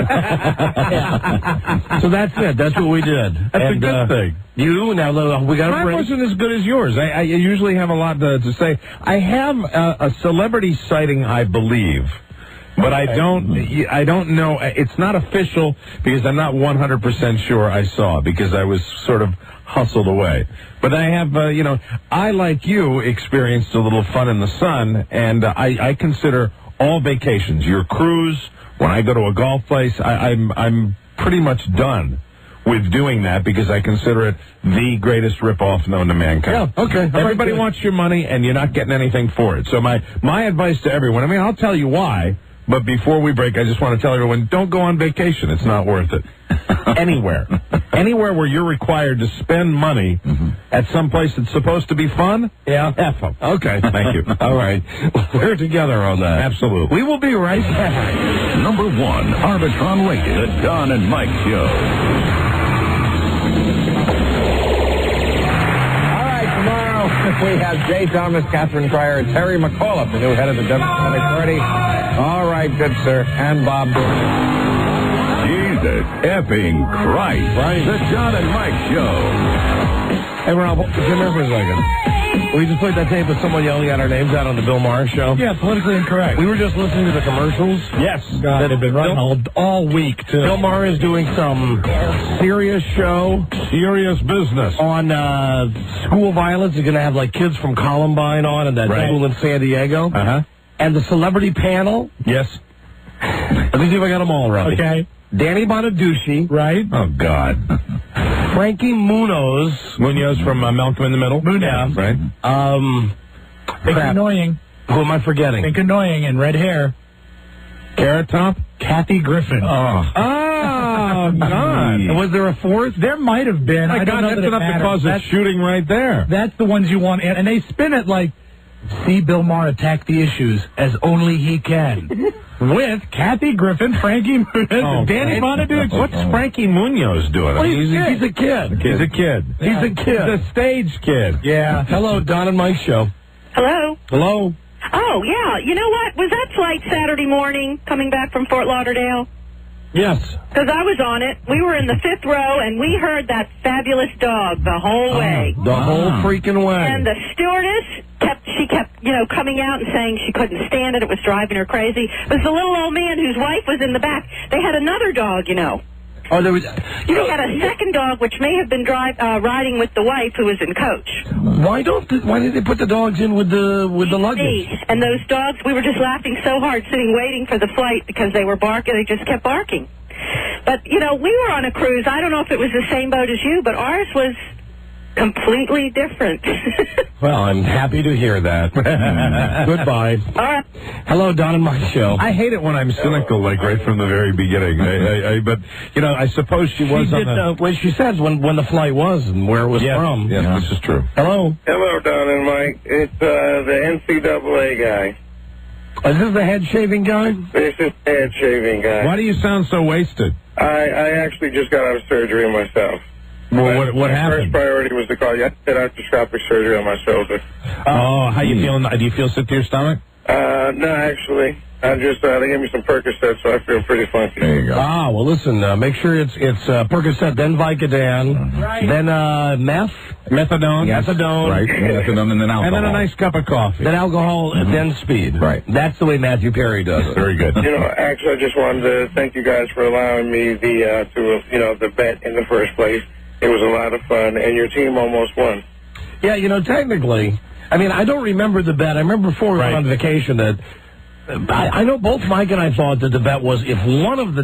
So that's it. That's what we did. That's a good thing. We got a break. Mine wasn't as good as yours. I usually have a lot to say. I have a celebrity sighting, I believe. But I don't know. It's not official because I'm not 100% sure I saw because I was sort of hustled away. But I have, I, like you, experienced a little fun in the sun, and I consider all vacations, your cruise, when I go to a golf place, I'm pretty much done with doing that because I consider it the greatest ripoff known to mankind. Yeah, okay. Everybody wants your money, and you're not getting anything for it. So my advice to everyone, I'll tell you why. But before we break, I just want to tell everyone, don't go on vacation. It's not worth it. Anywhere. Anywhere where you're required to spend money at some place that's supposed to be fun, F them. Okay. Thank you. All right. We're together on that. Absolutely. We will be right back. Number 1, Arbitron rated, The Don and Mike Show. We have Jay Thomas, Catherine Cryer, Terry McAuliffe, the new head of the Democratic Party. All right, good sir. And Bob Jesus effing Christ. The Don and Mike Show. Hey, Rob, come here for a second. We just played that tape with someone yelling out our names out on the Bill Maher show. Yeah, politically incorrect. We were just listening to the commercials. Yes. That have been running all week, too. Bill Maher is doing some serious show. Serious business. On school violence. He's going to have, kids from Columbine on in that school in San Diego. Uh-huh. And the celebrity panel. Yes. Let me see if I got them all right. Okay. Danny Bonaducci. Right. Oh, God. Frankie Munoz from Malcolm in the Middle. Munoz. Right. Big Annoying. Who am I forgetting? Big Annoying and red hair. Carrot Top? Kathy Griffin. Oh. Oh, God. Was there a fourth? There might have been. My I don't God, know that's that it enough to matters. cause a shooting right there. That's the ones you want, and they spin it like, see Bill Maher attack the issues as only he can. With Kathy Griffin, Frankie Muniz, Danny Bonaduce. What's Frankie Munoz doing? Well, he's a kid. He's a kid. He's a kid. He's a stage kid. Yeah. Hello, Don and Mike show. Hello? Hello. Oh, yeah. You know what? Was that flight Saturday morning coming back from Fort Lauderdale? Yes. Because I was on it. We were in the 5th row, and we heard that fabulous dog the whole way. The whole freaking way. And the stewardess kept, coming out and saying she couldn't stand it. It was driving her crazy. It was the little old man whose wife was in the back. They had another dog, Oh, there was. They had a second dog, which may have been riding with the wife who was in coach. Why did they put the dogs in with the luggage? And those dogs, we were just laughing so hard sitting waiting for the flight because they were barking. They just kept barking. But, we were on a cruise. I don't know if it was the same boat as you, but ours was completely different. Well, I'm happy to hear that. Goodbye. All right. Hello, Don and Mike show. I hate it when I'm cynical, like right from the very beginning. But I suppose she was on the... Well, she says when the flight was and where it was from. Yes, this is true. Hello. Hello, Don and Mike. It's the NCAA guy. Is this the head shaving guy? This is the head shaving guy. Why do you sound so wasted? I actually just got out of surgery myself. Well, what happened? First priority was to call you. I had arthroscopic surgery on my shoulder. Oh, how you feeling? Do you feel sick to your stomach? No, actually. I just, they gave me some Percocet, so I feel pretty funky. There you go. Ah, well, listen, make sure it's Percocet, then Vicodin, then meth. Methadone. Yes. Methadone. Right. Methadone and then alcohol. And then a nice cup of coffee. Then alcohol, and then speed. Right. That's the way Matthew Perry does it. Very good. Actually, I just wanted to thank you guys for allowing me the bet in the first place. It was a lot of fun, and your team almost won. Yeah, technically, I mean, I don't remember the bet. I remember before we went on vacation that I know both Mike and I thought that the bet was if one of the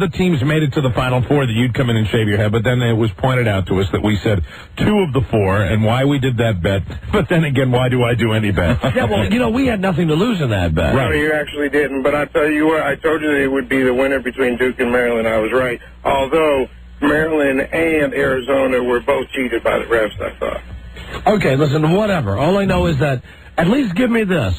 teams made it to the Final Four, that you'd come in and shave your head. But then it was pointed out to us that we said 2 of the 4, and why we did that bet. But then again, why do I do any bet? Yeah, well, we had nothing to lose in that bet. Right. No, you actually didn't. But I tell you what, I told you that it would be the winner between Duke and Maryland. I was right. Although Maryland and Arizona were both cheated by the refs, I thought. Okay, listen, whatever. All I know is that, at least give me this.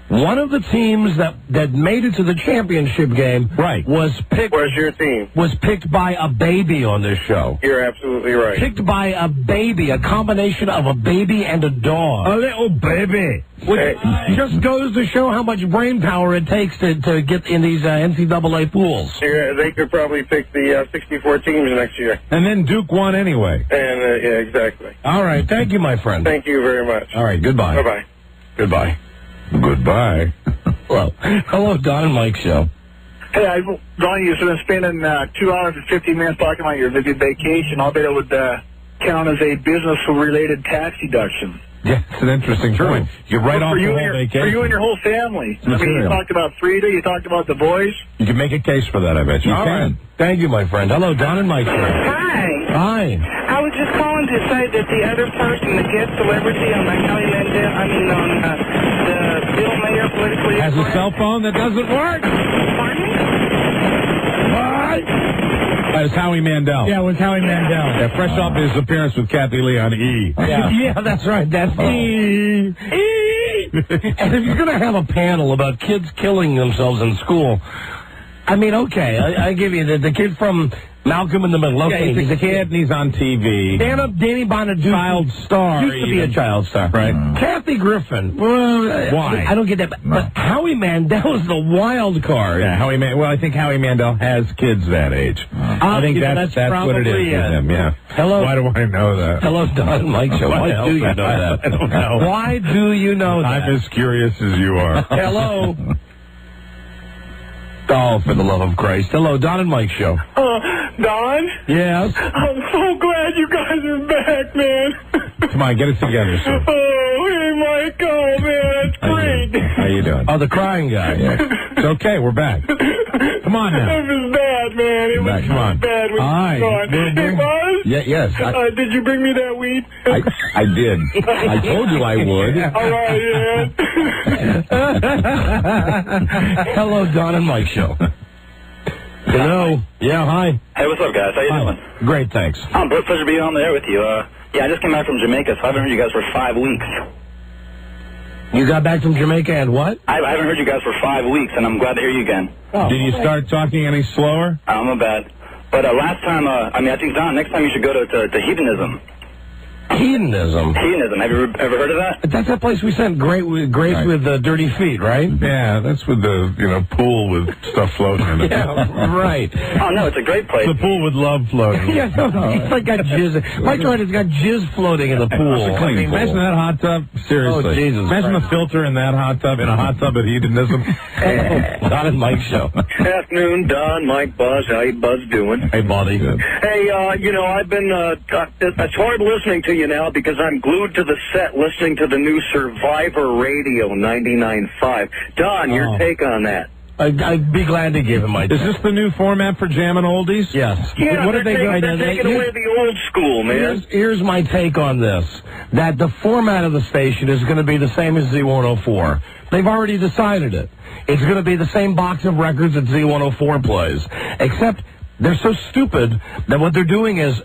One of the teams that made it to the championship game was picked. Where's your team? Was picked by a baby on this show. You're absolutely right. Picked by a baby, a combination of a baby and a dog. A little baby. Which just goes to show how much brain power it takes to get in these NCAA pools. Yeah, they could probably pick the 64 teams next year. And then Duke won anyway. And, yeah, exactly. All right. Thank you, my friend. Thank you very much. All right. Goodbye. Bye-bye. Goodbye. Goodbye. Hello, Don and Mike show. Hey, Don, you've been spending 2 hours and 15 minutes talking about your visit vacation. I'll bet it would count as a business-related tax deduction. Yeah, it's an interesting point. You're right off the whole vacation. For you and your whole family. I mean, you talked about Frida, you talked about the boys. You can make a case for that, I bet you All can. Right. Thank you, my friend. Hello, Don and Mike show. Hi. Hi. I was just calling to say that the other person, the guest celebrity on the Howie Mandel, the Bill Mayer politically... Has a cell phone that doesn't work. Pardon? What? That was Howie Mandel. Yeah, it was Howie Mandel. Yeah, fresh off his appearance with Kathy Lee on E. Yeah, yeah, that's right. That's E. And if you're going to have a panel about kids killing themselves in school, I mean, okay, I give you the kid from Malcolm in the Middle. Okay, yeah, he's a kid and he's on TV. Stand-up Danny Bonaduce. Child star. Used to be a child star. Right. Kathy Griffin. Well, why? I don't get that. But Howie Mandel is the wild card. Yeah, I think Howie Mandel has kids that age. I think that's what it is with him, yeah. Hello. Why do I know that? Hello, Don and Mike show. Why do you know that? I don't know. Why do you know that? I'm as curious as you are. Hello. Oh, for the love of Christ. Hello, Don and Mike show. Don? Yes? I'm so glad you guys are back, man. Come on, get it together, sir. Oh, hey, Mike. Oh, man, that's great. How you doing? Oh, the crying guy. Yeah. It's okay, we're back. Come on now. It was bad, man. It was Come on. bad when Hi. you were gone. Hey, Buzz? Yes. Did you bring me that weed? I did. I told you I would. All right, yeah. Hello, Don and Mike show. Hello. Yeah, hi. Hey, what's up, guys? How you doing? Great, thanks. Pleasure to be on the air with you. Yeah, I just came back from Jamaica, so I haven't heard you guys for 5 weeks. You got back from Jamaica and what? I haven't heard you guys for 5 weeks, and I'm glad to hear you again. Oh. Did you start talking any slower? My bad. But last time, I think, Don, next time you should go to Hedonism. Hedonism? Hedonism. Have you ever heard of that? That's that place we sent Grace with dirty feet, right? Yeah, that's with the, pool with stuff floating in it. Yeah, right. Oh, no, it's a great place. The pool with love floating. Yeah, no, it's like got jizz. My toilet's got jizz floating in the pool. It's a clean pool. Imagine that hot tub. Seriously. Oh, Jesus. Imagine the filter in that hot tub, in a hot tub at Hedonism. Don and Mike show. Afternoon, Don, Mike, Buzz. How you Buzz doing? Hey, buddy. Hey, I've been, it's hard listening to you now because I'm glued to the set listening to the new Survivor Radio 99.5. Don, your take on that? I'd be glad to give him my take. Is this the new format for Jammin' Oldies? Yes. Yeah, what are they going to take away the old school, man. Here's my take on this. That the format of the station is going to be the same as Z104. They've already decided it. It's going to be the same box of records that Z104 plays. Except they're so stupid that what they're doing is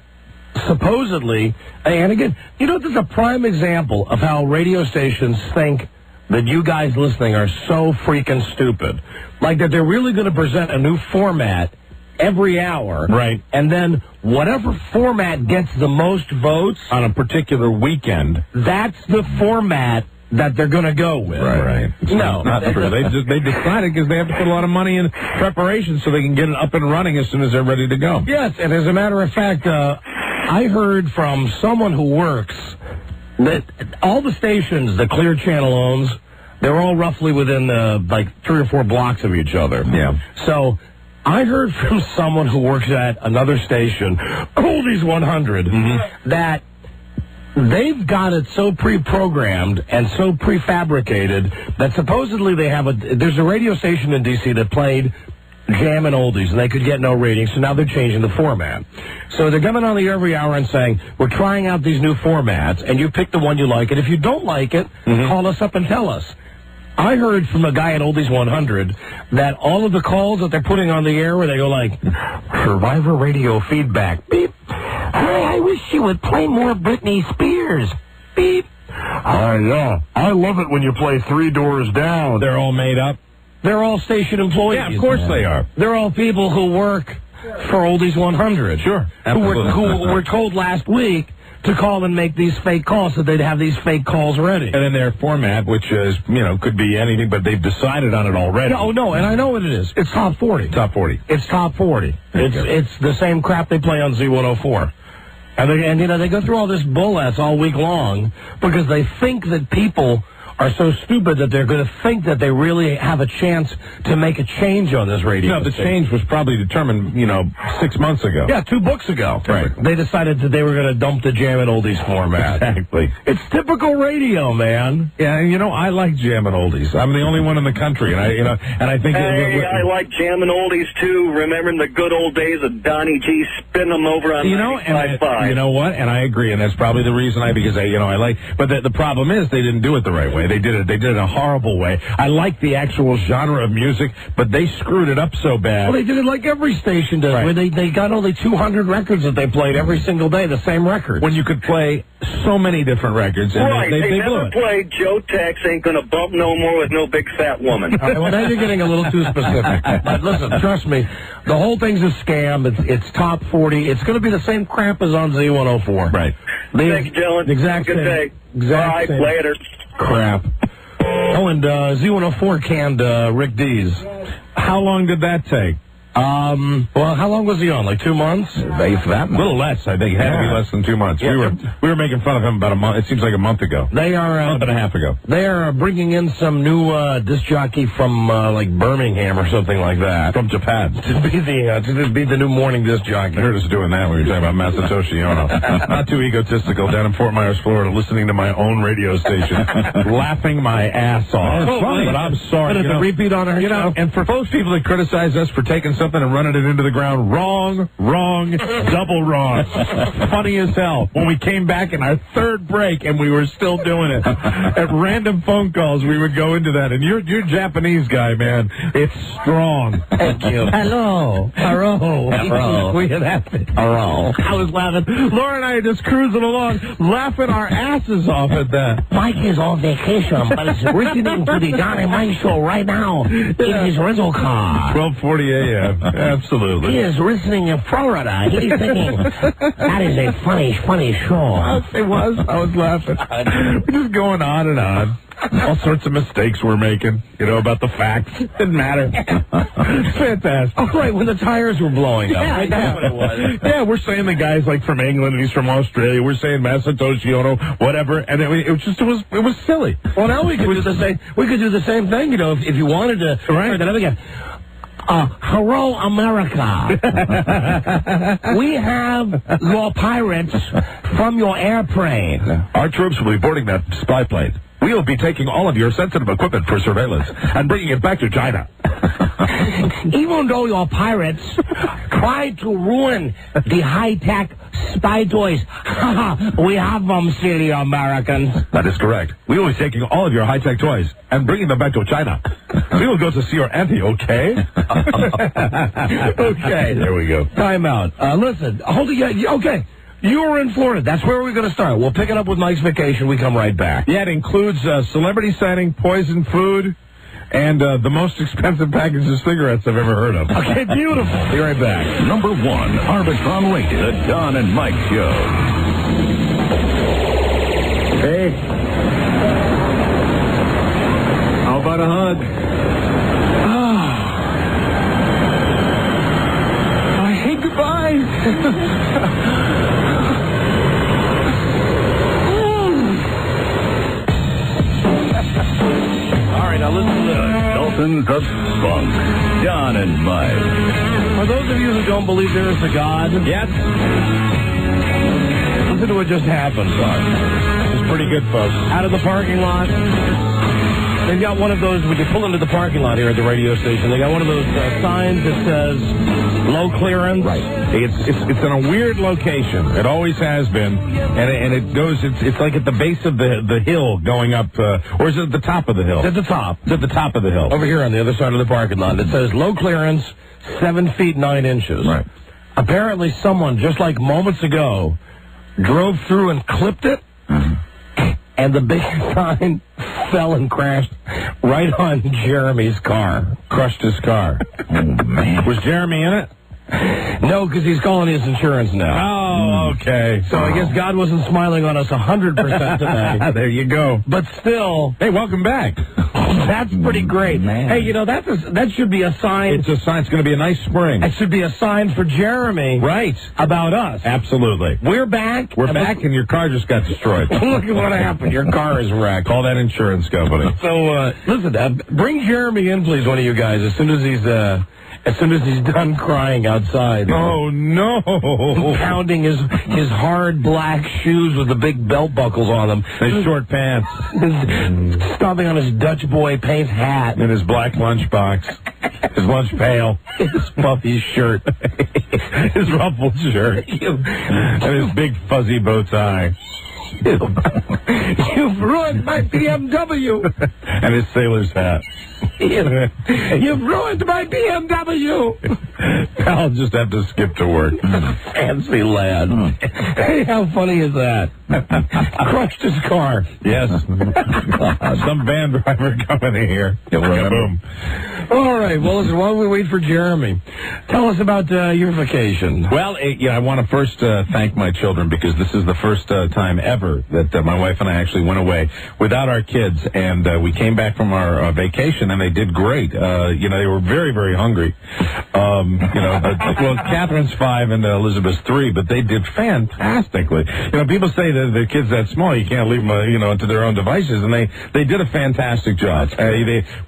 supposedly, and again, this is a prime example of how radio stations think that you guys listening are so freaking stupid. Like that they're really going to present a new format every hour. Right. And then whatever format gets the most votes on a particular weekend, that's the format that they're going to go with. Right. It's no, not true. They decided because they have to put a lot of money in preparation so they can get it up and running as soon as they're ready to go. Yes, and as a matter of fact, I heard from someone who works that all the stations that Clear Channel owns, they're all roughly within 3 or 4 blocks of each other. Yeah. So I heard from someone who works at another station, Oldies 100, that they've got it so pre-programmed and so prefabricated that supposedly there's a radio station in D.C. that played Jammin' Oldies, and they could get no ratings, so now they're changing the format. So they're coming on the air every hour and saying, we're trying out these new formats, and you pick the one you like, and if you don't like it, call us up and tell us. I heard from a guy at Oldies 100 that all of the calls that they're putting on the air where they go like, Survivor Radio feedback, beep. I wish you would play more Britney Spears, beep. Yeah. I love it when you play Three Doors Down. They're all made up. They're all station employees. Yeah, of course they are. They're all people who work for Oldies 100. Sure. Who were told last week to call and make these fake calls so they'd have these fake calls ready. And in their format, which is, could be anything, but they've decided on it already. No, and I know what it is. It's Top 40. Top 40. It's Top 40. It's the same crap they play on Z104. And they go through all this bull ass all week long because they think that people are so stupid that they're going to think that they really have a chance to make a change on this radio. No, the change was probably determined, 6 months ago. Yeah, 2 books ago. Right. They decided that they were going to dump the Jammin' Oldies format. Exactly. It's typical radio, man. Yeah, and I like Jammin' Oldies. I'm the only one in the country, and I think. Hey, I like Jammin' Oldies too. Remembering the good old days of Donnie G spinning them over on 95.5. You know what? And I agree, and that's probably the reason I like. But the problem is they didn't do it the right way. They did it in a horrible way. I like the actual genre of music, but they screwed it up so bad. Well, they did it like every station does, where they got only 200 records that they played every single day, the same records. When you could play so many different records. And right. They never played Joe Tex Ain't Gonna Bump No More with No Big Fat Woman. All right, well, now you're getting a little too specific. But listen, trust me, the whole thing's a scam. It's Top 40. It's going to be the same crap as on Z104. Right. Thanks, Dylan. Exact Good same. day. Exact Bye. same. Later. Crap. Oh, and Z104 canned Rick Dees. How long did that take? Well, how long was he on? Like 2 months? A little less, I think. It had to be less than 2 months. Yeah. We were making fun of him about a month. It seems like a month ago. They are a month and a half ago. They are bringing in some new disc jockey from like Birmingham or something like that. From Japan. To be the new morning disc jockey. I heard us doing that when we were talking about Masatoshi Ono. Not too egotistical. Down in Fort Myers, Florida, listening to my own radio station, laughing my ass off. It's funny. But I'm sorry. But it's a repeat on our show. And for those people that criticize us for taking so something and running it into the ground. Wrong, double wrong. Funny as hell. When we came back in our third break and we were still doing it. At random phone calls, we would go into that. And you're Japanese guy, man. It's strong. Thank you. Hello. We had happened. I was laughing. Laura and I are just cruising along, laughing our asses off at that. Mike is on vacation, but is listening to the Don and Mike show right now in his rental car. 12:40 a.m. Absolutely. He is listening in Florida. He's thinking, that is a funny show. It was. I was laughing. We're just going on and on. All sorts of mistakes we're making, about the facts. Didn't matter. Fantastic. Oh, right, when the tires were blowing up. Right, that's what it was. Yeah, we're saying the guy's like from England and he's from Australia. We're saying Masatoshi Ono, whatever, and it was silly. Well, now we could do the same. We could do the same thing, if you wanted to. Right. That other guy. Hello, America. We have your pirates from your airplane. Our troops will be boarding that spy plane. We will be taking all of your sensitive equipment for surveillance and bringing it back to China. Even though your pirates tried to ruin the high-tech spy toys, we have them, silly Americans. That is correct. We will be taking all of your high-tech toys and bringing them back to China. We will go to see your auntie, okay? Okay. There we go. Time out. Listen, hold it. Okay. You were in Florida. That's where we're going to start. We'll pick it up with Mike's vacation. We come right back. Yeah, it includes celebrity sighting, poison food, and the most expensive package of cigarettes I've ever heard of. Okay, beautiful. Be right back. Number 1, Arbitron rated, The Don and Mike Show. Hey. How about a hug? I hate goodbyes. Now listen to this. Sultans of Funk, Don and Mike. For those of you who don't believe there is a God, yes, listen to what just happened. It's pretty good, folks. Out of the parking lot, they've got one of those, when you pull into the parking lot here at the radio station, they got one of those signs that says low clearance. Right. It's in a weird location. It always has been. And it goes, it's like at the base of the hill going up, or is it at the top of the hill? It's at the top. It's at the top of the hill. Over here on the other side of the parking lot. It says low clearance, 7 feet 9 inches. Right. Apparently someone, just like moments ago, drove through and clipped it, and the big sign fell and crashed right on Jeremy's car. Crushed his car. Oh, man. Was Jeremy in it? No, because he's calling his insurance now. Oh, okay. So I guess God wasn't smiling on us 100% today. There you go. But still... Hey, welcome back. That's pretty great. Man. Hey, that should be a sign... It's a sign. It's going to be a nice spring. It should be a sign for Jeremy. Right. About us. Absolutely. We're back. We're back, and your car just got destroyed. Look at what happened. Your car is wrecked. Call that insurance company. So, listen, bring Jeremy in, please, one of you guys, as soon as he's done crying outside. Oh, no. Pounding his hard black shoes with the big belt buckles on them. His short pants. Stomping on his Dutch boy paint hat. And his black lunchbox. His lunch pail. His puffy shirt. His ruffled shirt. And his big fuzzy bow tie. You've ruined my BMW. And his sailor's hat. You've ruined my BMW. I'll just have to skip to work. Fancy lad. Hey, how funny is that? Crushed his car. Yes. Some van driver coming in here. Boom. All right. Well, listen, while we wait for Jeremy, tell us about your vacation. Well, I want to first thank my children, because this is the first time ever that my wife and I actually went away without our kids. And we came back from our vacation, and they did great. They were very, very hungry. Well, Catherine's 5 and Elizabeth's 3, but they did fantastically. People say that the kids that small, you can't leave them, to their own devices, and they did a fantastic job.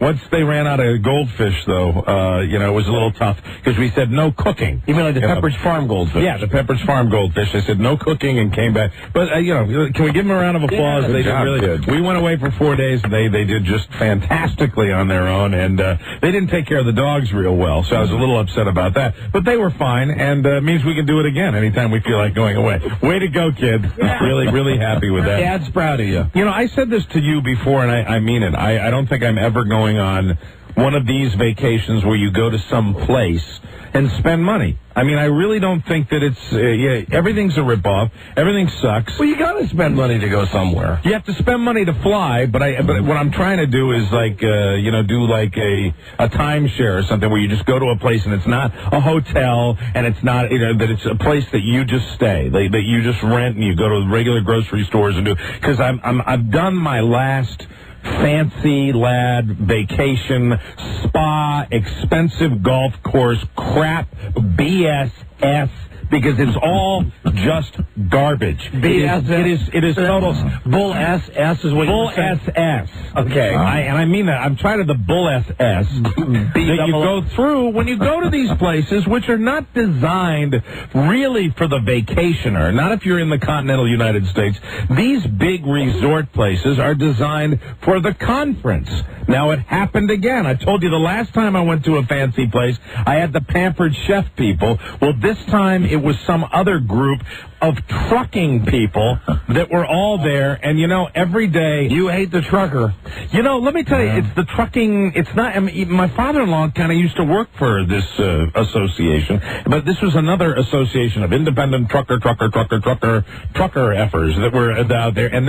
Once they ran out of goldfish goldfish, though, it was a little tough because we said no cooking. You mean like the Pepperidge Farm goldfish? Yeah, the Pepperidge Farm goldfish. I said no cooking and came back. But, can we give them a round of applause? Yeah, they did really good. We went away for 4 days, and they did just fantastically on their own, and they didn't take care of the dogs real well, so I was a little upset about that. But they were fine, and it means we can do it again anytime we feel like going away. Way to go, kid. Really, really happy with that. Dad's proud of you. I said this to you before, and I mean it. I don't think I'm ever going on one of these vacations where you go to some place and spend money. I mean, I really don't think that it's, everything's a ripoff. Everything sucks. Well, you got to spend money to go somewhere. You have to spend money to fly, but what I'm trying to do is do like a timeshare or something where you just go to a place and it's not a hotel and it's not, that it's a place that you just stay, that you just rent and you go to regular grocery stores and do, because I've done my last fancy lad vacation, spa, expensive golf course, crap, BS, because it's all just garbage. It is total bull SS is what bull you say? SS. Okay. And I mean that. I'm tired of the bull SS that you go through when you go to these places, which are not designed really for the vacationer. Not if you're in the continental United States. These big resort places are designed for the conference. Now, it happened again. I told you the last time I went to a fancy place, I had the pampered chef people. Well, this time it was some other group of trucking people that were all there, and every day... You hate the trucker. Let me tell you, it's the trucking, it's not... I mean, my father-in-law kind of used to work for this association, but this was another association of independent trucker effers that were out there, and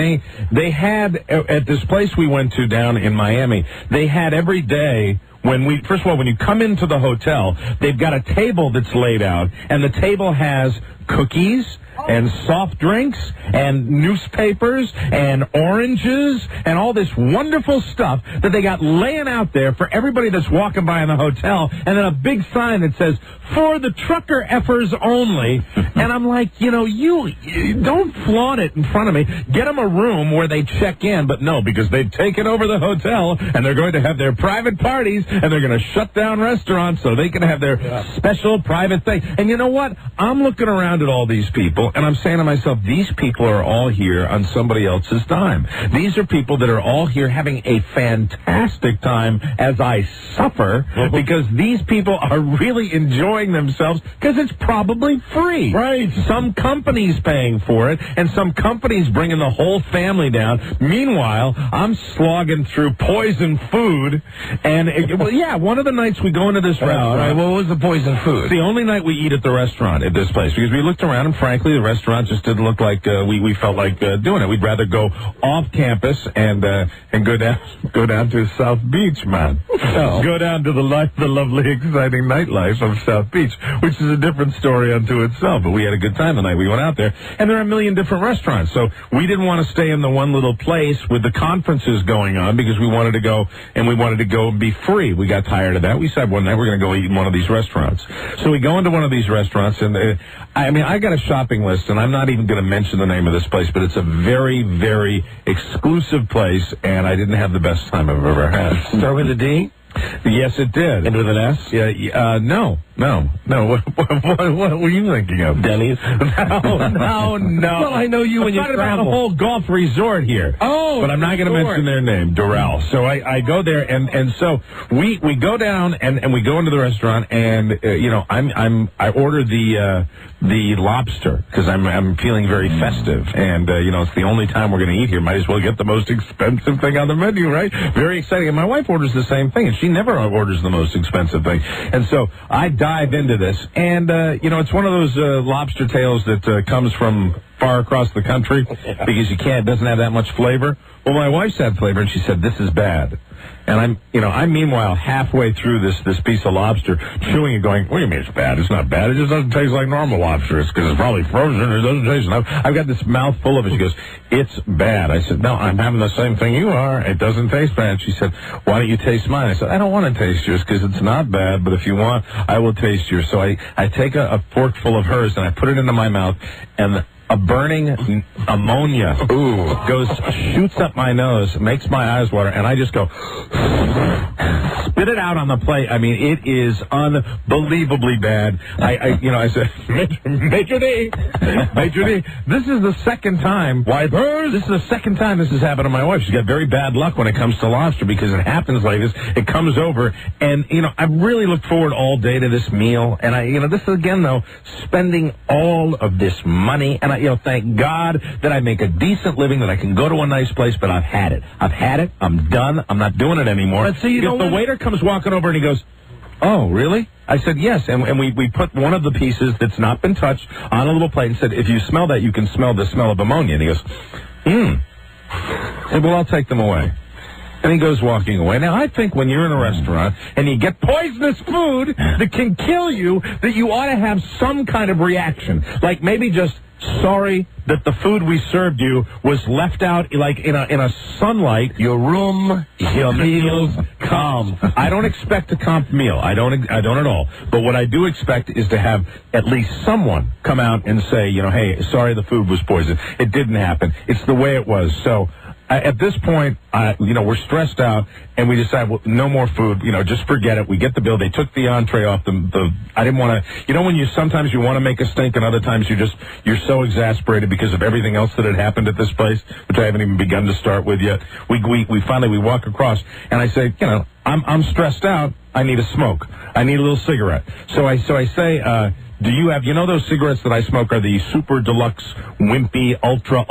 they had, at this place we went to down in Miami, they had every day... First of all, when you come into the hotel, they've got a table that's laid out, and the table has cookies and soft drinks and newspapers and oranges and all this wonderful stuff that they got laying out there for everybody that's walking by in the hotel, and then a big sign that says, for the trucker effers only. And I'm like, you don't flaunt it in front of me. Get them a room where they check in, but no, because they've taken over the hotel, and they're going to have their private parties, and they're going to shut down restaurants so they can have their special private thing. And you know what? I'm looking around at all these people, and I'm saying to myself, these people are all here on somebody else's dime. These are people that are all here having a fantastic time as I suffer, because these people are really enjoying themselves because it's probably free. Right. Some company's paying for it, and some company's bringing the whole family down. Meanwhile, I'm slogging through poison food, and one of the nights we go into this restaurant. All right, what was the poison food? It's the only night we eat at the restaurant at this place, because we looked around, and frankly, the restaurant just didn't look like we felt like doing it. We'd rather go off campus and go down to South Beach, man. Oh. Go down to the lovely, exciting nightlife of South Beach, which is a different story unto itself. But we had a good time the night we went out there, and there are a million different restaurants. So we didn't want to stay in the one little place with the conferences going on, because we wanted to go and be free. We got tired of that. We said one night we're going to go eat in one of these restaurants. So we go into one of these restaurants, and I got a shopping list, and I'm not even going to mention the name of this place, but it's a very, very exclusive place, and I didn't have the best time I've ever had. Start with a D? Yes, it did. End with an S? Yeah. No. What were you thinking of? Denny's? No. Well, I know you and your travel. travel. About the whole golf resort here. Oh, but I'm not going to mention their name, Doral. So I go there, and so we go down and we go into the restaurant, and I order the lobster because I'm feeling very festive, and it's the only time we're going to eat here. Might as well get the most expensive thing on the menu, right? Very exciting. And my wife orders the same thing, and she never orders the most expensive thing. And so I dive into this, and it's one of those lobster tails that comes from far across the country because it doesn't have that much flavor. Well, my wife's had flavor, and she said, this is bad. And I'm meanwhile halfway through this piece of lobster, chewing and going, what do you mean it's bad? It's not bad. It just doesn't taste like normal lobster. It's because it's probably frozen. It doesn't taste enough. I've got this mouth full of it. She goes, it's bad. I said, no, I'm having the same thing you are. It doesn't taste bad. She said, why don't you taste mine? I said, I don't want to taste yours because it's not bad, but if you want, I will taste yours. So I take a forkful of hers and I put it into my mouth, and a burning ammonia shoots up my nose, makes my eyes water, and I just go spit it out on the plate. I mean, it is unbelievably bad. I said, Major D, this is the second time. Wipers. This is the second time this has happened to my wife. She's got very bad luck when it comes to lobster because it happens like this. It comes over, and I really looked forward all day to this meal. And this is again though, spending all of this money, and thank God that I make a decent living, that I can go to a nice place. But I've had it. I'm done. I'm not doing it anymore. But see, if the waiter comes walking over and he goes, "Oh, really?" I said, "Yes." And we put one of the pieces that's not been touched on a little plate and said, "If you smell that, you can smell the smell of ammonia." And he goes, I said, "Well, I'll take them away." And he goes walking away. Now, I think when you're in a restaurant and you get poisonous food that can kill you, that you ought to have some kind of reaction. Like maybe just, sorry that the food we served you was left out like in a sunlight. Your room, your meals come. I don't expect a comp meal. I don't at all. But what I do expect is to have at least someone come out and say, hey, sorry the food was poisoned. It didn't happen. It's the way it was. So at this point, we're stressed out, and we decide, well, no more food. Just forget it. We get the bill. They took the entree off the. I didn't want to. When sometimes you want to make a stink, and other times you're so exasperated because of everything else that had happened at this place, which I haven't even begun to start with yet. We finally walk across, and I say, I'm stressed out. I need a smoke. I need a little cigarette. So I say. Do you have, those cigarettes that I smoke are the super deluxe, wimpy, ultra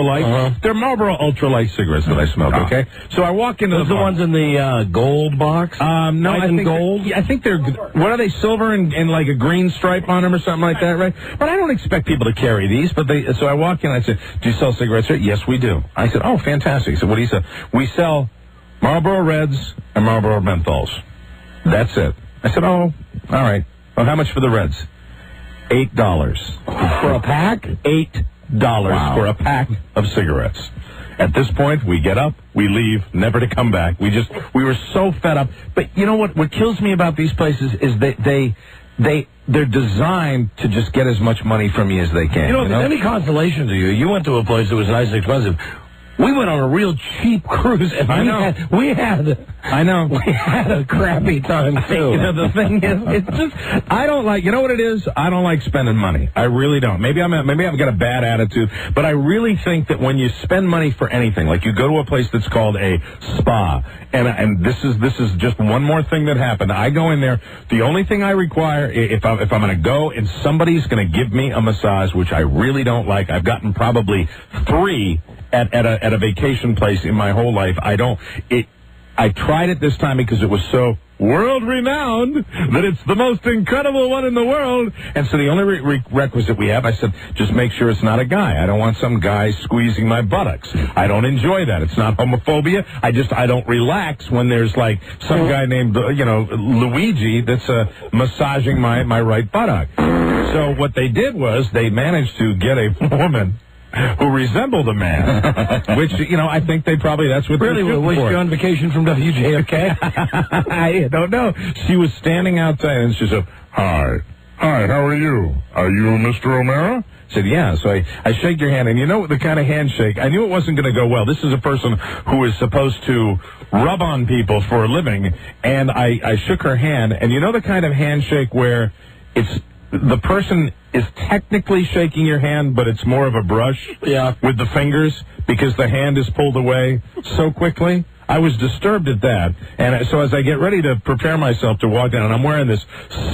light? They're Marlboro ultra light cigarettes that I smoke, okay? So I walk into the ones in the gold box? No, I think gold. I think they're, what are they, silver and like a green stripe on them or something like that, right? But I don't expect people to carry these, so I walk in and I said, do you sell cigarettes here? Yes, we do. I said, oh, fantastic. So what do you sell? We sell Marlboro Reds and Marlboro Menthols. That's it. I said, oh, all right. Well, how much for the Reds? $8. For a pack? $8 for a pack of cigarettes. At this point, we get up, we leave, never to come back. We were so fed up. But you know what? What kills me about these places is they're designed to just get as much money from you as they can. If there's any consolation to you, you went to a place that was nice and expensive. We went on a real cheap cruise, and we had a crappy time too. The thing is, it's just I don't like. You know what it is? I don't like spending money. I really don't. Maybe I've got a bad attitude, but I really think that when you spend money for anything, like you go to a place that's called a spa, and this is just one more thing that happened. I go in there. The only thing I require, if I'm going to go and somebody's going to give me a massage, which I really don't like. I've gotten probably 3. At a vacation place in my whole life. I tried it this time because it was so world-renowned that it's the most incredible one in the world. And so the only requisite we have, I said, just make sure it's not a guy. I don't want some guy squeezing my buttocks. I don't enjoy that. It's not homophobia. I don't relax when there's like some guy named, Luigi that's massaging my right buttock. So what they did was they managed to get a woman who resembled a man, which, I think that's what really they're was for. She on vacation from WJFK? I don't know. She was standing outside and she said, Hi, how are you? Are you Mr. O'Mara? I said, yeah. So I shake your hand, and the kind of handshake, I knew it wasn't going to go well. This is a person who is supposed to rub on people for a living, and I shook her hand, and the kind of handshake where the person is technically shaking your hand, but it's more of a brush with the fingers because the hand is pulled away so quickly. I was disturbed at that, and so as I get ready to prepare myself to walk down, and I'm wearing this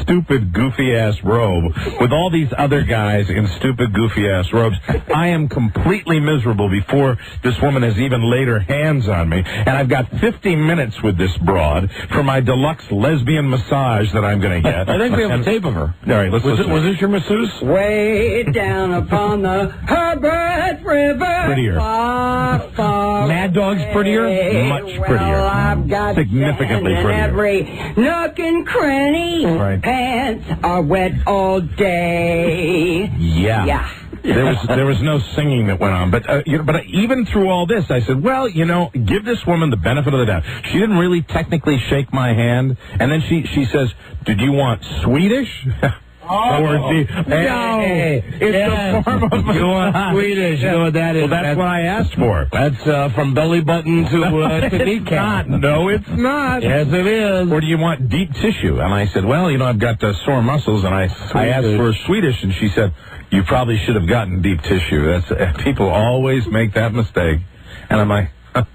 stupid, goofy-ass robe with all these other guys in stupid, goofy-ass robes, I am completely miserable before this woman has even laid her hands on me, and I've got 50 minutes with this broad for my deluxe lesbian massage that I'm going to get. I think we have a tape of her. All right, let's listen. Was this your masseuse? Way down upon the Herbert River. Prettier. Far, far Mad Dog's prettier? Much prettier. I've got significantly sand in prettier. every nook and cranny. Right. Pants are wet all day. Yeah. There was no singing that went on, but even through all this, I said, well, give this woman the benefit of the doubt. She didn't really technically shake my hand, and then she says, did you want Swedish? Hey, it's the form of you want Swedish. You know what that is? Well, that's what I asked for. That's from belly button to kneecap. No, it's not. Yes, it is. Or do you want deep tissue? And I said, well, I've got sore muscles, and I asked for Swedish, and she said, you probably should have gotten deep tissue. People always make that mistake. And I'm like,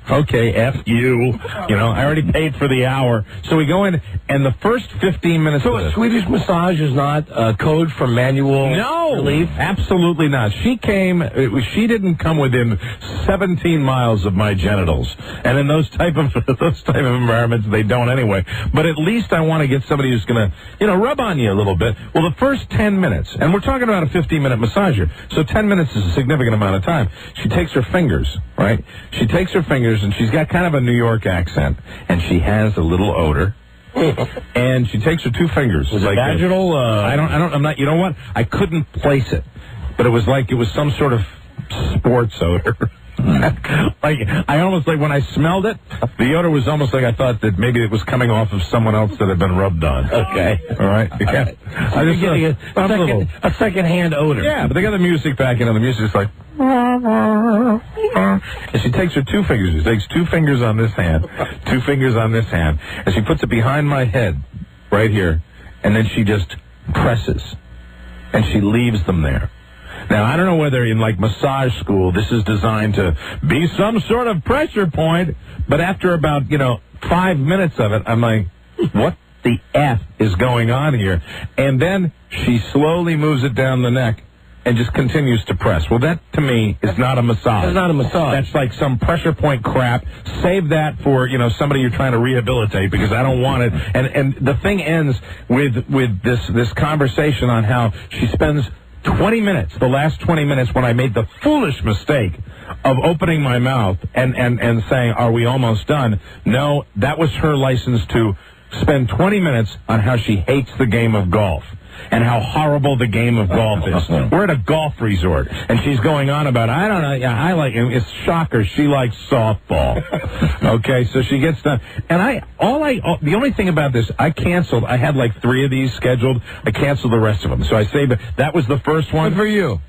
okay, F you. I already paid for the hour. So we go in, and the first 15 minutes So of a this, Swedish massage is not code for manual relief? Absolutely not. She didn't come within 17 miles of my genitals. And in those type of environments, they don't anyway. But at least I want to get somebody who's going to, rub on you a little bit. Well, the first 10 minutes, and we're talking about a 15-minute massager, so 10 minutes is a significant amount of time. She takes her fingers, right? She takes her fingers, and she's got kind of a New York accent, and she has a little odor. And she takes her two fingers. Was it vaginal? I'm not, you know what? I couldn't place it. But it was like it was some sort of sports odor. When I smelled it, the odor was almost like I thought that maybe it was coming off of someone else that had been rubbed on. Okay. All right? Yeah. So you're getting a second-hand odor. Yeah, but they got the music back in, and the music's like... And she takes her two fingers. She takes two fingers on this hand, two fingers on this hand, and she puts it behind my head, right here, and then she just presses, and she leaves them there. Now, I don't know whether in, massage school this is designed to be some sort of pressure point, but after about, 5 minutes of it, I'm like, what the F is going on here? And then she slowly moves it down the neck and just continues to press. Well, that, to me, is not a massage. That's not a massage. That's like some pressure point crap. Save that for, somebody you're trying to rehabilitate, because I don't want it. And the thing ends with this conversation on how she spends 20 minutes, the last 20 minutes, when I made the foolish mistake of opening my mouth and saying, are we almost done? No, that was her license to spend 20 minutes on how she hates the game of golf and how horrible the game of golf is. We're at a golf resort, and she's going on about, I don't know, I like, it's shocker, she likes softball. Okay, so she gets done. And the only thing about this, I canceled, I had 3 of these scheduled, I canceled the rest of them. So I saved it. That was the first one. Good for you.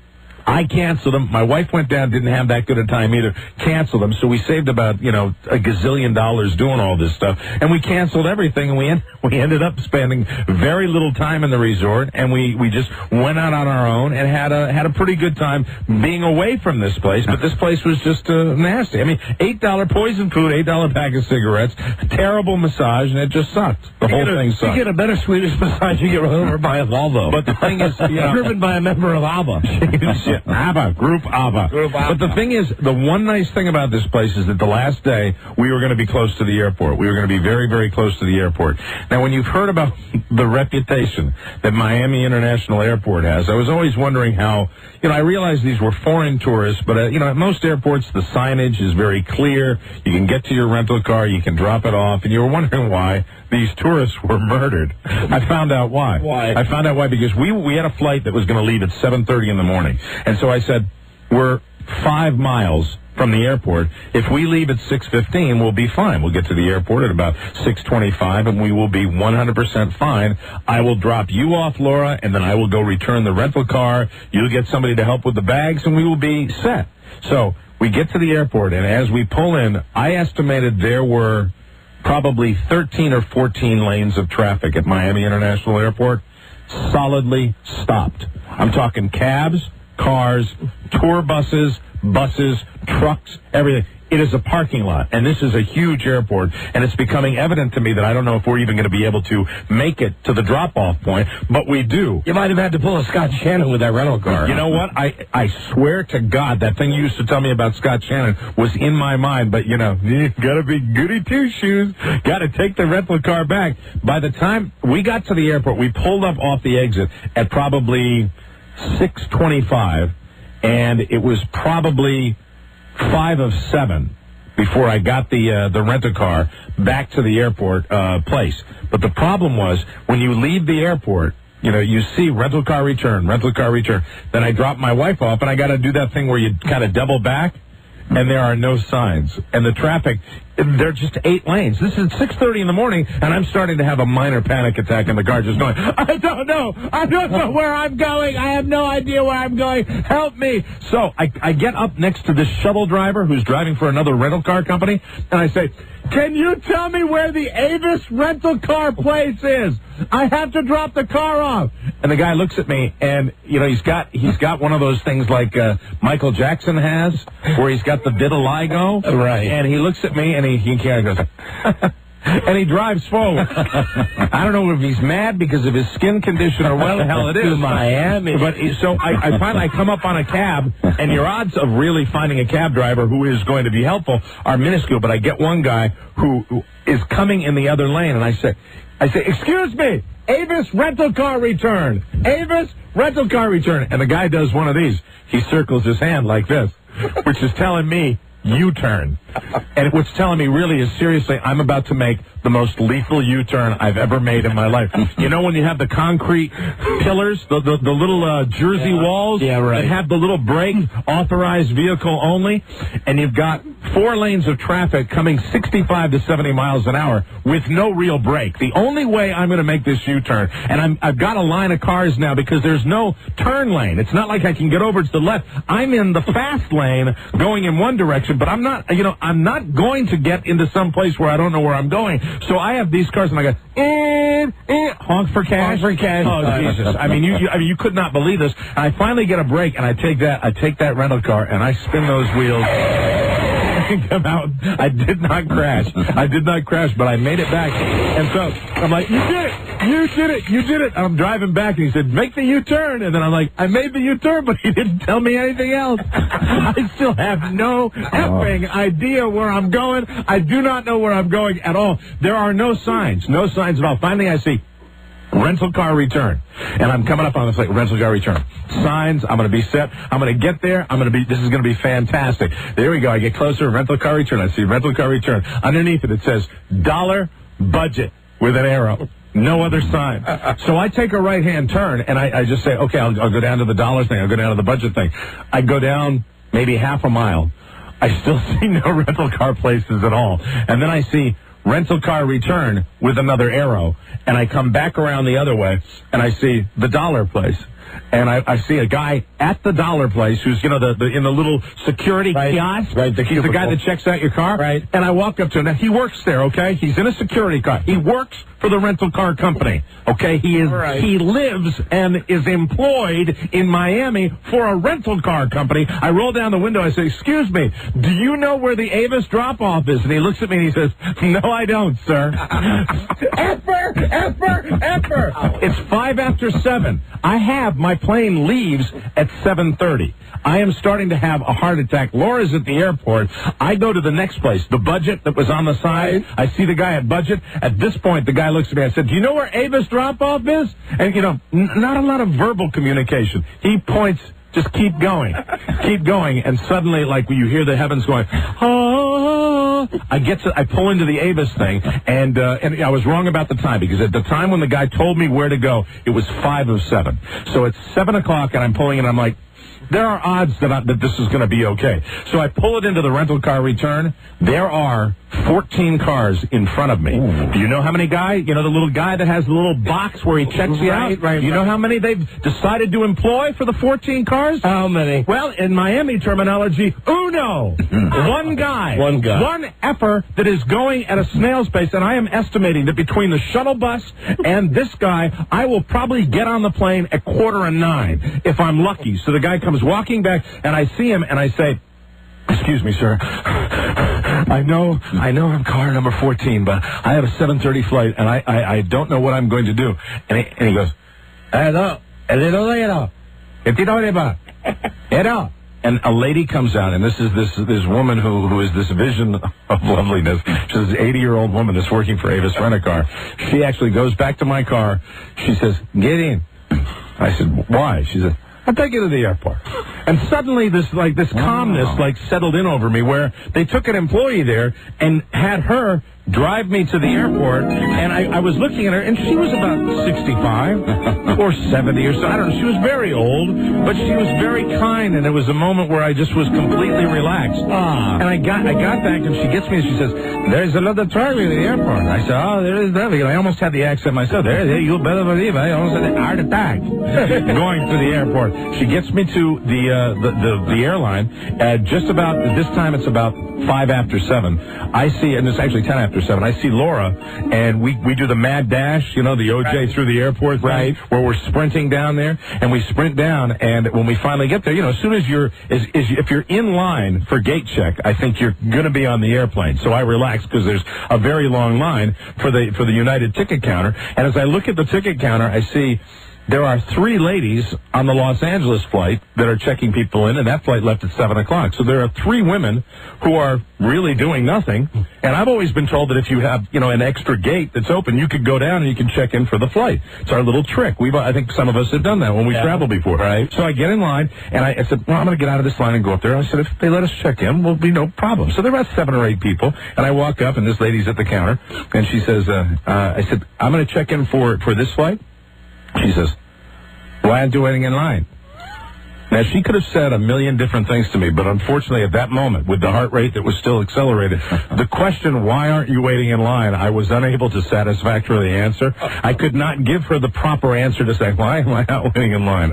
I canceled them. My wife went down, didn't have that good a time either. Canceled them. So we saved about, a gazillion dollars doing all this stuff. And we canceled everything, and we ended up spending very little time in the resort, and we just went out on our own and had a pretty good time being away from this place. But this place was just nasty. I mean, $8 poison food, $8 pack of cigarettes, terrible massage, and it just sucked. The whole thing sucked. You get a better Swedish massage, you get run over by a Volvo. But the thing is, driven by a member of ABBA. ABBA, Group ABBA. But the thing is, the one nice thing about this place is that the last day, we were going to be close to the airport. We were going to be very, very close to the airport. Now, when you've heard about the reputation that Miami International Airport has, I was always wondering how, I realized these were foreign tourists, but, at most airports, the signage is very clear. You can get to your rental car, you can drop it off, and you were wondering why these tourists were murdered. I found out why. Why? I found out why, because we had a flight that was going to leave at 7:30 in the morning. And so I said, we're 5 miles from the airport. If we leave at 6:15, we'll be fine. We'll get to the airport at about 6:25, and we will be 100% fine. I will drop you off, Laura, and then I will go return the rental car. You'll get somebody to help with the bags, and we will be set. So we get to the airport, and as we pull in, I estimated there were probably 13 or 14 lanes of traffic at Miami International Airport, solidly stopped. I'm talking cabs, cars, tour buses, trucks, everything. It is a parking lot, and this is a huge airport, and it's becoming evident to me that I don't know if we're even going to be able to make it to the drop-off point, but we do. You might have had to pull a Scott Shannon with that rental car. You know what? I swear to God, that thing you used to tell me about Scott Shannon was in my mind, but, you got to be goody two-shoes, got to take the rental car back. By the time we got to the airport, we pulled up off the exit at probably 6:25, and it was probably 5 of 7 before I got the rental car back to the airport place. But the problem was, when you leave the airport, you see rental car return. Then I drop my wife off, and I got to do that thing where you kind of double back. and there are no signs. And the traffic, there are just 8 lanes. This is 6:30 in the morning, and I'm starting to have a minor panic attack in the car, just going, I don't know where I'm going. I have no idea where I'm going. Help me. So I get up next to this shuttle driver who's driving for another rental car company, and I say, can you tell me where the Avis rental car place is? I have to drop the car off. And the guy looks at me, and he's got one of those things like Michael Jackson has, where he's got the vitiligo. Right. And he looks at me, and he goes, and he drives forward. I don't know if he's mad because of his skin condition or what the hell it is. To Miami. But so I finally come up on a cab, and your odds of really finding a cab driver who is going to be helpful are minuscule. But I get one guy who is coming in the other lane, and I say, excuse me, Avis rental car return. Avis rental car return. And the guy does one of these. He circles his hand like this, which is telling me, U-turn. And what's telling me really is, seriously, I'm about to make the most lethal U-turn I've ever made in my life. You know when you have the concrete pillars, the little Jersey walls that have the little brake, authorized vehicle only, and you've got 4 lanes of traffic coming 65 to 70 miles an hour with no real brake. The only way I'm going to make this U-turn, and I've got a line of cars now because there's no turn lane. It's not like I can get over to the left. I'm in the fast lane going in one direction, but I'm not going to get into some place where I don't know where I'm going. So I have these cars, and I go, honk for cash. Honk for cash. Oh, Jesus. I mean, you could not believe this. And I finally get a break, and I take that rental car, and I spin those wheels. Come out. I did not crash, but I made it back. And so I'm like, you did it. I'm driving back, and he said, make the U-turn. And then I'm like, I made the U-turn, but he didn't tell me anything else. I still have no effing idea where I'm going. I do not know where I'm going at all. There are no signs at all. Finally, I see rental car return. And I'm coming up on this, like, rental car return. Signs, I'm going to be set. I'm going to get there. This is going to be fantastic. There we go. I get closer, rental car return. I see rental car return. Underneath it says, $, budget, with an arrow. No other sign. So I take a right-hand turn, and I just say, okay, I'll go down to the $, thing. I'll go down to the budget thing. I go down maybe half a mile. I still see no rental car places at all. And then I see rental car return with another arrow, and I come back around the other way, and I see the $, place. And I see a guy at the $, place who's, in the little security kiosk. Right, he's the guy that checks out your car. Right. And I walk up to him. Now, he works there, okay? He's in a security car. He works for the rental car company, okay? He lives and is employed in Miami for a rental car company. I roll down the window. I say, excuse me, do you know where the Avis drop-off is? And he looks at me and he says, no, I don't, sir. Effer! It's 5 after 7. My plane leaves at 7:30. I am starting to have a heart attack. Laura's at the airport. I go to the next place, the budget that was on the side. I see the guy at budget. At this point, the guy looks at me. I said, do you know where Avis drop-off is? And, not a lot of verbal communication. He points, just keep going. Keep going. And suddenly, like, you hear the heavens going, oh. I pull into the Avis thing, and I was wrong about the time, because at the time when the guy told me where to go, it was 5 of 7. So it's 7 o'clock, and I'm pulling, and I'm like, there are odds that this is going to be okay. So I pull it into the rental car return. There are 14 cars in front of me. Ooh. Do you know how many guys? The little guy that has the little box where he checks you out? Right. Do you know how many they've decided to employ for the 14 cars? How many? Well, in Miami terminology, uno. One guy. One effer that is going at a snail's pace, and I am estimating that between the shuttle bus and this guy, I will probably get on the plane at 8:45 if I'm lucky. So the guy comes walking back, and I see him, and I say, excuse me, sir. I know I'm car number 14, but I have a 7:30 flight, and I don't know what I'm going to do. And he goes, and a lady comes out, and this is this woman who is this vision of loveliness. She's this 80-year-old woman that's working for Avis Rent-A-Car. She actually goes back to my car. She says, get in. I said, why? She said, I'll take you to the airport. And suddenly this calmness settled in over me, where they took an employee there and had her drive me to the airport, and I was looking at her, and she was about 65 or 70 or so. I don't know. She was very old, but she was very kind, and it was a moment where I just was completely relaxed. And I got back, and she gets me, and she says, "There's another trailer in the airport." I said, "Oh, there is that." I almost had the accent myself. There, you better believe I almost had a heart attack going to the airport. She gets me to the airline at just about this time. It's about 5 after 7. I see, and it's actually 10 after 7. I see Laura, and we do the mad dash, the OJ through the airport thing, where we're sprinting down there, and we sprint down, and when we finally get there, as soon as if you're in line for gate check, I think you're going to be on the airplane. So I relax because there's a very long line for the United ticket counter, and as I look at the ticket counter, I see there are 3 ladies on the Los Angeles flight that are checking people in, and that flight left at 7 o'clock. So there are 3 women who are really doing nothing. And I've always been told that if you have, an extra gate that's open, you could go down and you can check in for the flight. It's our little trick. I think some of us have done that when we travel before. Right. So I get in line, and I said, well, I'm going to get out of this line and go up there. I said, if they let us check in, we'll be no problem. So there are about 7 or 8 people, and I walk up, and this lady's at the counter, and she says, I said, I'm going to check in for this flight. She says, why aren't you waiting in line? Now, she could have said a million different things to me, but unfortunately at that moment, with the heart rate that was still accelerated, the question, why aren't you waiting in line, I was unable to satisfactorily answer. I could not give her the proper answer to say, why am I not waiting in line?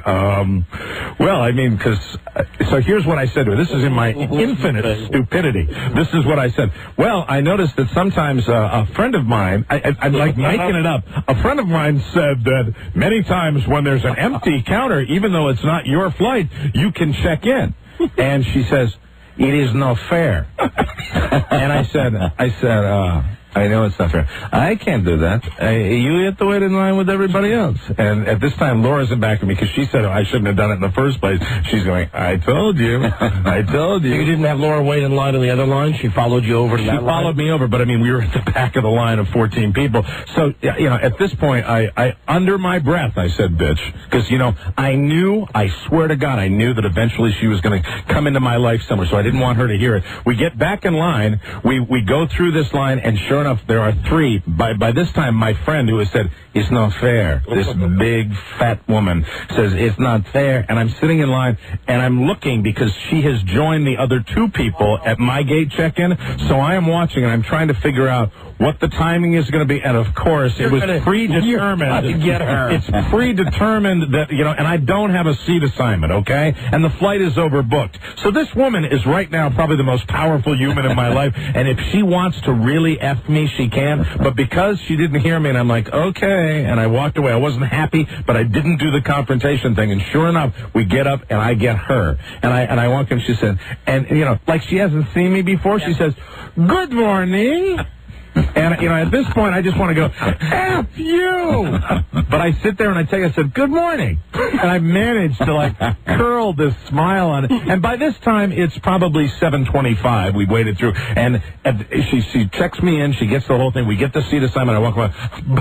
So here's what I said to her. This is in my infinite stupidity. This is what I said. Well, I noticed that sometimes a friend of mine, I'm like making it up, a friend of mine said that many times when there's an empty counter, even though it's not your flight, you can check in. And she says, it is not fair. And I said, I know it's not fair. I can't do that. You have to wait in line with everybody else. And at this time, Laura's in back of me because she said I shouldn't have done it in the first place. She's going, I told you. I told you. So you didn't have Laura wait in line on the other line? She followed you over to that line? She followed me over, but I mean, we were at the back of the line of 14 people. So, at this point, I under my breath, I said, bitch. Because, I swear to God, I knew that eventually she was going to come into my life somewhere, so I didn't want her to hear it. We get back in line, we go through this line, and sure enough, there are 3. By this time, my friend who has said, it's not fair, this big, fat woman says, it's not fair. And I'm sitting in line, and I'm looking because she has joined the other 2 people at my gate check-in. So I am watching, and I'm trying to figure out what the timing is going to be. And, of course, it was predetermined. To get her. It's predetermined that, and I don't have a seat assignment, okay? And the flight is overbooked. So this woman is right now probably the most powerful human in my life. And if she wants to really F me, she can. But because she didn't hear me, and I'm like, okay, and I walked away. I wasn't happy, but I didn't do the confrontation thing. And sure enough, we get up, and I get her. And I walk in, she said, and, like she hasn't seen me before, she says, good morning. And, at this point, I just want to go, F you! But I sit there and I said, good morning. And I managed to, curl this smile on it. And by this time, it's probably 7:25. We waited through. And she checks me in. She gets the whole thing. We get the seat assignment. I walk away,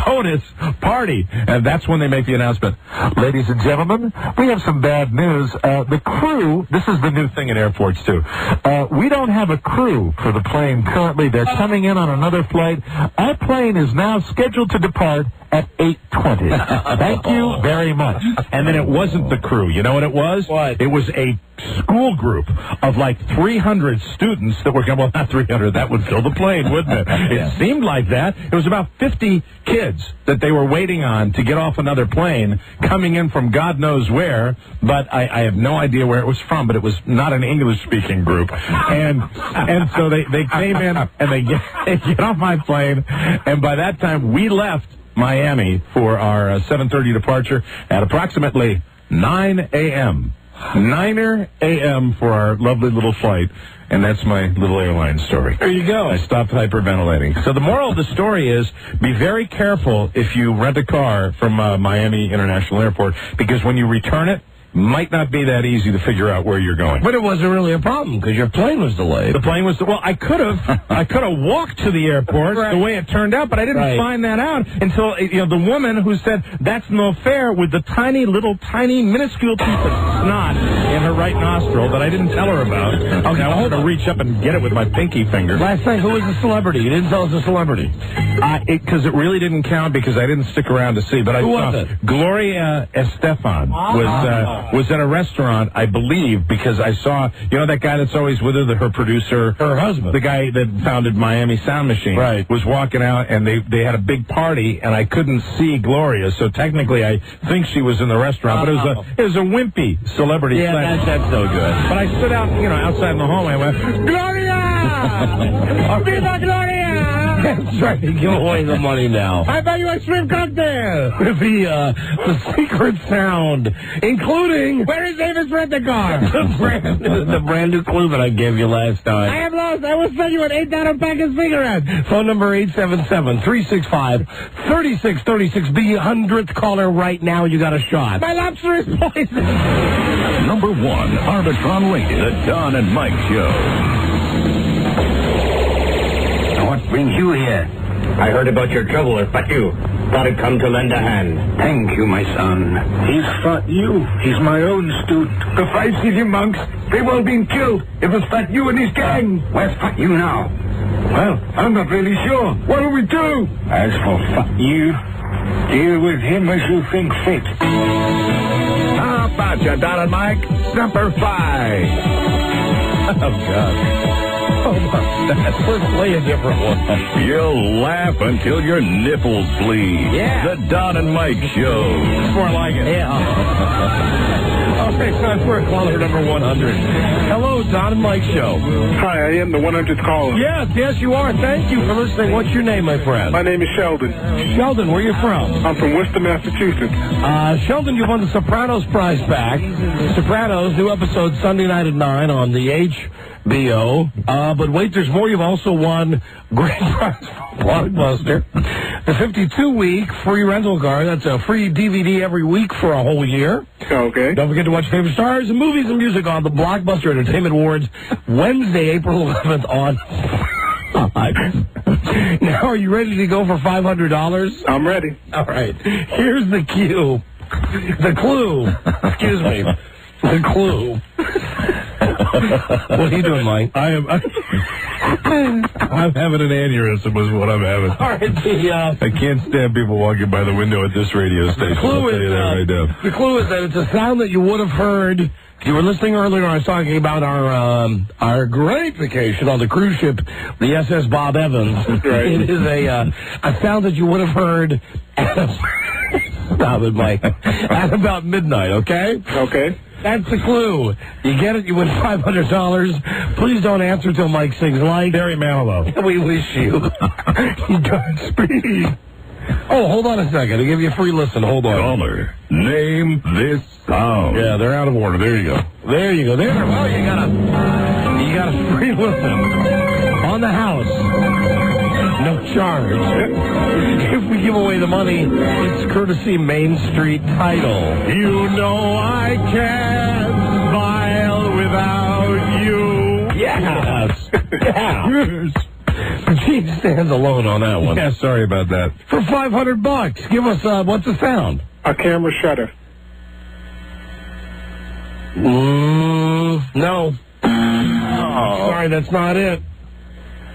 bonus party. And that's when they make the announcement. Ladies and gentlemen, we have some bad news. The crew, this is the new thing in airports, too. We don't have a crew for the plane currently. They're coming in on another flight. Our plane is now scheduled to depart at 8:20. Thank you very much. And then it wasn't the crew. You know what it was? What? It was a school group of 300 students that were going, well, not 300, that would fill the plane, wouldn't it? It seemed like that. It was about 50 kids that they were waiting on to get off another plane, coming in from God knows where, but I have no idea where it was from, but it was not an English-speaking group. And so they came in, and they get off my plane, and by that time, we left Miami for our 7:30 departure at approximately 9 a.m. 9 a.m. for our lovely little flight. And that's my little airline story. There you go. I stopped hyperventilating. So the moral of the story is, be very careful if you rent a car from Miami International Airport, because when you return it, might not be that easy to figure out where you're going. But it wasn't really a problem because your plane was delayed. The plane was, well, I could have walked to the airport the way it turned out, but I didn't find that out until, the woman who said, that's no fair, with the tiny, minuscule piece of snot in her right nostril that I didn't tell her about. Okay, I wanted to reach up and get it with my pinky finger. Last night, who was the celebrity? You didn't tell us the celebrity. Because it really didn't count because I didn't stick around to see. But Who I was saw it? Gloria Estefan was at a restaurant, I believe, because I saw, that guy that's always with her, her producer, her husband, the guy that founded Miami Sound Machine, was walking out, and they had a big party, and I couldn't see Gloria, so technically I think she was in the restaurant, but it was a wimpy celebrity. Yeah, that's no good. But I stood out, outside in the hallway, and went, Gloria! Viva Gloria! That's right. Give away the money now. I buy you a shrimp cocktail. The secret sound, including where is Davis Rent-A-Car? the brand new clue that I gave you last time. I am lost. I will sell you an $8 pack of cigarettes. Phone number 877-365-3636. Be 100th caller right now. You got a shot. My lobster is poisoned. Number 1, Arbitron rated, The Don and Mike Show. What brings you here? I heard about your trouble with Fatu. Thought I'd come to lend a hand. Thank you, my son. He's Fatu. He's my own student. The 5 city monks, they've all been killed. It was Fatu and his gang. Where's Fatu now? Well, I'm not really sure. What do we do? As for Fatu, deal with him as you think fit. How about you, Don and Mike? Number 5. Oh, God. Oh, let's play a different one. You'll laugh until your nipples bleed. Yeah. The Don and Mike Show. That's more like it. Yeah. Okay, time for caller number 100. Hello, Don and Mike Show. Hi, I am the 100th caller. Yes, you are. Thank you for listening. What's your name, my friend? My name is Sheldon. Sheldon, where are you from? I'm from Worcester, Massachusetts. Sheldon, you won the Sopranos prize back. Sopranos, new episode Sunday night at 9 on the HBO. But wait, there's more. You've also won great prize from Blockbuster. The 52-week free rental car. That's a free DVD every week for a whole year. Okay. Don't forget to watch favorite stars and movies and music on the Blockbuster Entertainment Awards Wednesday, April 11th on. Now, are you ready to go for $500? I'm ready. All right. Here's the cue. The clue. Excuse me. The clue. What are you doing, Mike? I'm having an aneurysm is what I'm having. All right, I can't stand people walking by the window at this radio station. I'll tell you that right now. The clue is that it's a sound that you would have heard. You were listening earlier. I was talking about our great vacation on the cruise ship, the SS Bob Evans. Right. It is a sound that you would have heard at stop it, Mike. At about midnight. Okay. Okay. That's the clue. You get it, you win $500. Please don't answer till Mike sings Light. Barry Manilow. We wish you Godspeed. Oh, hold on a second. I'll give you a free listen. Hold on. Caller, name this sound. Yeah, they're out of order. There you go. There you go. There. Well, you got a free listen on the house. No charge. If we give away the money, it's courtesy Main Street Title. You know I can't smile without you. Yes. Yeah. Yes. Gene stands alone on that one. Yeah, sorry about that. For $500, give us, what's the sound? A camera shutter. No. Oh. Sorry, that's not it.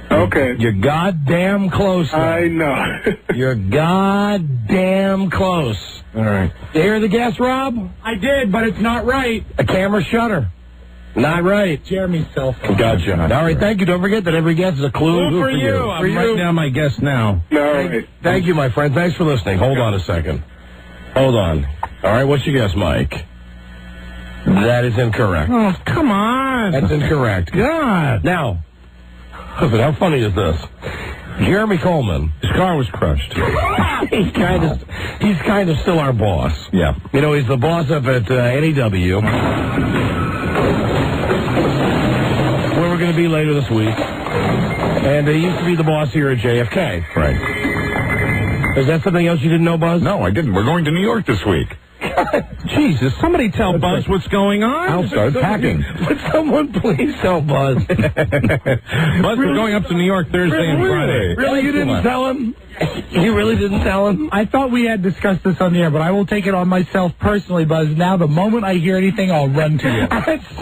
Okay. You're goddamn close. Now. I know. You're goddamn close. All right. You hear the guess, Rob? I did, but it's not right. A camera shutter. Not right. Jeremy's cell phone. Gotcha. All right, thank you. Don't forget that every guess is a clue. For you. For I'm writing down my guess now. All right. Thank you, my friend. Thanks for listening. Hold on a second. Hold on. All right, what's your guess, Mike? That is incorrect. Oh, come on. That's incorrect. God. Now, listen, how funny is this? Jeremy Coleman, his car was crushed. he's kind of still our boss. Yeah. You know, he's the boss up at NEW. Where we're going to be later this week. And he used to be the boss here at JFK. Right. Is that something else you didn't know, Buzz? No, I didn't. We're going to New York this week. Jesus, somebody tell Buzz what's going on. I'll start packing. Would someone please tell Buzz? Buzz, we're going up to New York Thursday and Friday. Really? You didn't tell him? You really didn't tell him? I thought we had discussed this on the air, but I will take it on myself personally, Buzz. Now, the moment I hear anything, I'll run to you.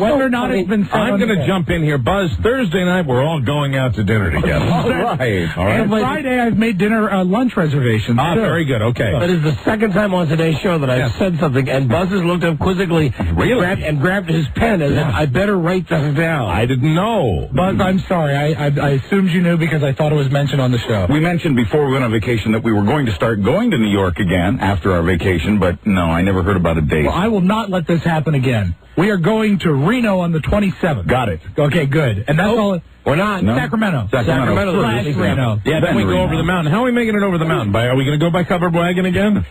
Whether or not it's been said I'm going to jump in here. Buzz, Thursday night, we're all going out to dinner together. All right. And Friday, I've made lunch reservations. Very good. Okay. That is the second time on today's show that I've said something, and Buzz has looked up quizzically and grabbed his pen as if I better write this down. I didn't know. Buzz, I'm sorry. I assumed you knew because I thought it was mentioned on the show. We mentioned before we went on vacation that we were going to start going to New York again after our vacation, but no, I never heard about a date. Well, I will not let this happen again. We are going to Reno on the 27th. Got it. Okay, good. And that's all. We're not. No? Sacramento. Reno. Yeah, then we go over the mountain. How are we making it over the mountain? Are we going to go by covered wagon again?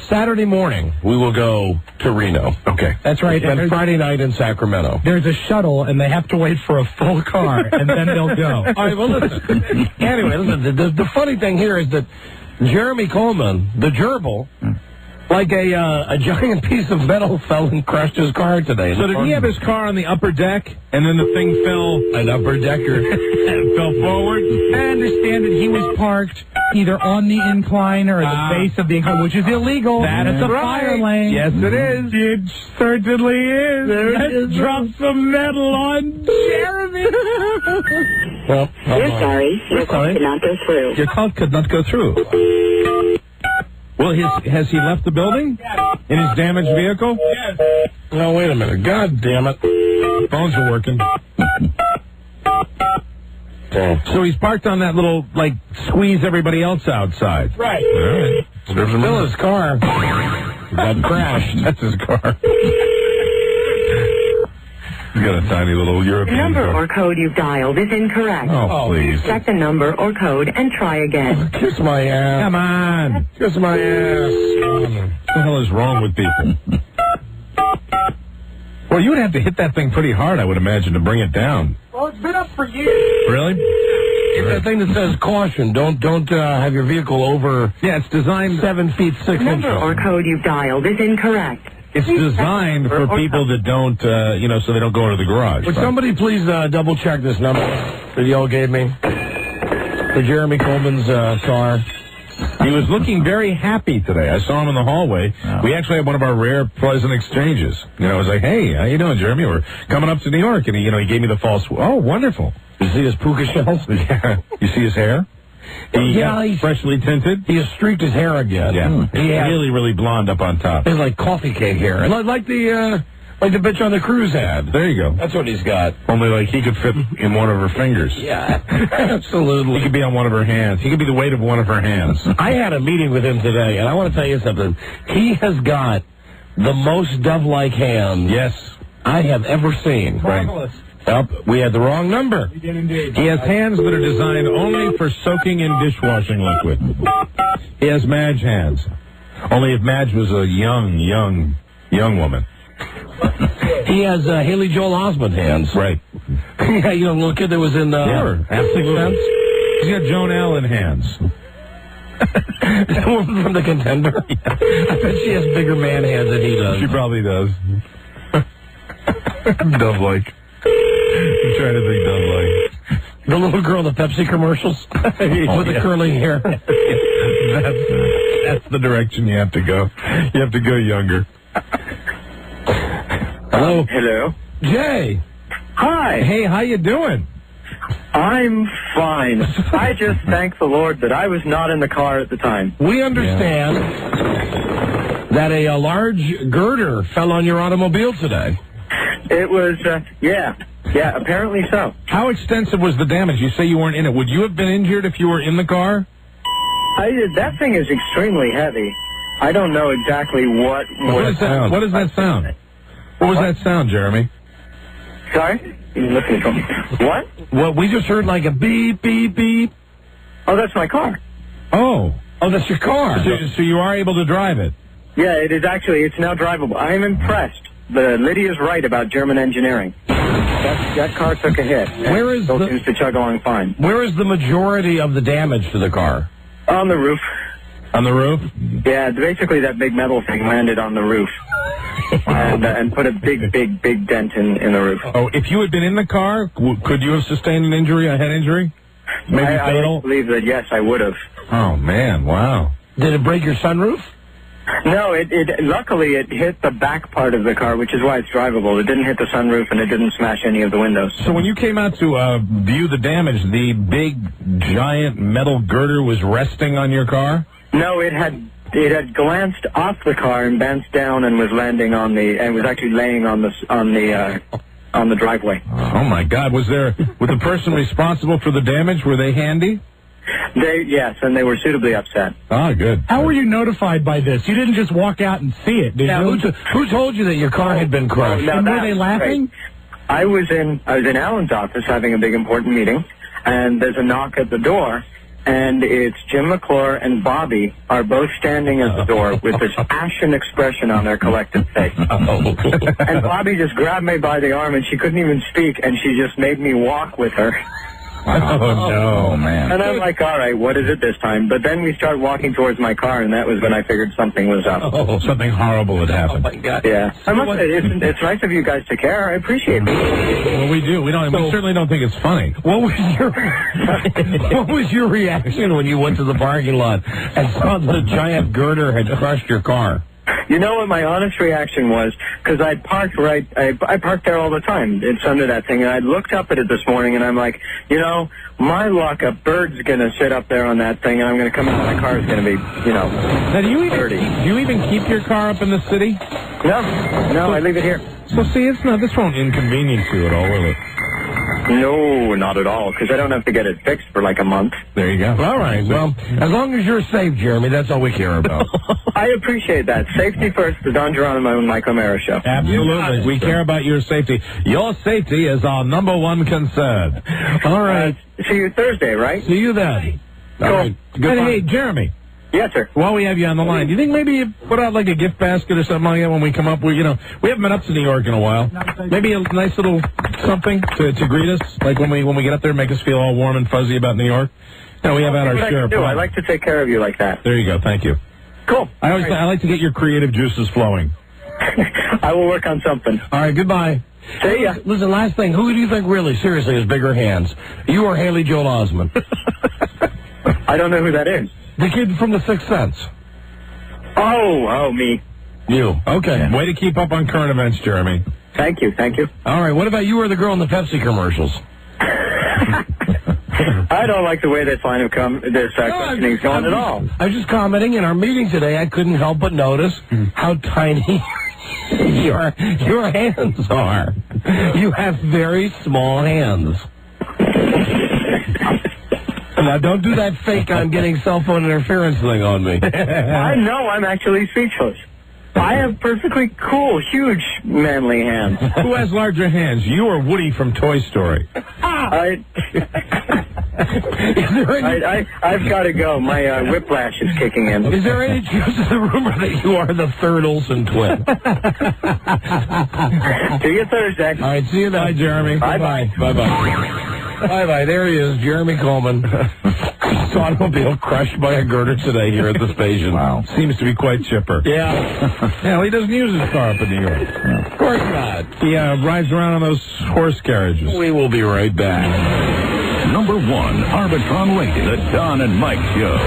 Saturday morning, we will go to Reno. Okay. That's right. And Friday night in Sacramento. There's a shuttle, and they have to wait for a full car, and then they'll go. All right, well, listen. Anyway, listen, the funny thing here is that Jeremy Coleman, the gerbil, like a giant piece of metal fell and crushed his car today. So did he have his car on the upper deck, and then the thing fell? An upper decker. And fell forward? I understand that he was parked either on the incline or the base of the incline, which is illegal. That's a fire lane. Yes, it is. It certainly is. Let's drop some metal on Jeremy. Well, we're sorry. Your call could not go through. Your call could not go through. Well, has he left the building? In his damaged vehicle? Yes. No, wait a minute. God damn it. Phones are working. So he's parked on that little, squeeze everybody else outside. Right. All right. There's still his car. Got crashed. That's his car. He's got a tiny little European number car. or code you've dialed is incorrect. Oh, please. Check the number or code and try again. Kiss my ass. Come on. Kiss my ass. What the hell is wrong with people? Well, you would have to hit that thing pretty hard, I would imagine, to bring it down. Well, it's been up for years. Really? It's that thing that says caution. Don't have your vehicle over. Yeah, it's designed 7 feet 6 inches. Number or code you've dialed is incorrect. It's designed for people that don't, so they don't go into the garage. Would somebody please double check this number that y'all gave me for Jeremy Coleman's car? He was looking very happy today. I saw him in the hallway. Oh. We actually had one of our rare pleasant exchanges. I was like, "Hey, how you doing, Jeremy? We're coming up to New York," and he gave me the false. Oh, wonderful! You see his puka shells? Yeah. You see his hair? He's freshly tinted. He has streaked his hair again. Yeah, really, really blonde up on top. It's like coffee cake hair, and like the bitch on the cruise had. There you go. That's what he's got. Only he could fit in one of her fingers. Yeah, absolutely. He could be on one of her hands. He could be the weight of one of her hands. I had a meeting with him today, and I want to tell you something. He has got the most dove-like hands. Yes, I have ever seen. Marvelous. Yep, we had the wrong number. We did indeed. He has hands that are designed only for soaking in dishwashing liquid. He has Madge hands. Only if Madge was a young woman. He has Haley Joel Osment hands. Right. Yeah, little kid that was in Sixth Sense. He's got Joan Allen hands. The woman from The Contender. Yeah. I bet she has bigger man hands than he does. She probably does. Dove-like. I'm trying to think dove-like. The little girl in the Pepsi commercials with the curly hair. That's the direction you have to go. You have to go younger. Hello. Hello. Jay. Hi. Hey, how you doing? I'm fine. I just thank the Lord that I was not in the car at the time. We understand that a large girder fell on your automobile today. It was, yeah, apparently so. How extensive was the damage? You say you weren't in it. Would you have been injured if you were in the car? That thing is extremely heavy. I don't know exactly what does that sound? What was that sound, Jeremy? Sorry? What? Well, we just heard like a beep, beep, beep. Oh, that's my car. Oh, that's your car. So you are able to drive it? Yeah, it is actually. It's now drivable. I am impressed. Lydia's right about German engineering. That car took a hit. Where is seems to chug along fine. Where is the majority of the damage to the car? On the roof. On the roof? Yeah, basically that big metal thing landed on the roof. And put a big dent in the roof. Oh, if you had been in the car, could you have sustained an injury, a head injury? Maybe fatal? I believe that, yes, I would have. Oh, man, wow. Did it break your sunroof? No, luckily it hit the back part of the car, which is why it's drivable. It didn't hit the sunroof, and it didn't smash any of the windows. So when you came out to view the damage, the big, giant metal girder was resting on your car? No, it had glanced off the car and bounced down and was landing on and was actually laying on the driveway. Oh my God! Was the person responsible for the damage? Were they handy? Yes, and they were suitably upset. Ah, good. How were you notified by this? You didn't just walk out and see it, did you? Who told you that your car had been crushed? Now, and were they laughing? Great. I was in Alan's office having a big important meeting, and there's a knock at the door. And it's Jim McClure and Bobby are both standing at the door with this ashen expression on their collective face. And Bobby just grabbed me by the arm, and she couldn't even speak, and she just made me walk with her. Oh, no, man. And I'm like, all right, what is it this time? But then we start walking towards my car, and that was when I figured something was up. Oh, something horrible had happened. Oh, my God. Yeah. I must say, it's nice of you guys to care. I appreciate it. Well, we do. We certainly don't think it's funny. What was your reaction when you went to the parking lot and saw the giant girder had crushed your car? You know what my honest reaction was? Because I parked I parked there all the time. It's under that thing. And I looked up at it this morning, and I'm like, my luck, a bird's going to sit up there on that thing, and I'm going to come out, and my car is going to be, Now, do you even keep your car up in the city? No, I leave it here. So, see, this won't inconvenience you at all, will it? No, not at all, because I don't have to get it fixed for like a month. There you go. All right. Well, as long as you're safe, Jeremy, that's all we care about. I appreciate that. Safety first, the Don Geronimo and Mike O'Mara show. Absolutely. We care about your safety. Your safety is our number one concern. All right. See you Thursday, right? See you then. Cool. All right. Hey, Jeremy. Yes, sir. While we have you on the line, do you think maybe you put out like a gift basket or something like that when we come up? We haven't been up to New York in a while. Maybe a nice little something to greet us, like when we get up there, make us feel all warm and fuzzy about New York. We have our share of I like to take care of you like that. There you go. Thank you. Cool. I like to get your creative juices flowing. I will work on something. All right. Goodbye. See ya. Listen, last thing. Who do you think really, seriously, has bigger hands? You or Haley Joel Osment? I don't know who that is. The kid from The Sixth Sense. Oh, me. You. Okay. Way to keep up on current events, Jeremy. Thank you. All right. What about you or the girl in the Pepsi commercials? I don't like the way this line of questioning is going at all. I was just commenting in our meeting today. I couldn't help but notice how tiny your hands are. You have very small hands. Now, don't do that fake I'm getting cell phone interference thing on me. I know. I'm actually speechless. I have perfectly cool, huge, manly hands. Who has larger hands, you or Woody from Toy Story? I've got to go. My whiplash is kicking in. Is there any truth to the rumor that you are the third Olsen twin? See you Thursday. All right, see you then. Bye, Jeremy. Bye-bye. Bye-bye. Bye-bye. There he is, Jeremy Coleman. His automobile crushed by a girder today here at the station. Wow. Seems to be quite chipper. Yeah. Well, he doesn't use his car up in New York. No. Of course not. He rides around on those horse carriages. We will be right back. Number 1, Arbitron Radio, the Don and Mike Show.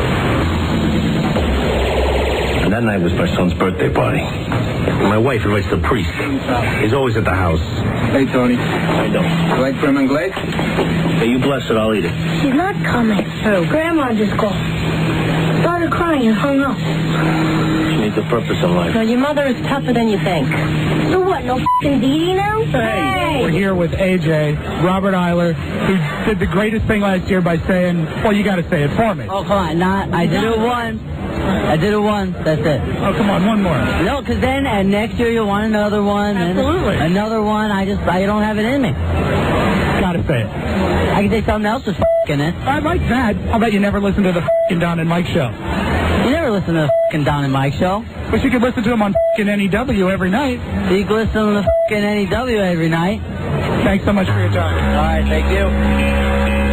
And that night was my son's birthday party. My wife invites the priest. He's always at the house. Hey, Tony. I know. You like Prim and Glaze? Hey, you bless it, I'll eat it. She's not coming. Oh. Grandma just called. Started crying and hung up. She needs a purpose in life. No, your mother is tougher than you think. So what, no f***ing Dee now? Hey! We're here with AJ, Robert Eiler, who did the greatest thing last year by saying, well, you got to say it for me. Oh, come on. I did it once. That's it. Oh, come on, one more. No, because then next year you'll want another one. Absolutely. And another one. I don't have it in me. Gotta say it. I can say something else is f***ing it. I like that. How about you never listen to the f***ing Don and Mike show? You never listen to the f***ing Don and Mike show. But you could listen to him on f***ing NEW every night. So you can listen to the f***ing NEW every night. Thanks so much for your time. All right, thank you.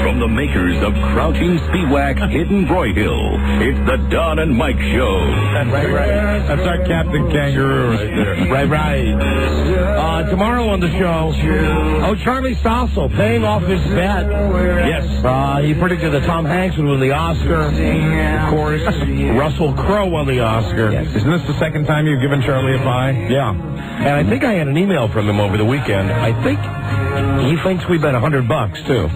From from the makers of Crouching Speedwack Hidden Broyhill. It's the Don and Mike Show. That's right. That's our Captain Kangaroo right there. Right. Tomorrow on the show, Charlie Stossel paying off his bet. Yes. He predicted that Tom Hanks would win the Oscar. Of course, Russell Crowe won the Oscar. Yes. Isn't this the second time you've given Charlie a pie? Yeah. And I think I had an email from him over the weekend. I think he thinks we bet $100 too.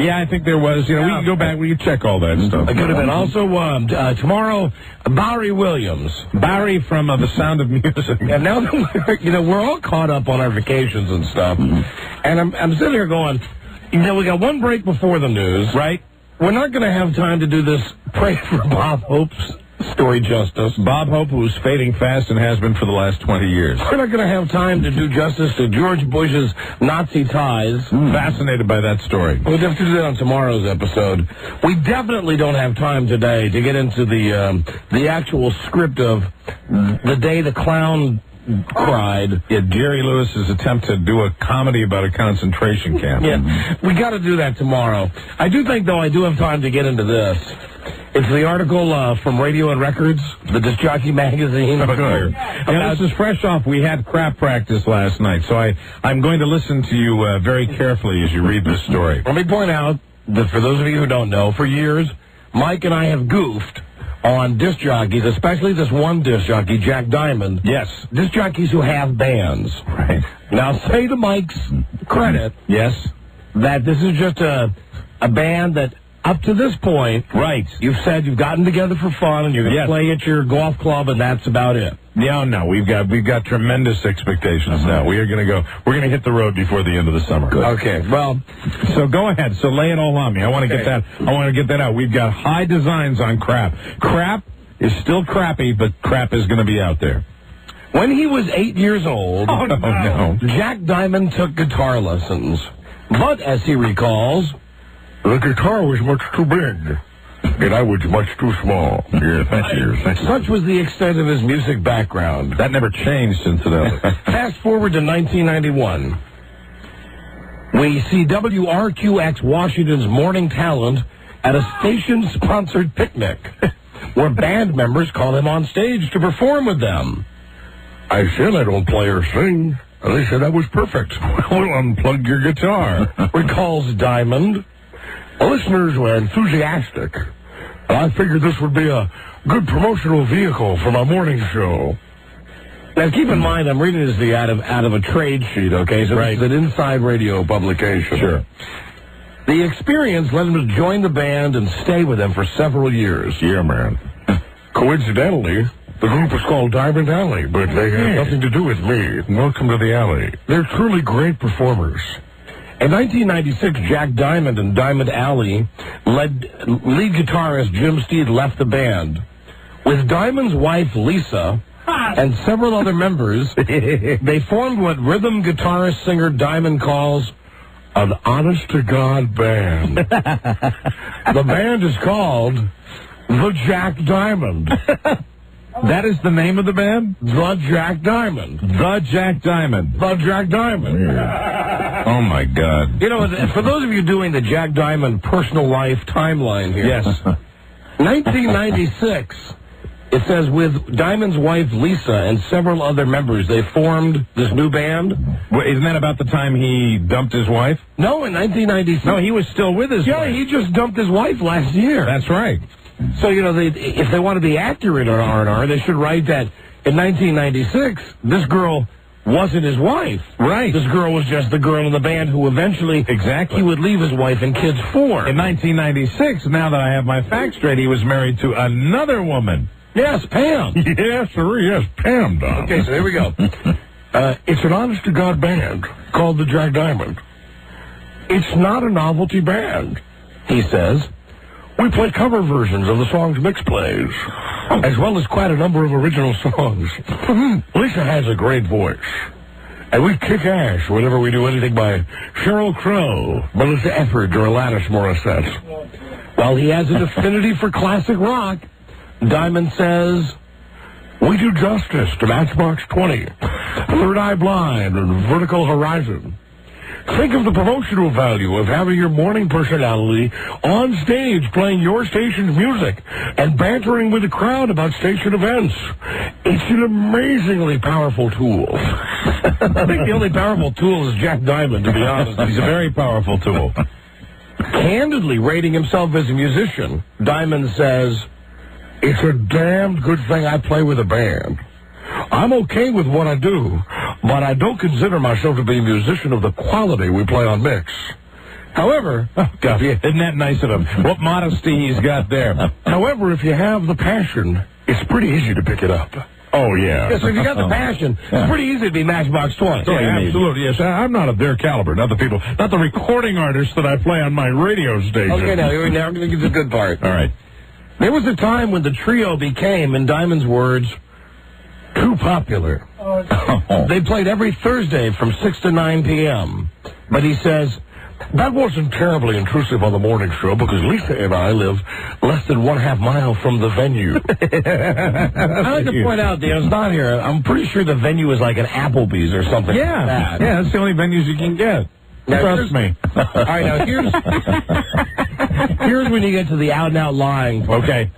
Yeah, I think there was. We can go back. We can check all that stuff. It could have been. Also, tomorrow, Barry Williams. Barry from The Sound of Music. And now that we're all caught up on our vacations and stuff. And I'm sitting here going, we got one break before the news. Right. We're not going to have time to do this Pray for Bob Hope's story justice. Bob Hope, who's fading fast and has been for the last 20 years. We're not going to have time to do justice to George Bush's Nazi ties. Fascinated by that story. We'll have to do that on tomorrow's episode. We definitely don't have time today to get into the actual script of the day the clown cried. Yeah, Jerry Lewis's attempt to do a comedy about a concentration camp. Yeah, we got to do that tomorrow. I do think, though, I do have time to get into this. It's the article from Radio and Records, the Disc Jockey magazine. Yeah, this is fresh off. We had crap practice last night, so I'm going to listen to you very carefully as you read this story. Let me point out that for those of you who don't know, for years, Mike and I have goofed on disc jockeys, especially this one disc jockey, Jack Diamond. Yes. Disc jockeys who have bands. Right. Now, say to Mike's credit, yes, that this is just a band that, up to this point, right, you've said you've gotten together for fun and you're going to play at your golf club, and that's about it. Yeah, no, we've got tremendous expectations now. We're going to hit the road before the end of the summer. Good. Okay, well, so go ahead. So lay it all on me. I want to get that out. We've got high designs on crap. Crap is still crappy, but crap is going to be out there. When he was 8 years old, Jack Diamond took guitar lessons. But, as he recalls, the guitar was much too big, and I was much too small. Yeah, thank you. Such was the extent of his music background. That never changed, incidentally. Fast forward to 1991. We see WRQX Washington's Morning Talent at a station-sponsored picnic, where band members call him on stage to perform with them. I said I don't play or sing, and they said I was perfect. We'll unplug your guitar, recalls Diamond. The listeners were enthusiastic, and I figured this would be a good promotional vehicle for my morning show. Now, keep in mind, I'm reading this out of a trade sheet, okay? So This is an Inside Radio publication. Sure. The experience led him to join the band and stay with them for several years. Yeah, man. Coincidentally, the group was called Diamond Alley, but they had nothing to do with me. Welcome to the alley. They're truly great performers. In 1996, Jack Diamond and Diamond Alley lead guitarist Jim Steed left the band. With Diamond's wife, Lisa, and several other members, they formed what rhythm guitarist-singer Diamond calls an honest-to-God band. The band is called The Jack Diamond. That is the name of the band? The Jack Diamond. The Jack Diamond. The Jack Diamond. Oh, my God. For those of you doing the Jack Diamond personal life timeline here. Yes. 1996, it says, with Diamond's wife, Lisa, and several other members, they formed this new band. Well, isn't that about the time he dumped his wife? No, in 1996. No, he was still with his wife. Yeah, he just dumped his wife last year. That's right. So, if they want to be accurate on R&R, they should write that in 1996, this girl wasn't his wife. Right. This girl was just the girl in the band who eventually he would leave his wife and kids for. In 1996, now that I have my facts straight, he was married to another woman. Yes, Pam. Yes, sir, yes, Pam, Don. Okay, so here we go. It's an honest-to-God band called the Jack Diamond. It's not a novelty band, he says. We play cover versions of the songs Mix plays, as well as quite a number of original songs. Lisa has a great voice, and we kick ass whenever we do anything by Sheryl Crow, Melissa Etheridge, or Alanis Morissette. While he has an affinity for classic rock, Diamond says, we do justice to Matchbox 20, Third Eye Blind, and Vertical Horizon. Think of the promotional value of having your morning personality on stage playing your station's music and bantering with the crowd about station events. It's an amazingly powerful tool. I think the only powerful tool is Jack Diamond, to be honest. He's a very powerful tool. Candidly rating himself as a musician, Diamond says, "It's a damned good thing I play with a band. I'm okay with what I do, but I don't consider myself to be a musician of the quality we play on mix. However, God, isn't that nice of him? What modesty he's got there. However, if you have the passion, it's pretty easy to pick it up." Oh, yeah. Yes, if you got the passion, it's pretty easy to be Matchbox 20. Yeah, absolutely. Yes, I'm not of their caliber, not the recording artists that I play on my radio station. Okay, now we're going to get to the good part. All right. There was a time when the trio became, in Diamond's words, too popular. They played every Thursday from 6 to 9 p.m. But he says, that wasn't terribly intrusive on the morning show because Lisa and I live less than 1/2 mile from the venue. I like to point out, it's not here. I'm pretty sure the venue is like an Applebee's or something. Yeah, like that. Yeah, that's the only venues you can get. Now, trust me. All right, now here's when you get to the out-and-out lying. Okay.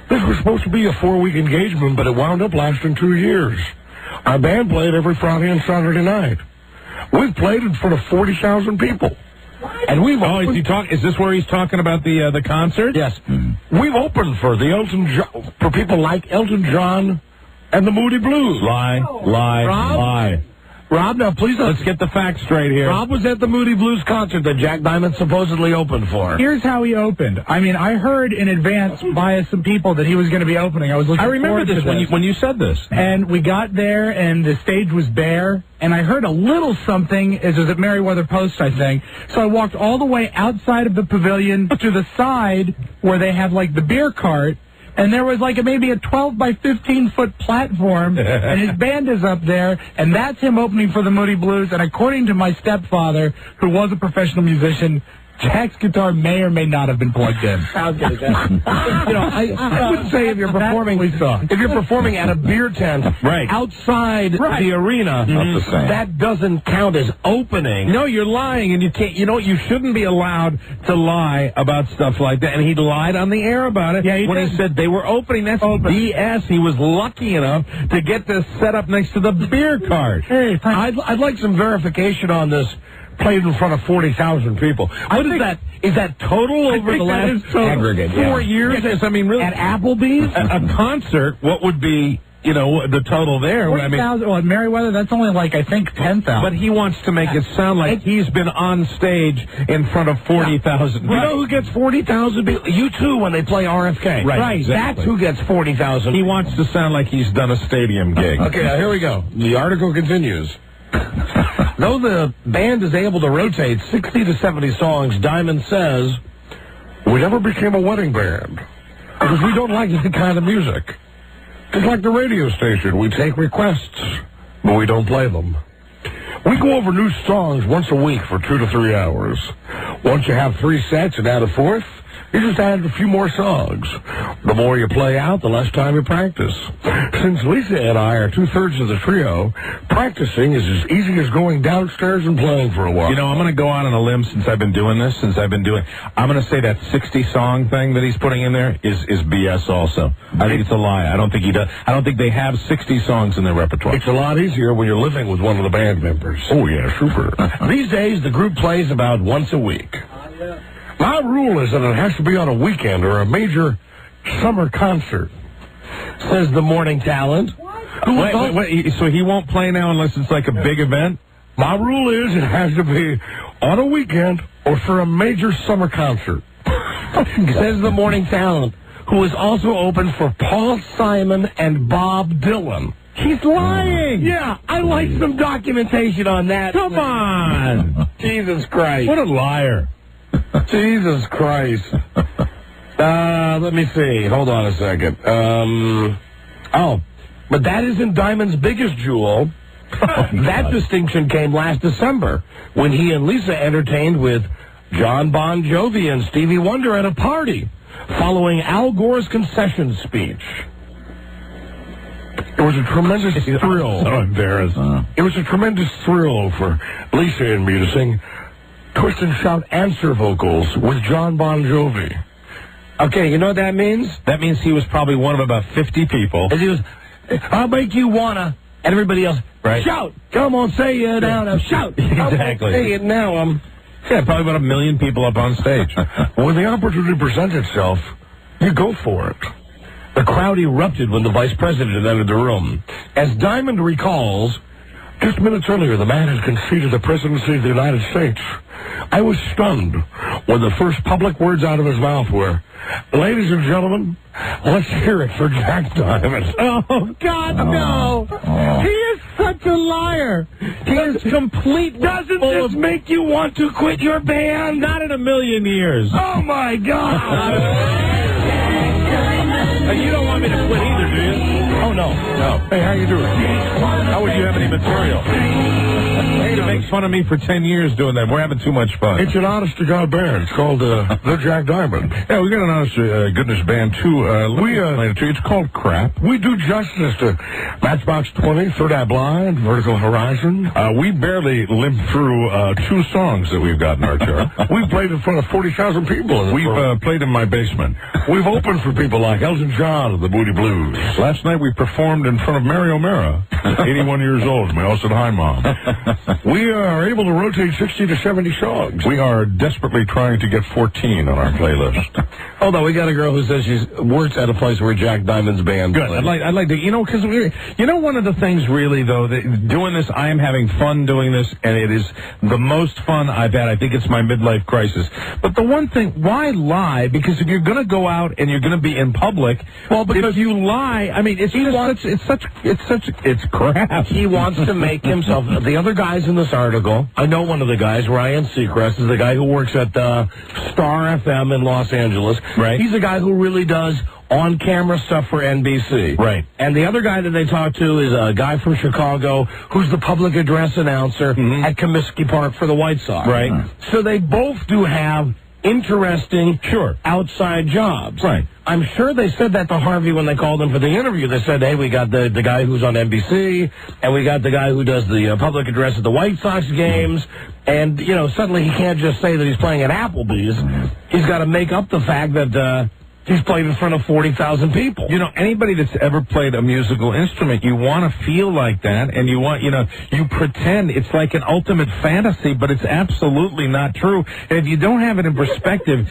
This was supposed to be a 4-week engagement, but it wound up lasting 2 years. Our band played every Friday and Saturday night. We've played in front of 40,000 people. And we've is this where he's talking about the concert? Yes. We've opened for for people like Elton John and the Moody Blues. Lie. Rob, now please let's get the facts straight here. Rob was at the Moody Blues concert that Jack Diamond supposedly opened for. Here's how he opened. I mean, I heard in advance by some people that he was going to be opening. I remember this when you said this. And we got there, and the stage was bare, and I heard a little something. It was at Meriwether Post, I think. So I walked all the way outside of the pavilion to the side where they have, like, the beer cart. And there was maybe a 12 by 15 foot platform, and his band is up there, and that's him opening for the Moody Blues. And according to my stepfather, who was a professional musician, Jack's guitar may or may not have been plugged in. I would say if you're performing at a beer tent outside the arena, that doesn't count as opening. No, you're lying, and you can't. You know, you shouldn't be allowed to lie about stuff like that. And he lied on the air about it when he said they were opening. That's BS. He was lucky enough to get this set up next to the beer cart. Hey, I'd like some verification on this. Played in front of 40,000 people. What is that? Is that total over the last aggregate 4 years? Yes, I mean, really, at Applebee's, a concert. What would be the total there? 40,000. Well, at Meriwether, that's only I think 10,000. But he wants to make it sound like he's been on stage in front of 40,000. You know who gets 40,000 people? U2 when they play RFK. Right. Exactly. That's who gets 40,000. He wants to sound like he's done a stadium gig. Okay, now here we go. The article continues. Though the band is able to rotate 60 to 70 songs, Diamond says, we never became a wedding band because we don't like that kind of music. Just like the radio station, we take requests, but we don't play them. We go over new songs once a week for 2 to 3 hours. Once you have 3 sets and add a 4th, you just add a few more songs. The more you play out, the less time you practice. Since Lisa and I are 2/3 of the trio, practicing is as easy as going downstairs and playing for a while. You know, I'm going to go out on a limb since I've been doing this, I'm going to say that 60-song thing that he's putting in there is BS also. I think it's a lie. I don't think he does. I don't think they have 60 songs in their repertoire. It's a lot easier when you're living with one of the band members. Oh, yeah, super. These days, the group plays about once a week. My rule is that it has to be on a weekend or a major summer concert, says the morning talent. Wait, so he won't play now unless it's like a big event? My rule is it has to be on a weekend or for a major summer concert, says the morning talent, who is also open for Paul Simon and Bob Dylan. He's lying! Yeah, I like some documentation on that. Come on! Jesus Christ. What a liar. Jesus Christ. Let me see. Hold on a second. But that isn't Diamond's biggest jewel. That distinction came last December when he and Lisa entertained with John Bon Jovi and Stevie Wonder at a party following Al Gore's concession speech. It was a tremendous thrill. So embarrassed. It was a tremendous thrill for Lisa and me to sing Twist and Shout answer vocals with John Bon Jovi. Okay, you know what that means? That means he was probably one of about 50 people. And he was, I'll make you wanna, and everybody else, right? Shout! Come on, say it now, shout! Exactly. Say it now, Yeah, probably about 1 million people up on stage. When the opportunity presents itself, you go for it. The crowd erupted when the vice president entered the room. As Diamond recalls, just minutes earlier, the man had conceded the presidency of the United States. I was stunned when the first public words out of his mouth were, "Ladies and gentlemen, let's hear it for Jack Diamond." Oh, God, no. He is such a liar. He is complete. Doesn't this make you want to quit your band? Not in 1,000,000 years. Oh, my God. You don't want me to quit either, do you? Oh, no. Hey, how you doing? How would you have any material? You make fun of me for 10 years doing that. We're having too much fun. It's an honest-to-God band. It's called The Jack Diamond. Yeah, we got an honest-goodness band, too. It's called Crap. We do justice to Matchbox 20, Third Eye Blind, Vertical Horizon. We barely limped through 2 songs that we've got in our chart. We played in front of 40,000 people. We've played in my basement. We've opened for people like Elton John of the Moody Blues. Last night we performed in front of Mary O'Mara, 81 years old. We all said, "Hi, Mom." We are able to rotate 60 to 70 songs. We are desperately trying to get 14 on our playlist. Although we got a girl who says she works at a place where Jack Diamond's band Good. plays. I'd like to, because one of the things really, though, that doing this, I am having fun doing this, and it is the most fun I've had. I think it's my midlife crisis. But the one thing, why lie? Because if you're going to go out and you're going to be in public, well, because if you lie, I mean, it's crap. He wants to make himself. The other guys in this article, I know one of the guys, Ryan Seacrest, is the guy who works at Star FM in Los Angeles. Right. He's a guy who really does on-camera stuff for NBC. Right. And the other guy that they talked to is a guy from Chicago who's the public address announcer at Comiskey Park for the White Sox. Right. So they both do have interesting, outside jobs. Right. I'm sure they said that to Harvey when they called him for the interview. They said, hey, we got the guy who's on NBC, and we got the guy who does the public address at the White Sox games, and, suddenly he can't just say that he's playing at Applebee's. He's got to make up the fact that he's played in front of 40,000 people. Anybody that's ever played a musical instrument, you want to feel like that, and you want, you pretend it's like an ultimate fantasy, but it's absolutely not true. And if you don't have it in perspective,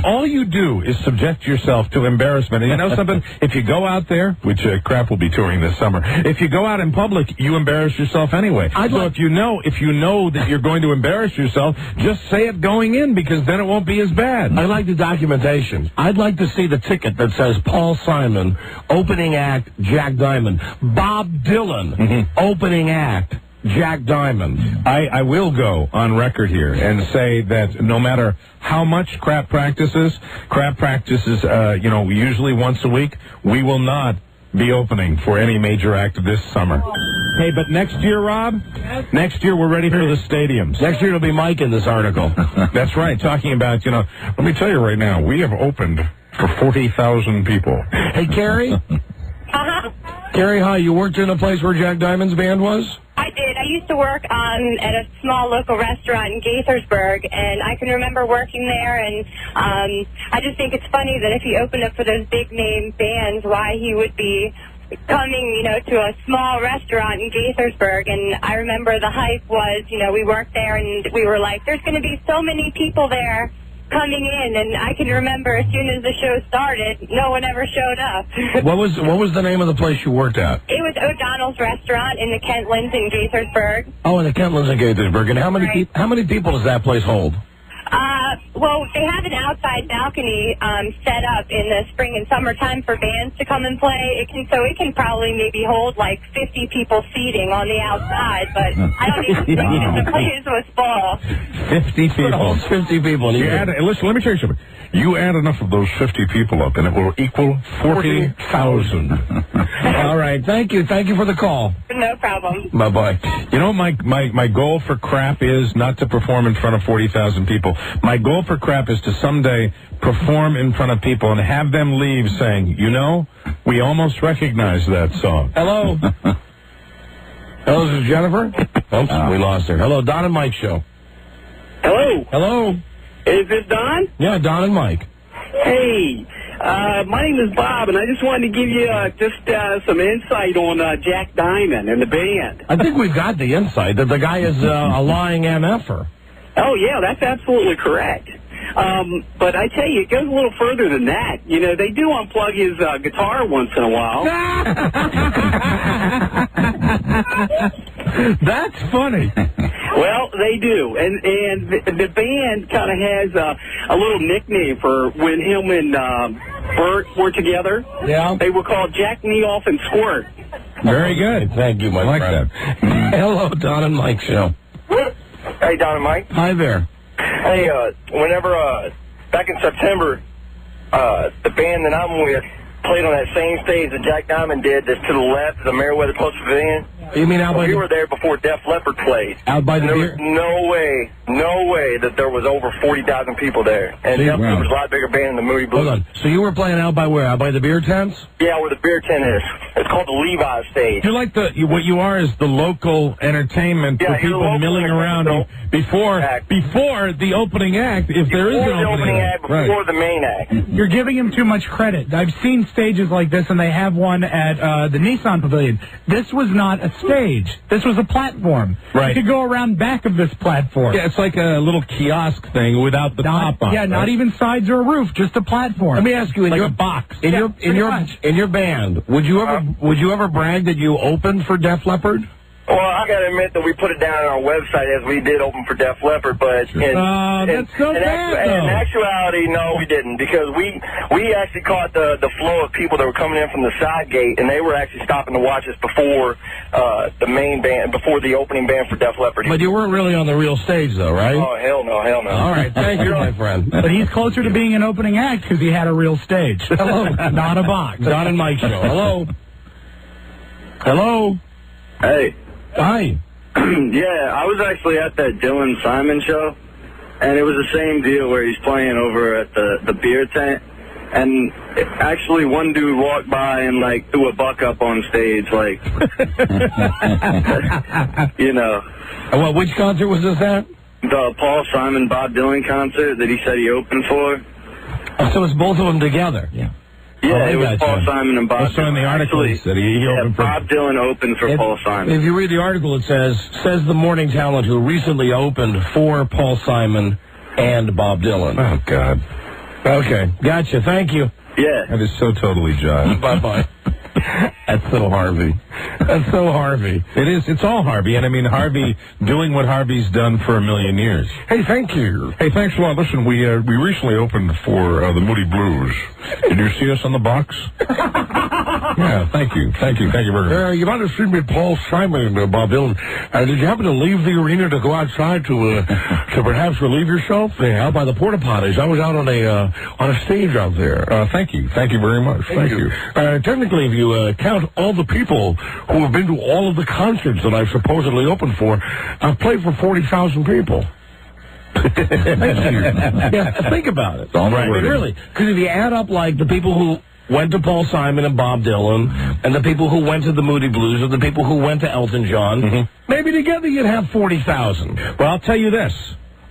all you do is subject yourself to embarrassment. And you know something? If you go out there, which Crap will be touring this summer, if you go out in public, you embarrass yourself anyway. If you know that you're going to embarrass yourself, just say it going in, because then it won't be as bad. I like the documentation. I'd like to see the ticket that says Paul Simon, opening act, Jack Diamond. Bob Dylan, opening act, Jack Diamond. I will go on record here and say that no matter how much Crap practices, usually once a week, we will not be opening for any major act this summer. Hey, but next year, Rob, next year we're ready for the stadiums. Next year it'll be Mike in this article. That's right, talking about, let me tell you right now, we have opened for 40,000 people. Hey, Carrie? Carrie, hi, you worked in a place where Jack Diamond's band was? I did. I used to work at a small local restaurant in Gaithersburg, and I can remember working there, and I just think it's funny that if he opened up for those big-name bands, why he would be coming, to a small restaurant in Gaithersburg. And I remember the hype was, we worked there, and we were like, there's going to be so many people there coming in, and I can remember as soon as the show started, no one ever showed up. What was the name of the place you worked at? It was O'Donnell's Restaurant in the Kentlands in Gaithersburg. Oh, in the Kentlands in Gaithersburg. And how many people does that place hold? Well, they have an outside balcony set up in the spring and summertime for bands to come and play. It can probably maybe hold like 50 people seating on the outside, but I don't even think that the place was full. 50 people. 50 people. Listen, let me tell you something. You add enough of those 50 people up, and it will equal 40,000. All right. Thank you. Thank you for the call. No problem. Bye-bye. My goal for Crap is not to perform in front of 40,000 people. My goal for Crap is to someday perform in front of people and have them leave saying, We almost recognized that song. Hello. Hello, this is Jennifer. Oops, we lost her. Hello, Don and Mike show. Hello. Hello. Is this Don? Yeah, Don and Mike. Hey, my name is Bob, and I just wanted to give you some insight on Jack Diamond and the band. I think we've got the insight that the guy is a lying MFer. Oh, yeah, that's absolutely correct. But I tell you, it goes a little further than that. You know, they do unplug his guitar once in a while. That's funny. Well, they do. And the band kind of has a little nickname for when him and Bert were together. Yeah. They were called Jack Neoff and Squirt. Very good. Thank you, my friend. Hello, Don and Mike show. Hey, Don and Mike. Hi there. Hey, whenever, back in September, the band that I'm with played on that same stage that Jack Diamond did, that's to the left of the Meriwether Post Pavilion. You mean out by we were there before Def Leppard played. Out by the there beer? was no way that there was over 40,000 people there. And Def Leppard was a lot bigger band than the Moody Blues. Hold on. So you were playing out by where? Out by the beer tents? Yeah, where the beer tent is. It's called the Levi's stage. You're like what you are is the local entertainment for people milling around before the opening act, if there is an opening act. Before the main act. You're giving him too much credit. I've seen stages like this, and they have one at the Nissan Pavilion. This was not a stage. This was a platform. Right. You could go around back of this platform. Yeah, it's like a little kiosk thing without the top on. Yeah, not even sides or a roof, just a platform. Let me ask you, like a box. In your band, would you ever brag that you opened for Def Leppard? Well, I got to admit that we put it down on our website as we did open for Def Leppard, but in actuality, no, we didn't, because we actually caught the flow of people that were coming in from the side gate, and they were actually stopping to watch us before the main band, before the opening band for Def Leppard. But you weren't really on the real stage, though, right? Oh, hell no. All right, thank you, my friend. But he's closer to being an opening act because he had a real stage. Hello. Not a box. Don and Mike show. Hello. Hello. Hey. Hi. Yeah, I was actually at that Dylan Simon show, and it was the same deal where he's playing over at the beer tent, and actually one dude walked by and, like, threw a buck up on stage, like, you know. Well, which concert was this at? The Paul Simon, Bob Dylan concert that he said he opened for. Oh, so it's both of them together? Yeah. Yeah, it was Paul Simon and Bob. So in the article, he said he opened for Bob Dylan opened for Paul Simon. If you read the article, it says the morning talent who recently opened for Paul Simon and Bob Dylan. Oh, God. Okay, gotcha. Thank you. Yeah. That is so totally jive. Bye-bye. That's so Harvey. That's so Harvey. It is. It's all Harvey. And, I mean, Harvey doing what Harvey's done for a million years. Hey, thank you. Hey, thanks a lot. Listen, we recently opened for the Moody Blues. Did you see us on the box? Yeah, thank you. Thank you very much. You might have seen me, Paul Simon and Bob Dylan. Did you happen to leave the arena to go outside to perhaps relieve yourself? Out by the porta potties. I was out on a stage out there. Thank you. Thank you very much. Thank you. Technically, if you count all the people who have been to all of the concerts that I've supposedly opened for, I've played for 40,000 people. Thank you. Yeah, think about it. Right. Really. Because if you add up, like, the people who went to Paul Simon and Bob Dylan, and the people who went to the Moody Blues, or the people who went to Elton John, maybe together you'd have 40,000. Well, I'll tell you this.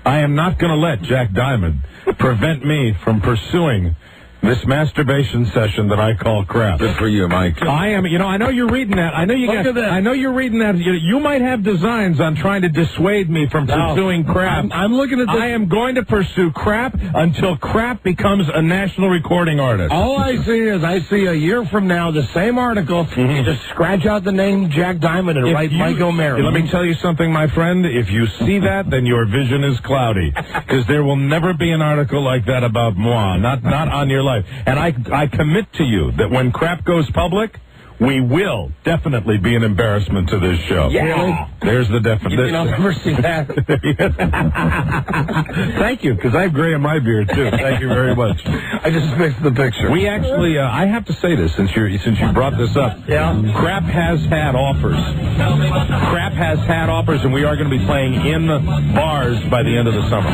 I am not going to let Jack Diamond prevent me from pursuing this masturbation session that I call crap. Good for you, Mike. I am, I know you're reading that. I know you're reading that. You might have designs on trying to dissuade me from pursuing crap. I'm looking at this. I am going to pursue crap until crap becomes a national recording artist. All I see a year from now, the same article, you just scratch out the name Jack Diamond and write Mike O'Mara. Let me tell you something, my friend. If you see that, then your vision is cloudy. Because there will never be an article like that about moi. Not on your life. And I commit to you that when crap goes public, we will definitely be an embarrassment to this show. Yeah. There's the definition. I've never seen that. Thank you, because I have gray in my beard, too. Thank you very much. I just mixed the picture. We actually, I have to say this, since you brought this up. Yeah. Crap has had offers. Crap has had offers, and we are going to be playing in bars by the end of the summer.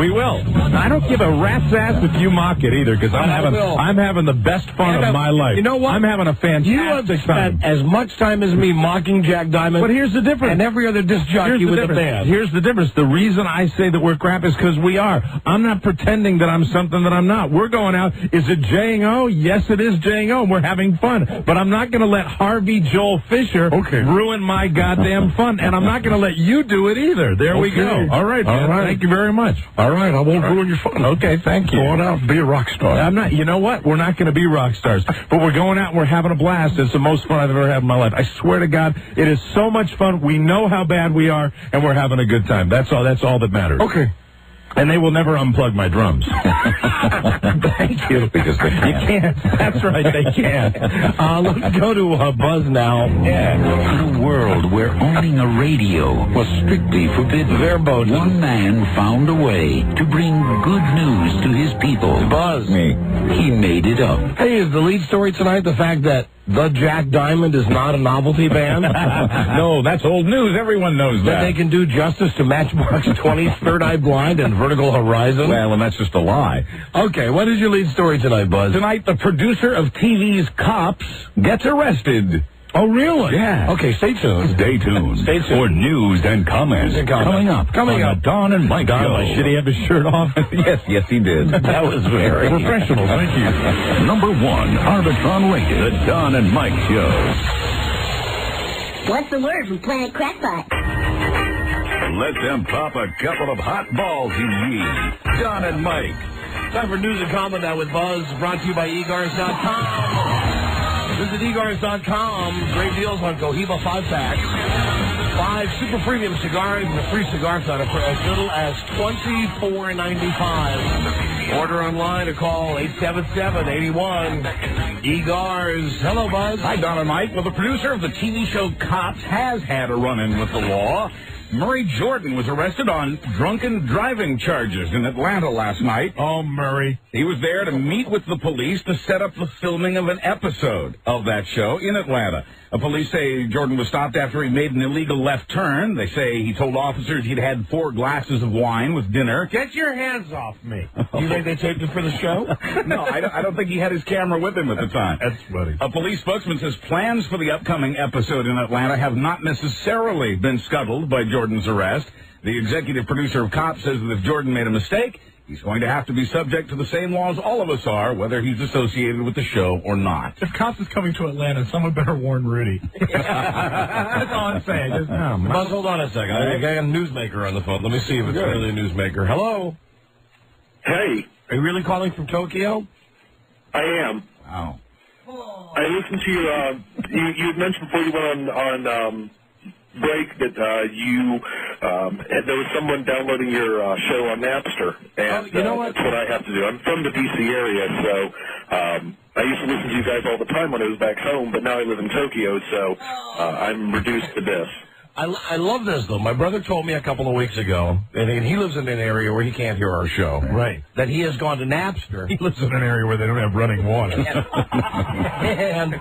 We will. I don't give a rat's ass if you mock it either, because I'm having the best fun of my life. You know what? I'm having a fantastic You have time. spent as much time as me mocking Jack Diamond. But here's the difference. And every other disc jockey with the band. Here's the difference. The reason I say that we're crap is because we are. I'm not pretending that I'm something that I'm not. We're going out. Is it J&O? Yes, it is J&O, and we're having fun. But I'm not going to let Harvey Joel Fisher ruin my goddamn fun, and I'm not going to let you do it either. There we go. All right, man. Thank you very much. All right, I won't ruin your fun. Okay, thank you. Go on out and be a rock star. I'm not. You know what? We're not going to be rock stars, but we're going out and we're having a blast. It's the most fun I've ever had in my life. I swear to God, it is so much fun. We know how bad we are, and we're having a good time. That's all that matters. Okay. And they will never unplug my drums. Thank you. Because they can't. You can't. That's right, they can't. Let's go to Buzz now. In a world where owning a radio was strictly forbidden, one man found a way to bring good news to his people. Buzz. He made it up. Hey, is the lead story tonight the fact that the Jack Diamond is not a novelty band? No, that's old news. Everyone knows that. That they can do justice to Matchbox 20's Third Eye Blind and Vertical Horizon? Well, and that's just a lie. Okay, what is your lead story tonight, Buzz? Tonight, the producer of TV's Cops gets arrested. Oh, really? Yeah. Okay, stay tuned. Stay tuned for news and comments. Coming up. The Don and Mike Show. Should he have his shirt off? Yes, he did. That was very professional. Thank you. Number 1, Arbitron rated. The Don and Mike Show. What's the word from Planet Crackpot? Let them pop a couple of hot balls, ye. Don and Mike. Time for news and comment now with Buzz, brought to you by egars.com. Visit egars.com. Great deals on Cohiba 5-packs. 5 super premium cigars and a free cigar cutter for as little as $24.95. Order online or call 877-81 egars. Hello, Buzz. Hi, Don and Mike. Well, the producer of the TV show Cops has had a run-in with the law. Murray Jordan was arrested on drunken driving charges in Atlanta last night. Oh, Murray. He was there to meet with the police to set up the filming of an episode of that show in Atlanta. Police say Jordan was stopped after he made an illegal left turn. They say he told officers he'd had 4 glasses of wine with dinner. Get your hands off me. You think they taped it for the show? No, I don't think he had his camera with him at the time. That's funny. A police spokesman says plans for the upcoming episode in Atlanta have not necessarily been scuttled by Jordan's arrest. The executive producer of Cops says that if Jordan made a mistake, he's going to have to be subject to the same laws all of us are, whether he's associated with the show or not. If Cops is coming to Atlanta, someone better warn Rudy. That's all I'm saying. Buzz, hold on a second. I got a newsmaker on the phone. Let me see if it's really a newsmaker. Hello? Hey. Are you really calling from Tokyo? I am. Wow. I listened to you had mentioned before you went on break that there was someone downloading your show on Napster, and you know what? That's what I have to do. I'm from the D.C. area, so I used to listen to you guys all the time when I was back home, but now I live in Tokyo, so I'm reduced to this. I love this, though. My brother told me a couple of weeks ago, and he lives in an area where he can't hear our show. Right. That he has gone to Napster. He lives in an area where they don't have running water. And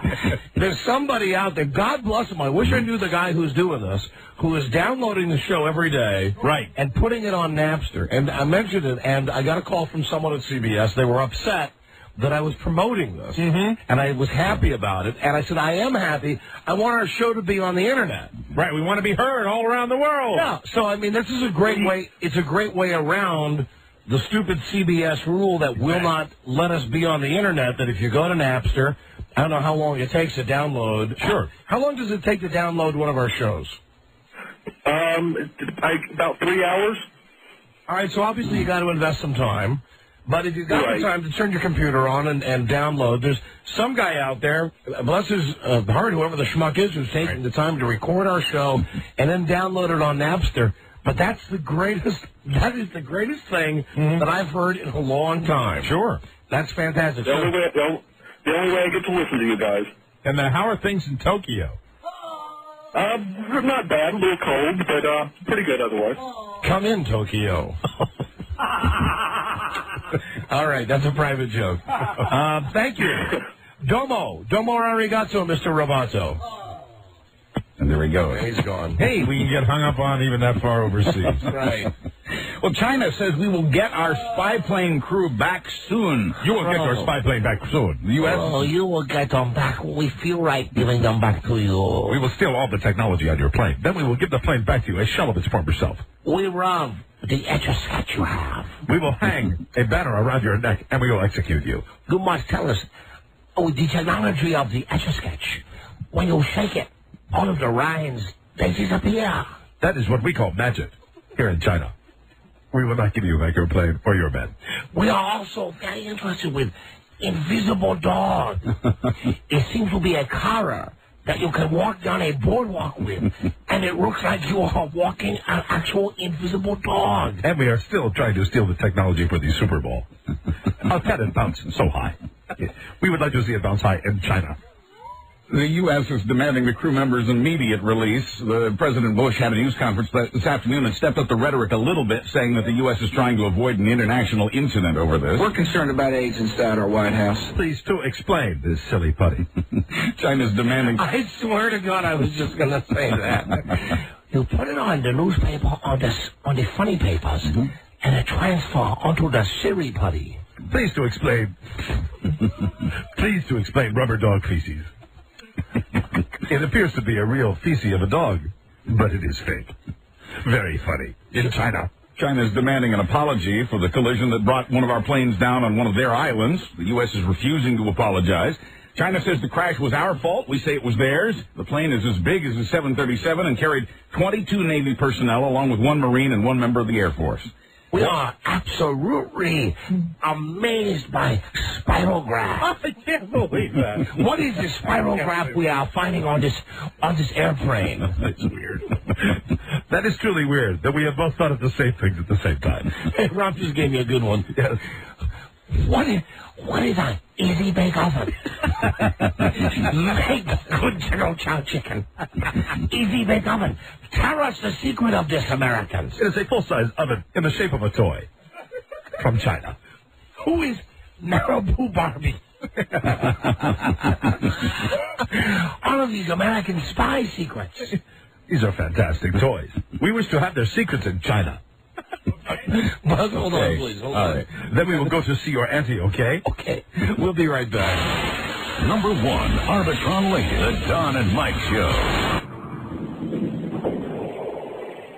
there's somebody out there, God bless him, I wish I knew the guy who's doing this, who is downloading the show every day. Right. And putting it on Napster. And I mentioned it, and I got a call from someone at CBS. They were upset that I was promoting this, and I was happy about it, and I said, I am happy. I want our show to be on the Internet. Right, we want to be heard all around the world. Yeah, so, I mean, this is a great way, it's a great way around the stupid CBS rule that will not let us be on the Internet, that if you go to Napster, I don't know how long it takes to download. Sure. How long does it take to download one of our shows? About 3 hours. All right, so obviously you got to invest some time. But if you've got the time to turn your computer on and download, there's some guy out there, bless his heart, whoever the schmuck is, who's taking the time to record our show and then download it on Napster. But that is the greatest thing that I've heard in a long time. Sure. That's fantastic. The The only way I get to listen to you guys. And how are things in Tokyo? Not bad. A little cold, but pretty good otherwise. Come in, Tokyo. All right, that's a private joke. Thank you. Domo arigato, Mr. Roboto. And there we go. He's gone. Hey, we can get hung up on even that far overseas. Right. Well, China says we will get our spy plane crew back soon. You will get your spy plane back soon. The U.S. Oh, you will get them back. We feel right giving them back to you. We will steal all the technology on your plane. Then we will give the plane back to you, a shell of its former self. We rob the Etch-a-Sketch you have. We will hang a banner around your neck, and we will execute you. You must tell us, the technology of the Etch-a-Sketch. When you shake it, all of the lines, they disappear. That is what we call magic here in China. We will not give you back your plane or your men. We are also very interested with Invisible Dog. It seems to be a car that you can walk down a boardwalk with, and it looks like you are walking an actual invisible dog. And we are still trying to steal the technology for the Super Bowl. How can it bounce so high? We would like to see it bounce high in China. The U.S. is demanding the crew members' immediate release. President Bush had a news conference this afternoon and stepped up the rhetoric a little bit, saying that the U.S. is trying to avoid an international incident over this. We're concerned about AIDS inside our White House. Please, to explain this silly putty. China's demanding... I swear to God, I was just going to say that. You put it on the newspaper, on the funny papers, and it transfer onto the Siri putty. Please to explain... Please to explain rubber dog feces. It appears to be a real feces of a dog, but it is fake. Very funny. In China. China is demanding an apology for the collision that brought one of our planes down on one of their islands. The U.S. is refusing to apologize. China says the crash was our fault. We say it was theirs. The plane is as big as a 737 and carried 22 Navy personnel along with one Marine and one member of the Air Force. We are absolutely amazed by spirograph. I can't believe that. What is the spirograph we are finding on this airplane? That's weird. That is truly weird that we have both thought of the same things at the same time. Hey, Rob just gave me a good one. Yes. What is an easy bake oven? Make good General Chow chicken. Easy bake oven. Tell us the secret of this, Americans. It is a full-size oven in the shape of a toy from China. Who is Marabou Barbie? All of these American spy secrets. These are fantastic toys. We wish to have their secrets in China. Buzz, hold on, please. Hold on. Right. Then we will go to see your auntie, okay? Okay. We'll be right back. Number 1, Arbitron Lincoln, the Don and Mike Show.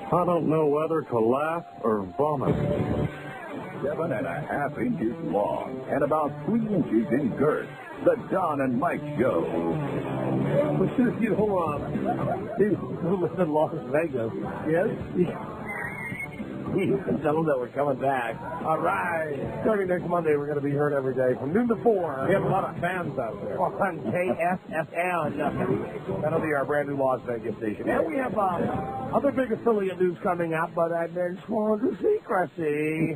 I don't know whether to laugh or vomit. 7.5 inches long and about 3 inches in girth. The Don and Mike Show. You know, you live in Las Vegas. Yes? Tell them that we're coming back. All right. Starting next Monday, we're going to be heard every day from noon to 4. We have a lot of fans out there. On KSFL. That'll be our brand new Las Vegas station. And we have other big affiliate news coming up, but I've been sworn to secrecy.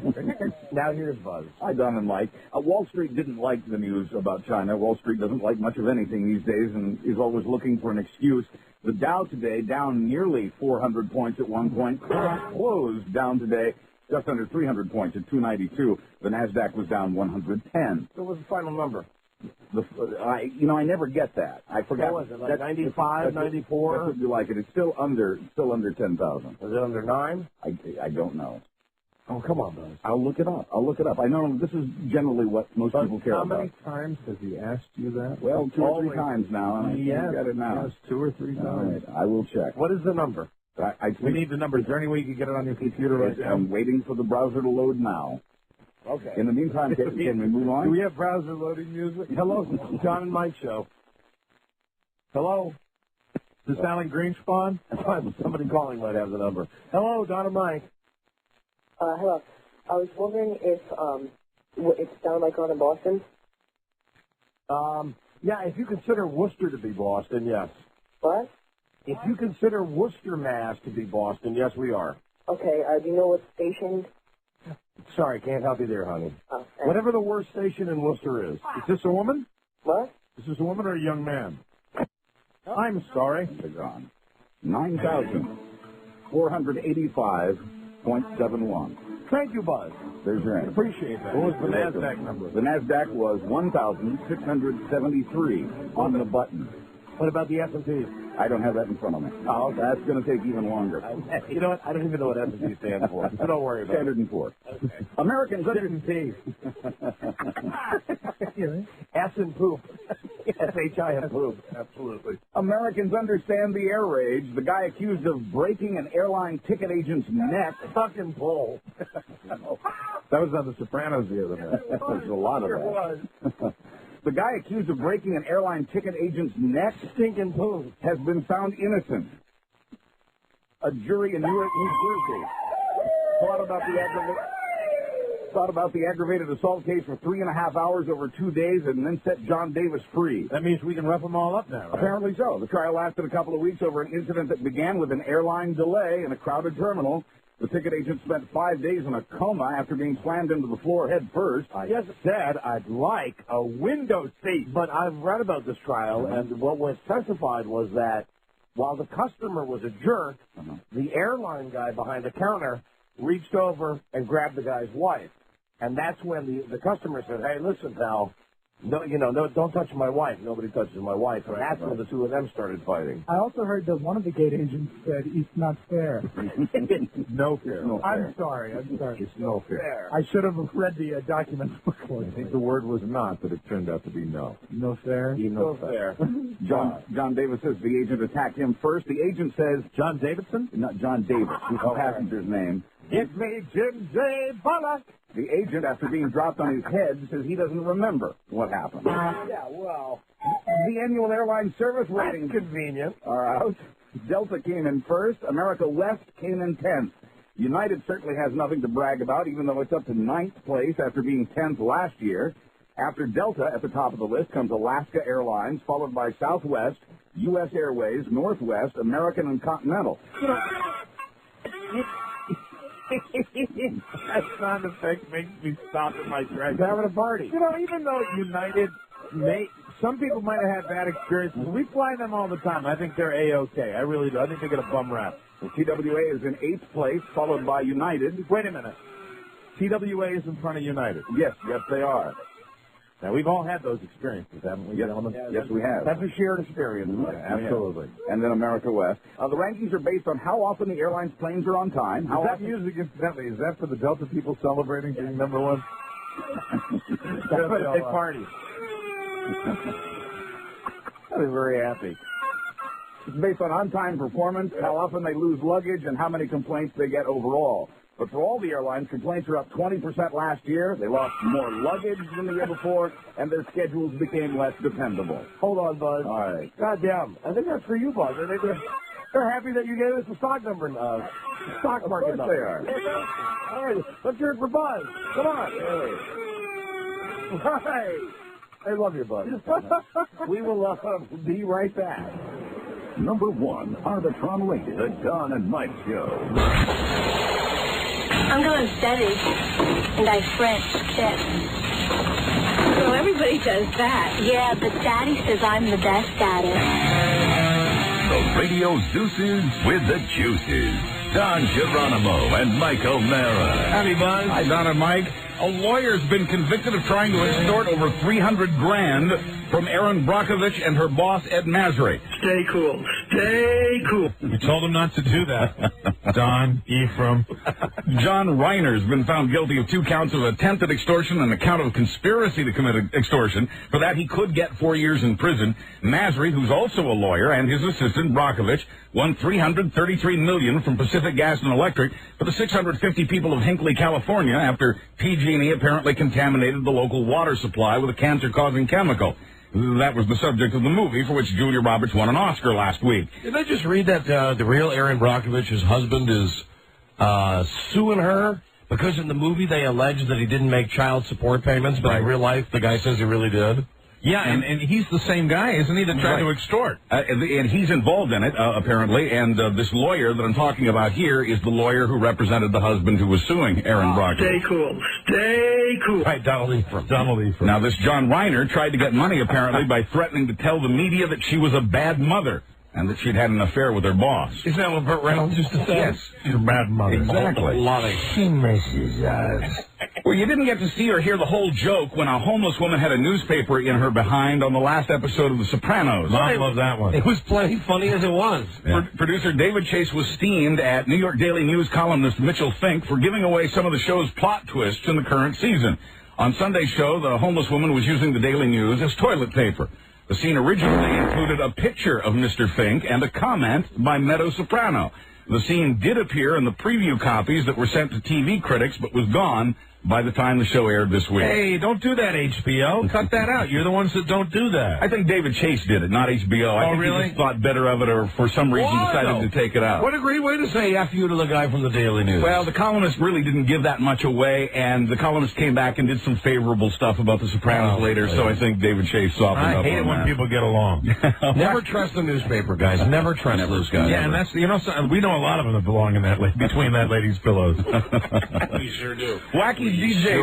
Now here's Buzz. Hi, Don and Mike. Wall Street didn't like the news about China. Wall Street doesn't like much of anything these days and is always looking for an excuse. The Dow today down nearly 400 points at one point. Closed down today just under 300 points at 292. The NASDAQ was down 110. So what's the final number? I never get that. I forgot. What was it, like 95, 94? That's what you like it. It's still under 10,000. Was it under 9? I don't know. Oh, come on, Buzz. I'll look it up. I know this is generally what most people care about. How many times has he asked you that? Well, 2 or 3 times now, and I get it now. Yes, 2 or 3 times. All right, I will check. What is the number? We need the number. Is there any way you can get it on your computer right now? I'm waiting for the browser to load now. Okay. In the meantime, can we move on? Do we have browser loading music? Hello, John and Mike Show. Hello? Does it sound like Greenspawn? Somebody calling might have the number. Hello, Don and Mike. Hello. I was wondering if it's down like on in Boston. Yeah, if you consider Worcester to be Boston, yes. What? If you consider Worcester, Mass. to be Boston, yes, we are. Okay. Do you know what station? Sorry, can't help you there, honey. Oh, whatever the worst station in Worcester is. Is this a woman? What? Is this a woman or a young man? I'm sorry. They're gone. 9,485.71. Thank you, Buzz. There's your answer. Appreciate that. What was the NASDAQ number? The NASDAQ was 1,673 on the button. What about the S&P? I don't have that in front of me. Oh, okay. That's going to take even longer. You know what? I don't even know what S&P stands for. So don't worry about Standard it. and Poor's. Okay. Americans S&P. S and poop. S-H-I and poop. Absolutely. Americans understand the air rage. The guy accused of breaking an airline ticket agent's neck. Fucking bull. That was on the Sopranos the other night. There's a lot of that. Was. The guy accused of breaking an airline ticket agent's neck, stinking poo, has been found innocent. A jury in Newark, New Jersey, thought about the aggravated assault case for 3.5 hours over 2 days and then set John Davis free. That means we can rough them all up now, right? Apparently so. The trial lasted a couple of weeks over an incident that began with an airline delay in a crowded terminal. The ticket agent spent 5 days in a coma after being slammed into the floor head first. I just said I'd like a window seat. But I've read about this trial, and what was testified was that while the customer was a jerk, the airline guy behind the counter reached over and grabbed the guy's wife. And that's when the customer said, hey, listen, pal, no, don't touch my wife. Nobody touches my wife. And that's when the two of them started fighting. I also heard that one of the gate agents said it's not fair. No fair. No fair. I'm sorry. It's no fair. I should have read the documents before. I think the word was not, but it turned out to be no. No fair? No fair. John Davis says the agent attacked him first. The agent says... John Davidson? Not John Davis, who's the passenger's name. It's me, Jim J. Bullock. The agent, after being dropped on his head, says he doesn't remember what happened. Yeah, well... The annual airline service ratings... convenient. ...are out. Delta came in first. America West came in 10th. United certainly has nothing to brag about, even though it's up to 9th place after being 10th last year. After Delta, at the top of the list, comes Alaska Airlines, followed by Southwest, U.S. Airways, Northwest, American, and Continental. That sound effect makes me stop in my tracks. Having a party. Even though United some people might have had bad experiences, we fly them all the time. I think they're A-OK. I really do. I think they get a bum rap. The TWA is in 8th place, followed by United. Wait a minute. TWA is in front of United. Yes, they are. Now, we've all had those experiences, haven't we, gentlemen? Yes, we have. That's a shared experience. Mm-hmm. Absolutely. And then America West. The rankings are based on how often the airline's planes are on time. Is that music, incidentally, is that for the Delta people celebrating being number one? That's what they party. They're very happy. It's based on on-time performance, how often they lose luggage, and how many complaints they get overall. But for all the airlines, complaints are up 20% last year. They lost more luggage than the year before, and their schedules became less dependable. Hold on, Buzz. All right. Goddamn. I think that's for you, Buzz. They're happy that you gave us the stock number, stock market number. They are. All right, let's hear it for Buzz. Come on. Right. I love you, Buzz. We will be right back. Number 1, Arbitron rated, the Don and Mike Show. I'm going steady, and I French kiss. So everybody does that. Yeah, but Daddy says I'm the best at it. The Radio Zeus's with the Juices. Don Geronimo and Mike O'Mara. Howdy, Buzz. Hi, Don and Mike. A lawyer's been convicted of trying to extort over $300,000 from Erin Brockovich and her boss, Ed Masry. Stay cool. Stay cool. You told him not to do that. Don, Ephraim. John Reiner's been found guilty of 2 counts of attempted extortion and a count of conspiracy to commit extortion. For that, he could get 4 years in prison. Masry, who's also a lawyer, and his assistant, Brockovich, won $333 million from Pacific Gas and Electric for the 650 people of Hinckley, California, after PG&E apparently contaminated the local water supply with a cancer-causing chemical. That was the subject of the movie for which Julia Roberts won an Oscar last week. Did I just read that the real Erin Brockovich's husband is suing her because in the movie they allege that he didn't make child support payments, but in real life the guy says he really did? Yeah, and he's the same guy, isn't he, that tried to extort? And he's involved in it, apparently, and this lawyer that I'm talking about here is the lawyer who represented the husband who was suing Aaron Brockovich. Stay cool. Stay cool. Right, Donald Ephraim. Now, this John Reiner tried to get money, apparently, by threatening to tell the media that she was a bad mother and that she'd had an affair with her boss. Isn't that what Burt Reynolds used to say? Yes. She's a bad mother. Exactly. A lot of She misses us. Well, you didn't get to see or hear the whole joke when a homeless woman had a newspaper in her behind on the last episode of The Sopranos. I love that one. It was plenty funny as it was. Yeah. Producer David Chase was steamed at New York Daily News columnist Mitchell Fink for giving away some of the show's plot twists in the current season. On Sunday's show, the homeless woman was using the Daily News as toilet paper. The scene originally included a picture of Mr. Fink and a comment by Meadow Soprano. The scene did appear in the preview copies that were sent to TV critics, but was gone by the time the show aired this week. Hey, don't do that, HBO. Cut that out. You're the ones that don't do that. I think David Chase did it, not HBO. I think really? he just thought better of it, or for some reason decided to take it out. What a great way to say F you to the guy from the Daily News. Well, the columnist really didn't give that much away, and the columnist came back and did some favorable stuff about The Sopranos later, so I think David Chase softened up on that. I hate it when people get along. Never trust the newspaper, guys. Never trust those guys. Yeah, and that's, we know a lot of them that belong in that between that lady's pillows. We sure do. Wacky DJ.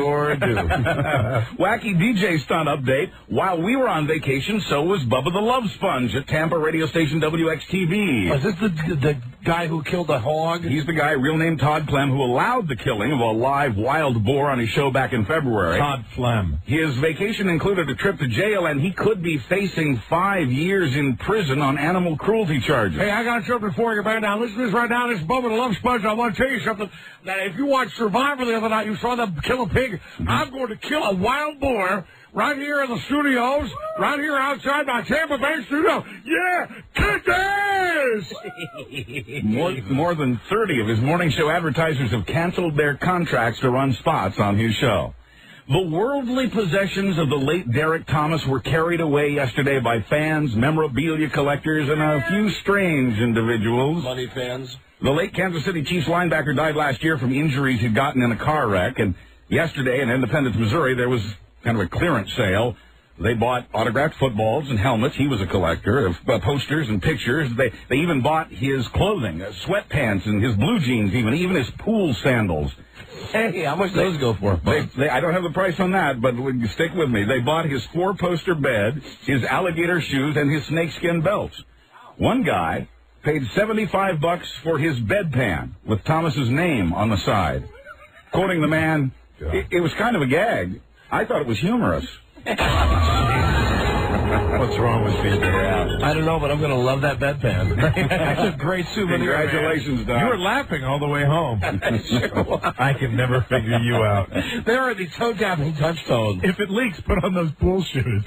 Wacky DJ stunt update. While we were on vacation, so was Bubba the Love Sponge at Tampa radio station WXTV. Was this the guy who killed the hog? He's the guy, real name Todd Clem, who allowed the killing of a live wild boar on his show back in February. Todd Clem. His vacation included a trip to jail, and he could be facing 5 years in prison on animal cruelty charges. Hey, I got something for you, man. Now, listen to this right now. This is Bubba the Love Sponge. I want to tell you something. That if you watched Survivor the other night, you saw them kill a pig. I'm going to kill a wild boar right here in the studios, right here outside my Tampa Bay studio. Yeah, get this! More than 30 of his morning show advertisers have canceled their contracts to run spots on his show. The worldly possessions of the late Derek Thomas were carried away yesterday by fans, memorabilia collectors, and a few strange individuals. Money fans. The late Kansas City Chiefs linebacker died last year from injuries he'd gotten in a car wreck, and yesterday in Independence, Missouri, there was kind of a clearance sale. They bought autographed footballs and helmets. He was a collector of posters and pictures. They even bought his clothing, sweatpants and his blue jeans, even his pool sandals. Hey, how much those go for? I don't have the price on that, but stick with me. They bought his 4-poster bed, his alligator shoes, and his snakeskin belts. One guy paid $75 for his bedpan with Thomas's name on the side. Quoting the man, it was kind of a gag. I thought it was humorous. What's wrong with people? I don't know, but I'm going to love that bedpan. That's a great souvenir. Congratulations, Doc. You were laughing all the way home. I can never figure you out. There are the toe-tapping touchstones. If it leaks, put on those pool shoes.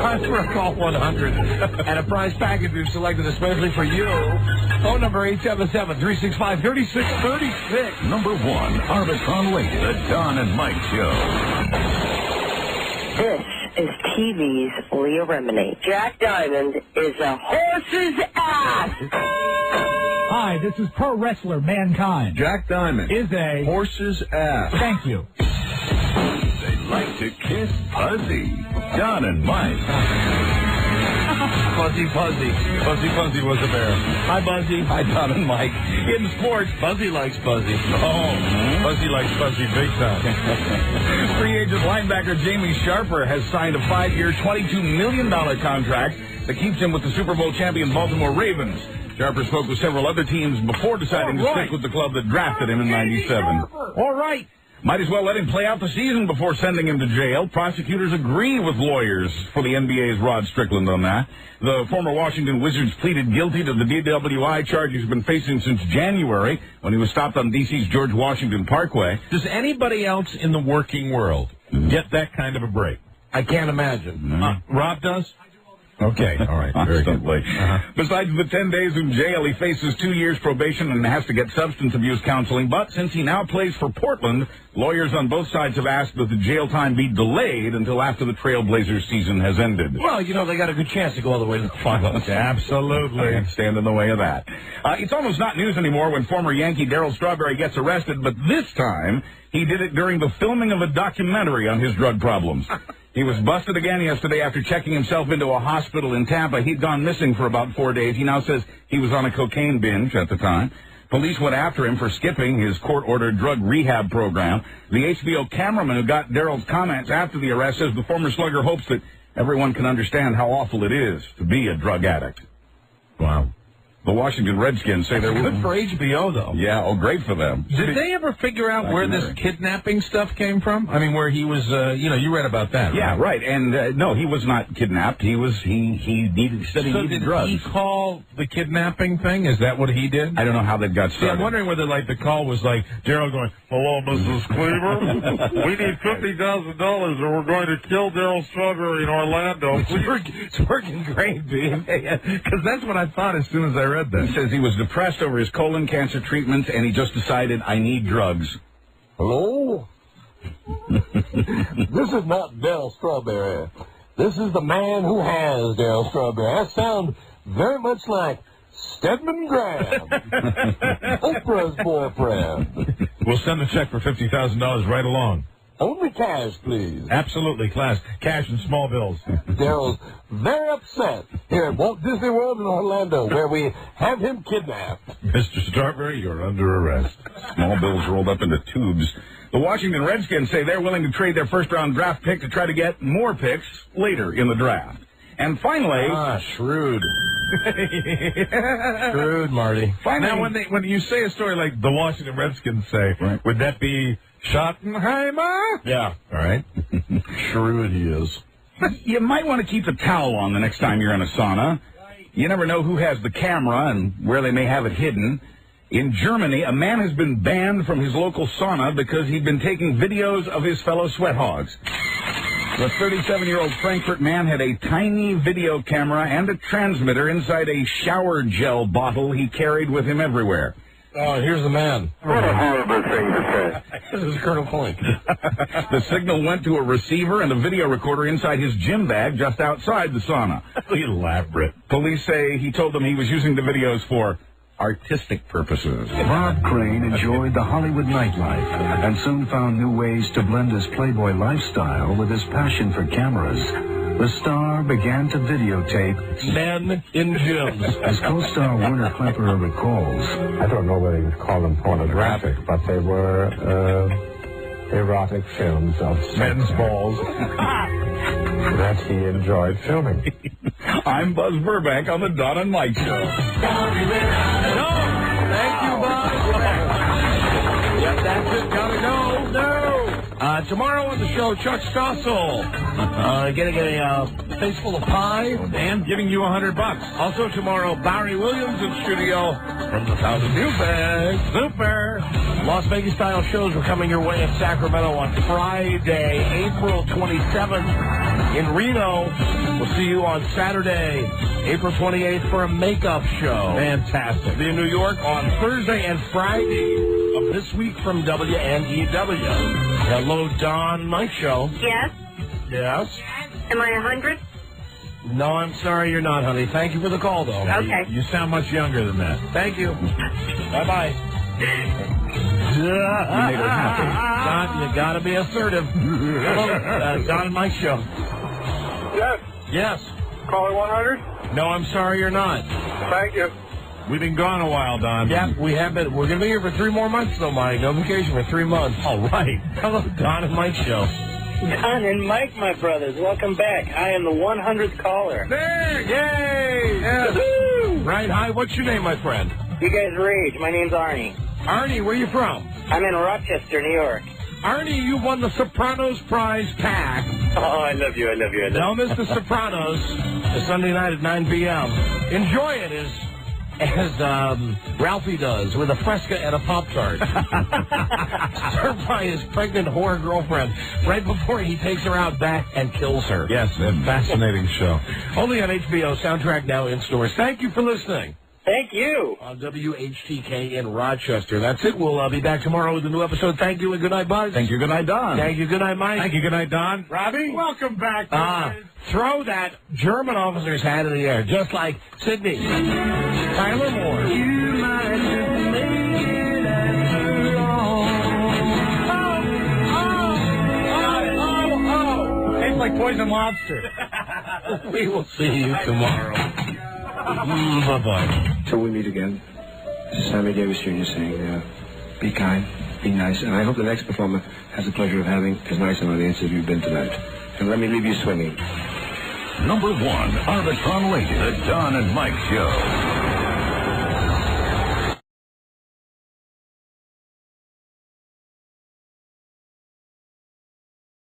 Time for a call 100 and a prize package we've selected especially for you. Phone number 877-365-3636. Number 1, Arbitron Lake, the Don and Mike Show. This is TV's Leah Remini. Jack Diamond is a horse's ass. Hi, this is pro wrestler Mankind. Jack Diamond is a horse's ass. Thank you. They like to kiss Puzzy. Don and Mike. Fuzzy Puzzy. Fuzzy Puzzy was a bear. Hi, Buzzy. Hi, Don and Mike. In sports, Buzzy likes Buzzy. Oh, Fuzzy likes Fuzzy big time. Free agent linebacker Jamie Sharper has signed a 5-year, $22 million contract that keeps him with the Super Bowl champion Baltimore Ravens. Sharper spoke with several other teams before deciding to stick with the club that drafted him in '97. All right. Might as well let him play out the season before sending him to jail. Prosecutors agree with lawyers for the NBA's Rod Strickland on that. The former Washington Wizards pleaded guilty to the DWI charge he's been facing since January when he was stopped on D.C.'s George Washington Parkway. Does anybody else in the working world get that kind of a break? I can't imagine. Rob does? Okay, all right. Constantly. Besides the 10 days in jail, he faces 2 years probation and has to get substance abuse counseling. But since he now plays for Portland, lawyers on both sides have asked that the jail time be delayed until after the Trailblazers season has ended. Well, you know, they got a good chance to go all the way to the finals. Absolutely. Can't stand in the way of that. It's almost not news anymore when former Yankee Darryl Strawberry gets arrested, but this time he did it during the filming of a documentary on his drug problems. He was busted again yesterday after checking himself into a hospital in Tampa. He'd gone missing for about 4 days. He now says he was on a cocaine binge at the time. Police went after him for skipping his court-ordered drug rehab program. The HBO cameraman who got Darryl's comments after the arrest says the former slugger hopes that everyone can understand how awful it is to be a drug addict. Wow. The Washington Redskins say they're good for HBO, though. Yeah, great for them. Did they ever figure out where this kidnapping stuff came from? I mean, where he was, you read about that, Yeah, right. And, no, he was not kidnapped. He needed drugs. Did he call the kidnapping thing? Is that what he did? I don't know how that got started. See, I'm wondering whether, the call was Darryl going, hello, Mrs. Cleaver? We need $50,000 or we're going to kill Darryl Strawberry in Orlando. It's working great, Bean. Because that's what I thought as soon as I read that. He says he was depressed over his colon cancer treatments, and he just decided, I need drugs. Hello? This is not Darryl Strawberry. This is the man who has Darryl Strawberry. That sounds very much like Stedman Graham, Oprah's boyfriend. We'll send a check for $50,000 right along. Only cash, please. Absolutely, cash and small bills. Darryl's very upset here at Walt Disney World in Orlando, where we have him kidnapped. Mr. Strawberry, you're under arrest. Small bills rolled up into tubes. The Washington Redskins say they're willing to trade their first-round draft pick to try to get more picks later in the draft. And finally... shrewd. Shrewd, Marty. Finally, now, when you say a story like the Washington Redskins say, would that be Schottenheimer? Yeah. All right. Shrewd he is. You might want to keep a towel on the next time you're in a sauna. You never know who has the camera and where they may have it hidden. In Germany, a man has been banned from his local sauna because he'd been taking videos of his fellow sweat hogs. The 37-year-old Frankfurt man had a tiny video camera and a transmitter inside a shower gel bottle he carried with him everywhere. Oh, here's the man. What a horrible thing to say. This is Colonel Point. The signal went to a receiver and a video recorder inside his gym bag just outside the sauna. Elaborate. Police say he told them he was using the videos for artistic purposes. Bob Crane enjoyed the Hollywood nightlife and soon found new ways to blend his Playboy lifestyle with his passion for cameras. The star began to videotape men in gyms. As co-star Werner Klemperer recalls, I don't know whether you would call them pornographic, but they were erotic films of men's balls that he enjoyed filming. I'm Buzz Burbank on the Don and Mike Show. No! Thank you, Buzz. Yep, that's it. Gotta go. No! Tomorrow on the show, Chuck Stossel getting a face full of pie and giving you $100. Also tomorrow, Barry Williams in studio from the Thousand View Bag. Super! Las Vegas style shows are coming your way in Sacramento on Friday, April 27th. In Reno, we'll see you on Saturday, April 28th for a makeup show. Fantastic. Be in New York on Thursday and Friday of this week from WNEW. Hello, Don, Mike Show. Yes? Yes? Am I 100? No, I'm sorry you're not, honey. Thank you for the call, though. Okay. You sound much younger than that. Thank you. Bye-bye. You made her happy. Don, you gotta be assertive. Hello, Don and Mike Show. Yes. Yes. Caller 100? No, I'm sorry you're not. Thank you. We've been gone a while, Don. Yeah, we have been. We're going to be here for 3 more months, though, Mike. No vacation for 3 months. All right. Hello, Don and Mike Show. Don and Mike, my brothers, welcome back. I am the 100th caller. There! Yay! Yes. Right, hi. What's your name, my friend? You guys rage. My name's Arnie. Arnie, where are you from? I'm in Rochester, New York. Arnie, you won the Sopranos prize pack. Oh, I love you. I love you. I love you. Don't miss the Sopranos. It's Sunday night at 9 p.m. Enjoy it. Is as Ralphie does, with a Fresca and a Pop-Tart. Served by his pregnant whore girlfriend right before he takes her out back and kills her. Yes, a fascinating show. Only on HBO, soundtrack now in stores. Thank you for listening. Thank you. On WHTK in Rochester. That's it. We'll be back tomorrow with a new episode. Thank you and good night, Buzz. Thank you. Good night, Don. Thank you. Good night, Mike. Thank you. Good night, Don. Robbie? Welcome back, guys. Throw that German officer's hat in the air, just like Sydney. Tyler Moore. You might have made it after all. Tastes like poison lobster. We will see you tomorrow. Bye-bye. Till we meet again, this is Sammy Davis Jr. saying, be kind, be nice, and I hope the next performer has the pleasure of having as nice an audience as you've been tonight. And let me leave you swinging. Number 1 Arbitron Radio, the Don and Mike Show.